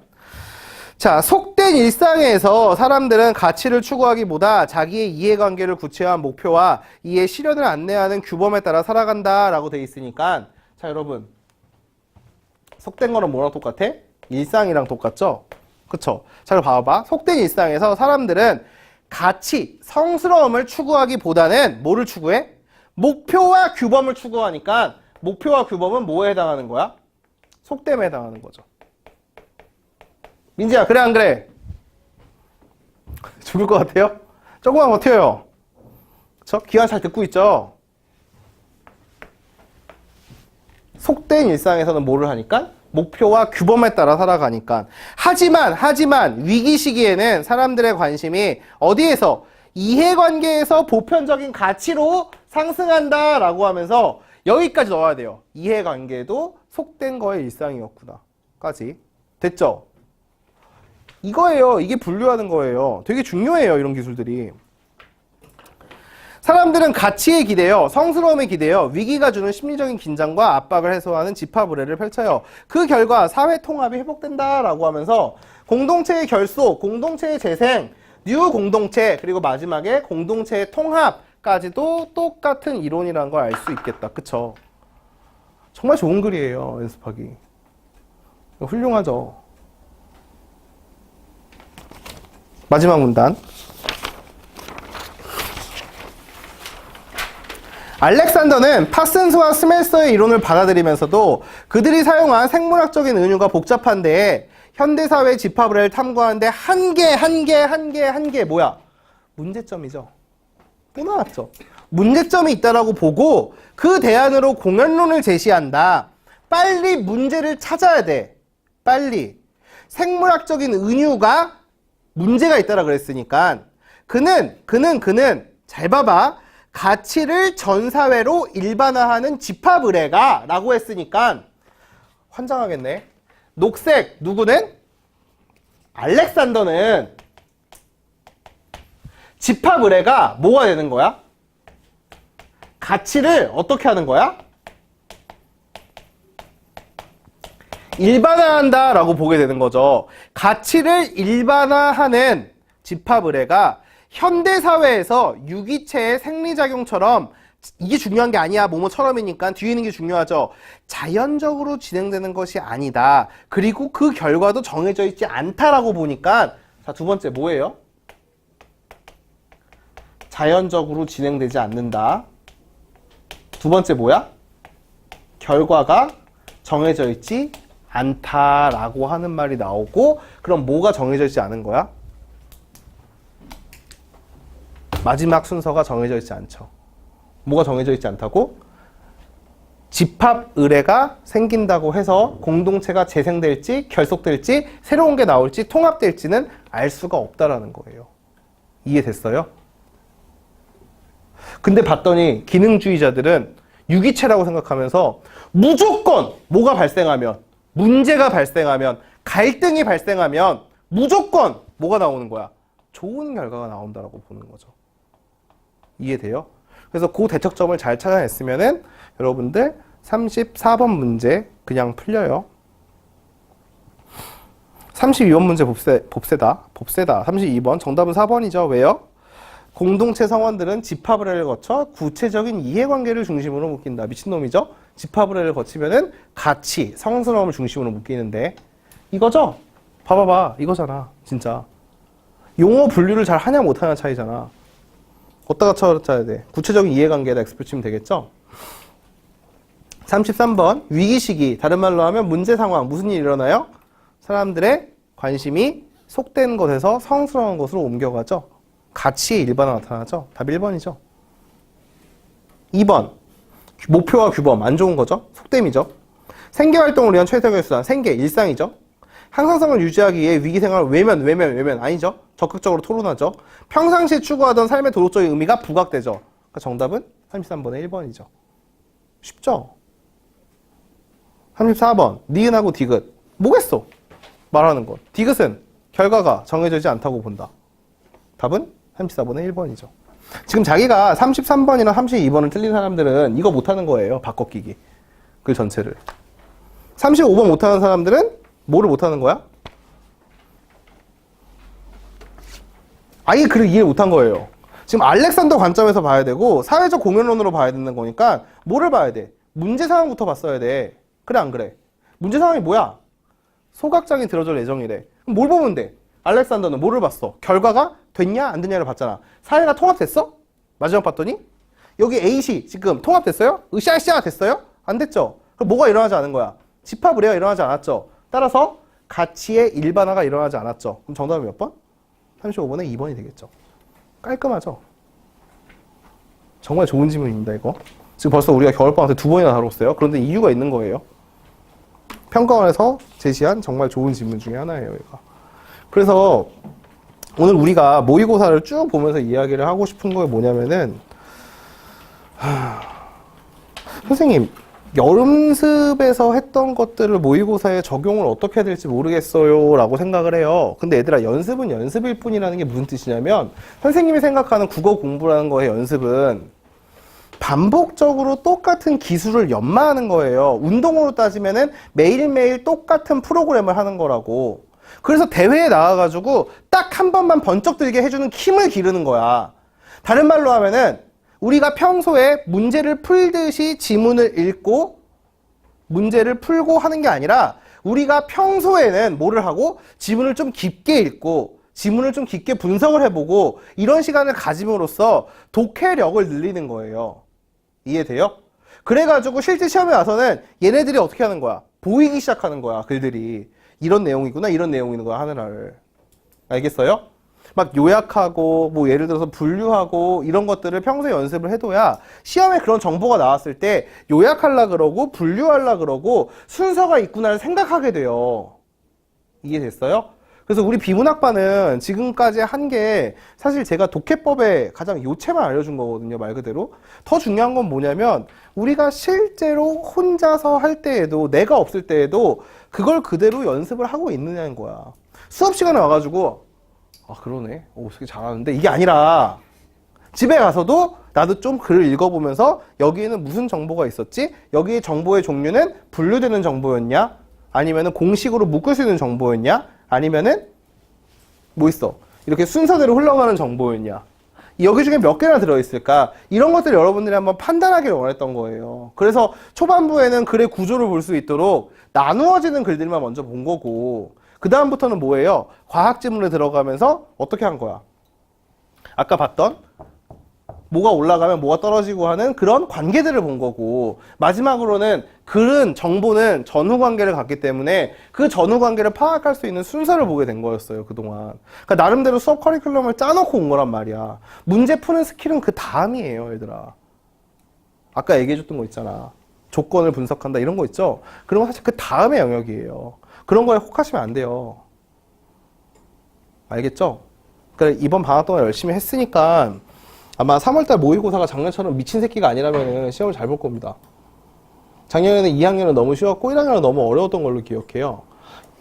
자, 속된 일상에서 사람들은 가치를 추구하기보다 자기의 이해관계를 구체화한 목표와 이의 실현을 안내하는 규범에 따라 살아간다 라고 돼 있으니까 자, 여러분 속된 거는 뭐랑 똑같아? 일상이랑 똑같죠? 그쵸? 잘 봐봐. 속된 일상에서 사람들은 가치, 성스러움을 추구하기보다는 뭐를 추구해? 목표와 규범을 추구하니까 목표와 규범은 뭐에 해당하는 거야? 속됨에 해당하는 거죠. 민지야, 그래 안 그래? 죽을 것 같아요? 조금만 버텨요. 그쵸? 기왕 잘 듣고 있죠? 속된 일상에서는 뭐를 하니까? 목표와 규범에 따라 살아가니까. 하지만 위기 시기에는 사람들의 관심이 어디에서? 이해관계에서 보편적인 가치로 상승한다 라고 하면서 여기까지 넣어야 돼요. 이해관계도 속된 거의 일상이었구나 까지. 됐죠? 이거예요. 이게 분류하는 거예요. 되게 중요해요. 이런 기술들이. 사람들은 가치에 기대요. 성스러움에 기대요. 위기가 주는 심리적인 긴장과 압박을 해소하는 집합 의례를 펼쳐요. 그 결과 사회 통합이 회복된다라고 하면서 공동체의 결속, 공동체의 재생, 뉴 공동체, 그리고 마지막에 공동체의 통합까지도 똑같은 이론이라는 걸 알 수 있겠다. 그쵸? 정말 좋은 글이에요. 연습하기. 훌륭하죠. 마지막 문단. 알렉산더는 파슨스와 스멜서의 이론을 받아들이면서도 그들이 사용한 생물학적인 은유가 복잡한데 현대사회 집합을 탐구하는데 한 개 뭐야? 문제점이죠. 또 나왔죠. 문제점이 있다라고 보고 그 대안으로 공연론을 제시한다. 빨리 문제를 찾아야 돼. 빨리. 생물학적인 은유가 문제가 있다라 그랬으니까 그는 잘 봐봐. 가치를 전 사회로 일반화하는 집합 의례가 라고 했으니까 환장하겠네. 녹색 누구는? 알렉산더는 집합 의례가 뭐가 되는 거야? 가치를 어떻게 하는 거야? 일반화한다 라고 보게 되는 거죠. 가치를 일반화하는 집합 의례가 현대사회에서 유기체의 생리작용처럼 이게 중요한 게 아니야. 뭐뭐처럼이니까 뒤에 있는 게 중요하죠. 자연적으로 진행되는 것이 아니다. 그리고 그 결과도 정해져 있지 않다라고 보니까 자, 두 번째 뭐예요? 자연적으로 진행되지 않는다. 두 번째 뭐야? 결과가 정해져 있지 않다라고 하는 말이 나오고 그럼 뭐가 정해져 있지 않은 거야? 마지막 순서가 정해져 있지 않죠. 뭐가 정해져 있지 않다고? 집합 의례가 생긴다고 해서 공동체가 재생될지 결속될지 새로운 게 나올지 통합될지는 알 수가 없다라는 거예요. 이해됐어요? 근데 봤더니 기능주의자들은 유기체라고 생각하면서 무조건 뭐가 발생하면 문제가 발생하면 갈등이 발생하면 무조건 뭐가 나오는 거야? 좋은 결과가 나온다라고 보는 거죠. 이해돼요? 그래서 그 대척점을 잘 찾아냈으면은 여러분들 34번 문제 그냥 풀려요. 32번 문제 봅세다. 32번 정답은 4번이죠. 왜요? 공동체 성원들은 집합 의례를 거쳐 구체적인 이해관계를 중심으로 묶인다. 미친놈이죠? 집합 의례를 거치면은 가치, 성스러움을 중심으로 묶이는데 이거죠? 봐봐봐. 이거잖아. 진짜. 용어 분류를 잘 하냐 못하냐 차이잖아. 어디다가 쳐야 돼? 구체적인 이해관계에다 X 붙이면 되겠죠? 33번 위기 시기, 다른 말로 하면 문제 상황, 무슨 일이 일어나요? 사람들의 관심이 속된 것에서 성스러운 것으로 옮겨가죠. 가치의 일반화 나타나죠. 답 1번이죠. 2번 목표와 규범, 안 좋은 거죠. 속됨이죠. 생계활동을 위한 최적의 수단, 생계, 일상이죠. 항상성을 유지하기 위해 위기생활 외면 아니죠. 적극적으로 토론하죠. 평상시에 추구하던 삶의 도덕적인 의미가 부각되죠. 그러니까 정답은 33번의 1번이죠. 쉽죠? 34번 니은하고 디귿 뭐겠어? 말하는 것. 디귿은 결과가 정해지지 않다고 본다. 답은 34번의 1번이죠. 지금 자기가 33번이나 32번을 틀린 사람들은 이거 못하는 거예요. 바꿔끼기. 그 전체를. 35번 못하는 사람들은 뭐를 못하는 거야? 아예 글을 이해 못한 거예요. 지금 알렉산더 관점에서 봐야 되고 사회적 공연론으로 봐야 되는 거니까 뭐를 봐야 돼? 문제 상황부터 봤어야 돼. 그래 안 그래? 문제 상황이 뭐야? 소각장이 들어줄 예정이래. 그럼 뭘 보면 돼? 알렉산더는 뭐를 봤어? 결과가 됐냐 안 됐냐를 봤잖아. 사회가 통합됐어? 마지막 봤더니 여기 A시 지금 통합됐어요? 으쌰으쌰 됐어요? 안 됐죠? 그럼 뭐가 일어나지 않은 거야? 집합 의례가 일어나지 않았죠? 따라서 가치의 일반화가 일어나지 않았죠. 그럼 정답은 몇 번? 35번에 2번이 되겠죠. 깔끔하죠? 정말 좋은 질문입니다, 이거. 지금 벌써 우리가 겨울방학 때 2번이나 다뤘어요. 그런데 이유가 있는 거예요. 평가원에서 제시한 정말 좋은 질문 중에 하나예요, 얘가. 그래서 오늘 우리가 모의고사를 쭉 보면서 이야기를 하고 싶은 게 뭐냐면은 선생님, 연습에서 했던 것들을 모의고사에 적용을 어떻게 해야 될지 모르겠어요 라고 생각을 해요. 근데 얘들아, 연습은 연습일 뿐이라는 게 무슨 뜻이냐면, 선생님이 생각하는 국어 공부라는 거의 연습은 반복적으로 똑같은 기술을 연마하는 거예요. 운동으로 따지면은 매일매일 똑같은 프로그램을 하는 거라고. 그래서 대회에 나와가지고 딱 한 번만 번쩍 들게 해주는 힘을 기르는 거야. 다른 말로 하면은 우리가 평소에 문제를 풀듯이 지문을 읽고 문제를 풀고 하는 게 아니라, 우리가 평소에는 뭐를 하고 지문을 좀 깊게 읽고 지문을 좀 깊게 분석을 해보고 이런 시간을 가짐으로써 독해력을 늘리는 거예요. 이해돼요? 그래가지고 실제 시험에 와서는 얘네들이 어떻게 하는 거야? 보이기 시작하는 거야, 글들이. 이런 내용이구나, 이런 내용이구나 하느라를. 알겠어요? 막 요약하고 뭐 예를 들어서 분류하고 이런 것들을 평소에 연습을 해둬야 시험에 그런 정보가 나왔을 때 요약하려 그러고 분류하려 그러고 순서가 있구나를 생각하게 돼요. 이해됐어요? 그래서 우리 비문학반은 지금까지 한 게 사실 제가 독해법의 가장 요체만 알려준 거거든요, 말 그대로. 더 중요한 건 뭐냐면, 우리가 실제로 혼자서 할 때에도, 내가 없을 때에도 그걸 그대로 연습을 하고 있느냐는 거야. 수업 시간에 와가지고 아, 그러네, 오, 되게 잘하는데, 이게 아니라 집에 가서도 나도 좀 글을 읽어보면서 여기에는 무슨 정보가 있었지? 여기에 정보의 종류는 분류되는 정보였냐? 아니면은 공식으로 묶을 수 있는 정보였냐? 아니면은 뭐 있어? 이렇게 순서대로 흘러가는 정보였냐? 여기 중에 몇 개나 들어있을까? 이런 것들 여러분들이 한번 판단하기를 원했던 거예요. 그래서 초반부에는 글의 구조를 볼 수 있도록 나누어지는 글들만 먼저 본 거고, 그 다음부터는 뭐예요? 과학 지문에 들어가면서 어떻게 한 거야? 아까 봤던 뭐가 올라가면 뭐가 떨어지고 하는 그런 관계들을 본 거고, 마지막으로는 글은, 정보는 전후 관계를 갖기 때문에 그 전후 관계를 파악할 수 있는 순서를 보게 된 거였어요, 그동안. 그러니까 나름대로 수업 커리큘럼을 짜놓고 온 거란 말이야. 문제 푸는 스킬은 그 다음이에요, 얘들아. 아까 얘기해줬던 거 있잖아. 조건을 분석한다, 이런 거 있죠? 그런 거 사실 그 다음의 영역이에요. 그런 거에 혹하시면 안 돼요. 알겠죠? 그러니까 이번 방학 동안 열심히 했으니까 아마 3월달 모의고사가 작년처럼 미친 새끼가 아니라면 시험을 잘 볼 겁니다. 작년에는 2학년은 너무 쉬웠고 1학년은 너무 어려웠던 걸로 기억해요.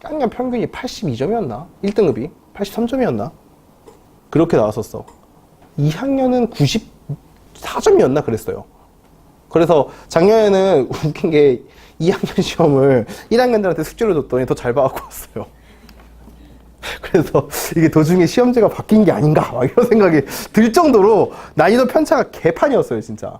1학년 평균이 82점이었나? 1등급이 83점이었나? 그렇게 나왔었어. 2학년은 94점이었나? 그랬어요. 그래서 작년에는 웃긴 게 2학년 시험을 1학년들한테 숙제를 줬더니 더 잘 봐갖고 왔어요. 그래서 이게 도중에 시험지가 바뀐 게 아닌가 막 이런 생각이 들 정도로 난이도 편차가 개판이었어요, 진짜.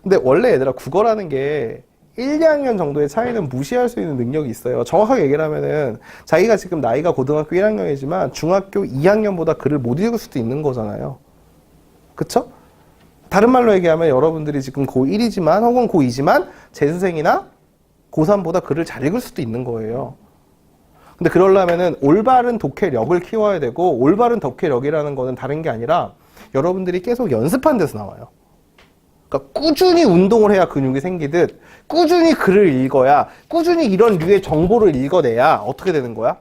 근데 원래 얘들아, 국어라는 게 1, 2학년 정도의 차이는 무시할 수 있는 능력이 있어요. 정확하게 얘기를 하면은 자기가 지금 나이가 고등학교 1학년이지만 중학교 2학년보다 글을 못 읽을 수도 있는 거잖아요. 그쵸? 다른 말로 얘기하면 여러분들이 지금 고1이지만 혹은 고2지만 재수생이나 고3보다 글을 잘 읽을 수도 있는 거예요. 근데 그러려면은 올바른 독해력을 키워야 되고, 올바른 독해력이라는 거는 다른 게 아니라 여러분들이 계속 연습한 데서 나와요. 그러니까 꾸준히 운동을 해야 근육이 생기듯 꾸준히 글을 읽어야, 꾸준히 이런 류의 정보를 읽어내야 어떻게 되는 거야?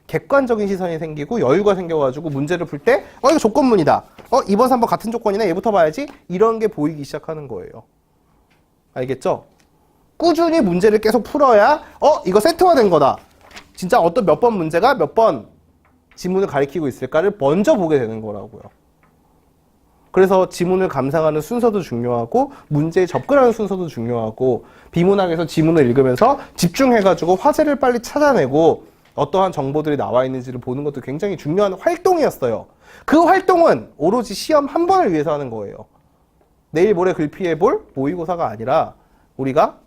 객관적인 시선이 생기고 여유가 생겨가지고 문제를 풀 때 이거 조건문이다. 2번, 3번 같은 조건이네. 얘부터 봐야지. 이런 게 보이기 시작하는 거예요. 알겠죠? 꾸준히 문제를 계속 풀어야 이거 세트화된 거다. 진짜 어떤 몇 번 문제가 몇 번 지문을 가리키고 있을까를 먼저 보게 되는 거라고요. 그래서 지문을 감상하는 순서도 중요하고 문제에 접근하는 순서도 중요하고, 비문학에서 지문을 읽으면서 집중해가지고 화제를 빨리 찾아내고 어떠한 정보들이 나와 있는지를 보는 것도 굉장히 중요한 활동이었어요. 그 활동은 오로지 시험 한 번을 위해서 하는 거예요. 내일 모레 글피해 볼 모의고사가 아니라 우리가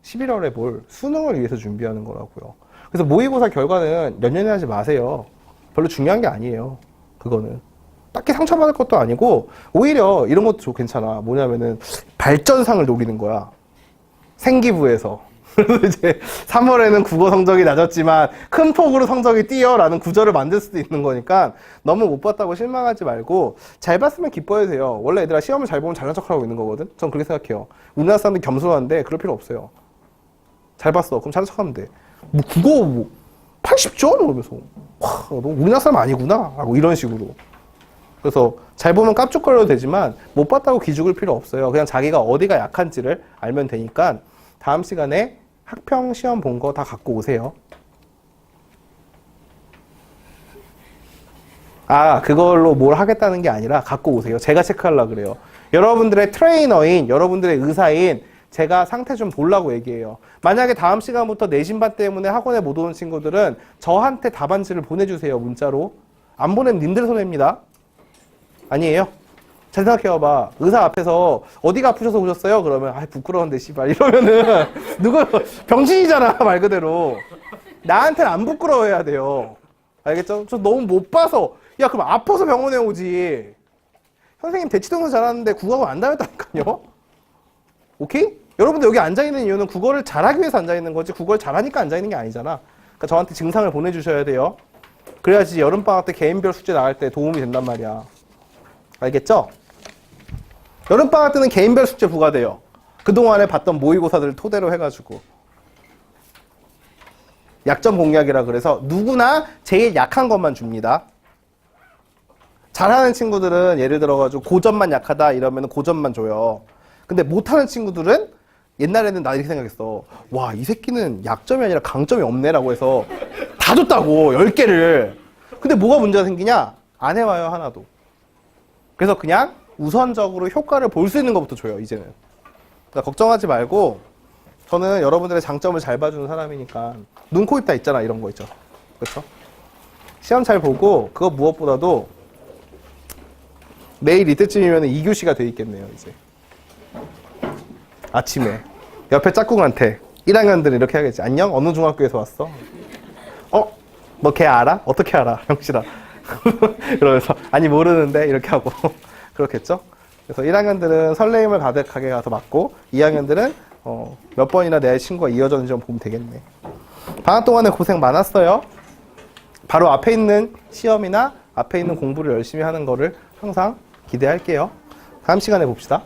11월에 볼 수능을 위해서 준비하는 거라고요. 그래서 모의고사 결과는 연연해 하지 마세요. 별로 중요한 게 아니에요. 그거는 딱히 상처받을 것도 아니고, 오히려 이런 것도 괜찮아. 뭐냐면은 발전상을 노리는 거야. 생기부에서. 그래서 이제 3월에는 국어 성적이 낮았지만 큰 폭으로 성적이 뛰어라는 구절을 만들 수도 있는 거니까 너무 못 봤다고 실망하지 말고, 잘 봤으면 기뻐해도 돼요. 원래 얘들아, 시험을 잘 보면 잘난 척하고 있는 거거든. 전 그렇게 생각해요. 우리나라 사람들 겸손한데 그럴 필요 없어요. 잘 봤어. 그럼 잘난 척하면 돼. 뭐 국어 80점? 이러면서 와, 너 우리나라 사람 아니구나 하고 이런 식으로. 그래서 잘 보면 깜짝거려도 되지만 못 봤다고 기죽을 필요 없어요. 그냥 자기가 어디가 약한지를 알면 되니까 다음 시간에 학평 시험 본 거 다 갖고 오세요. 아, 그걸로 뭘 하겠다는 게 아니라 갖고 오세요. 제가 체크하려고 그래요. 여러분들의 트레이너인, 여러분들의 의사인 제가 상태 좀 보려고 얘기해요. 만약에 다음 시간부터 내신반 때문에 학원에 못 오는 친구들은 저한테 답안지를 보내주세요. 문자로. 안 보내면 님들 손해입니다. 아니에요? 잘 생각해봐봐. 의사 앞에서 어디가 아프셔서 오셨어요? 그러면 아 부끄러운데 씨발 이러면은 누구 병신이잖아 말 그대로. 나한테는 안 부끄러워해야 돼요. 알겠죠? 저 너무 못 봐서 야 그럼 아파서 병원에 오지. 선생님 대치동에서 잘하는데 국어학원 안 다녔다니까요. 오케이? 여러분들 여기 앉아있는 이유는 국어를 잘하기 위해서 앉아있는 거지 국어를 잘하니까 앉아있는 게 아니잖아. 그러니까 저한테 증상을 보내주셔야 돼요. 그래야지 여름방학 때 개인별 숙제 나갈 때 도움이 된단 말이야. 알겠죠? 여름방학 때는 개인별 숙제 부과돼요. 그동안에 봤던 모의고사들을 토대로 해가지고. 약점 공략이라 그래서 누구나 제일 약한 것만 줍니다. 잘하는 친구들은 예를 들어가지고 고점만 약하다 이러면 고점만 줘요. 근데 못하는 친구들은 옛날에는 나 이렇게 생각했어. 와, 이 새끼는 약점이 아니라 강점이 없네라고 해서 다 줬다고 10개를. 근데 뭐가 문제가 생기냐? 안 해와요 하나도. 그래서 그냥 우선적으로 효과를 볼 수 있는 것부터 줘요 이제는. 그러니까 걱정하지 말고 저는 여러분들의 장점을 잘 봐주는 사람이니까 눈, 코, 입 다 있잖아 이런 거 있죠. 그렇죠? 시험 잘 보고 그거 무엇보다도 내일 이때쯤이면 2교시가 돼 있겠네요 이제. 아침에 옆에 짝꿍한테 1학년들은 이렇게 하겠지. 안녕? 어느 중학교에서 왔어? 너 걔 알아? 어떻게 알아? 형씨라. 그러면서 아니 모르는데 이렇게 하고 그렇겠죠? 그래서 1학년들은 설레임을 가득하게 가서 맞고 2학년들은 몇 번이나 내 친구가 이어졌는지 좀 보면 되겠네. 방학 동안에 고생 많았어요. 바로 앞에 있는 시험이나 앞에 있는 공부를 열심히 하는 거를 항상 기대할게요. 다음 시간에 봅시다.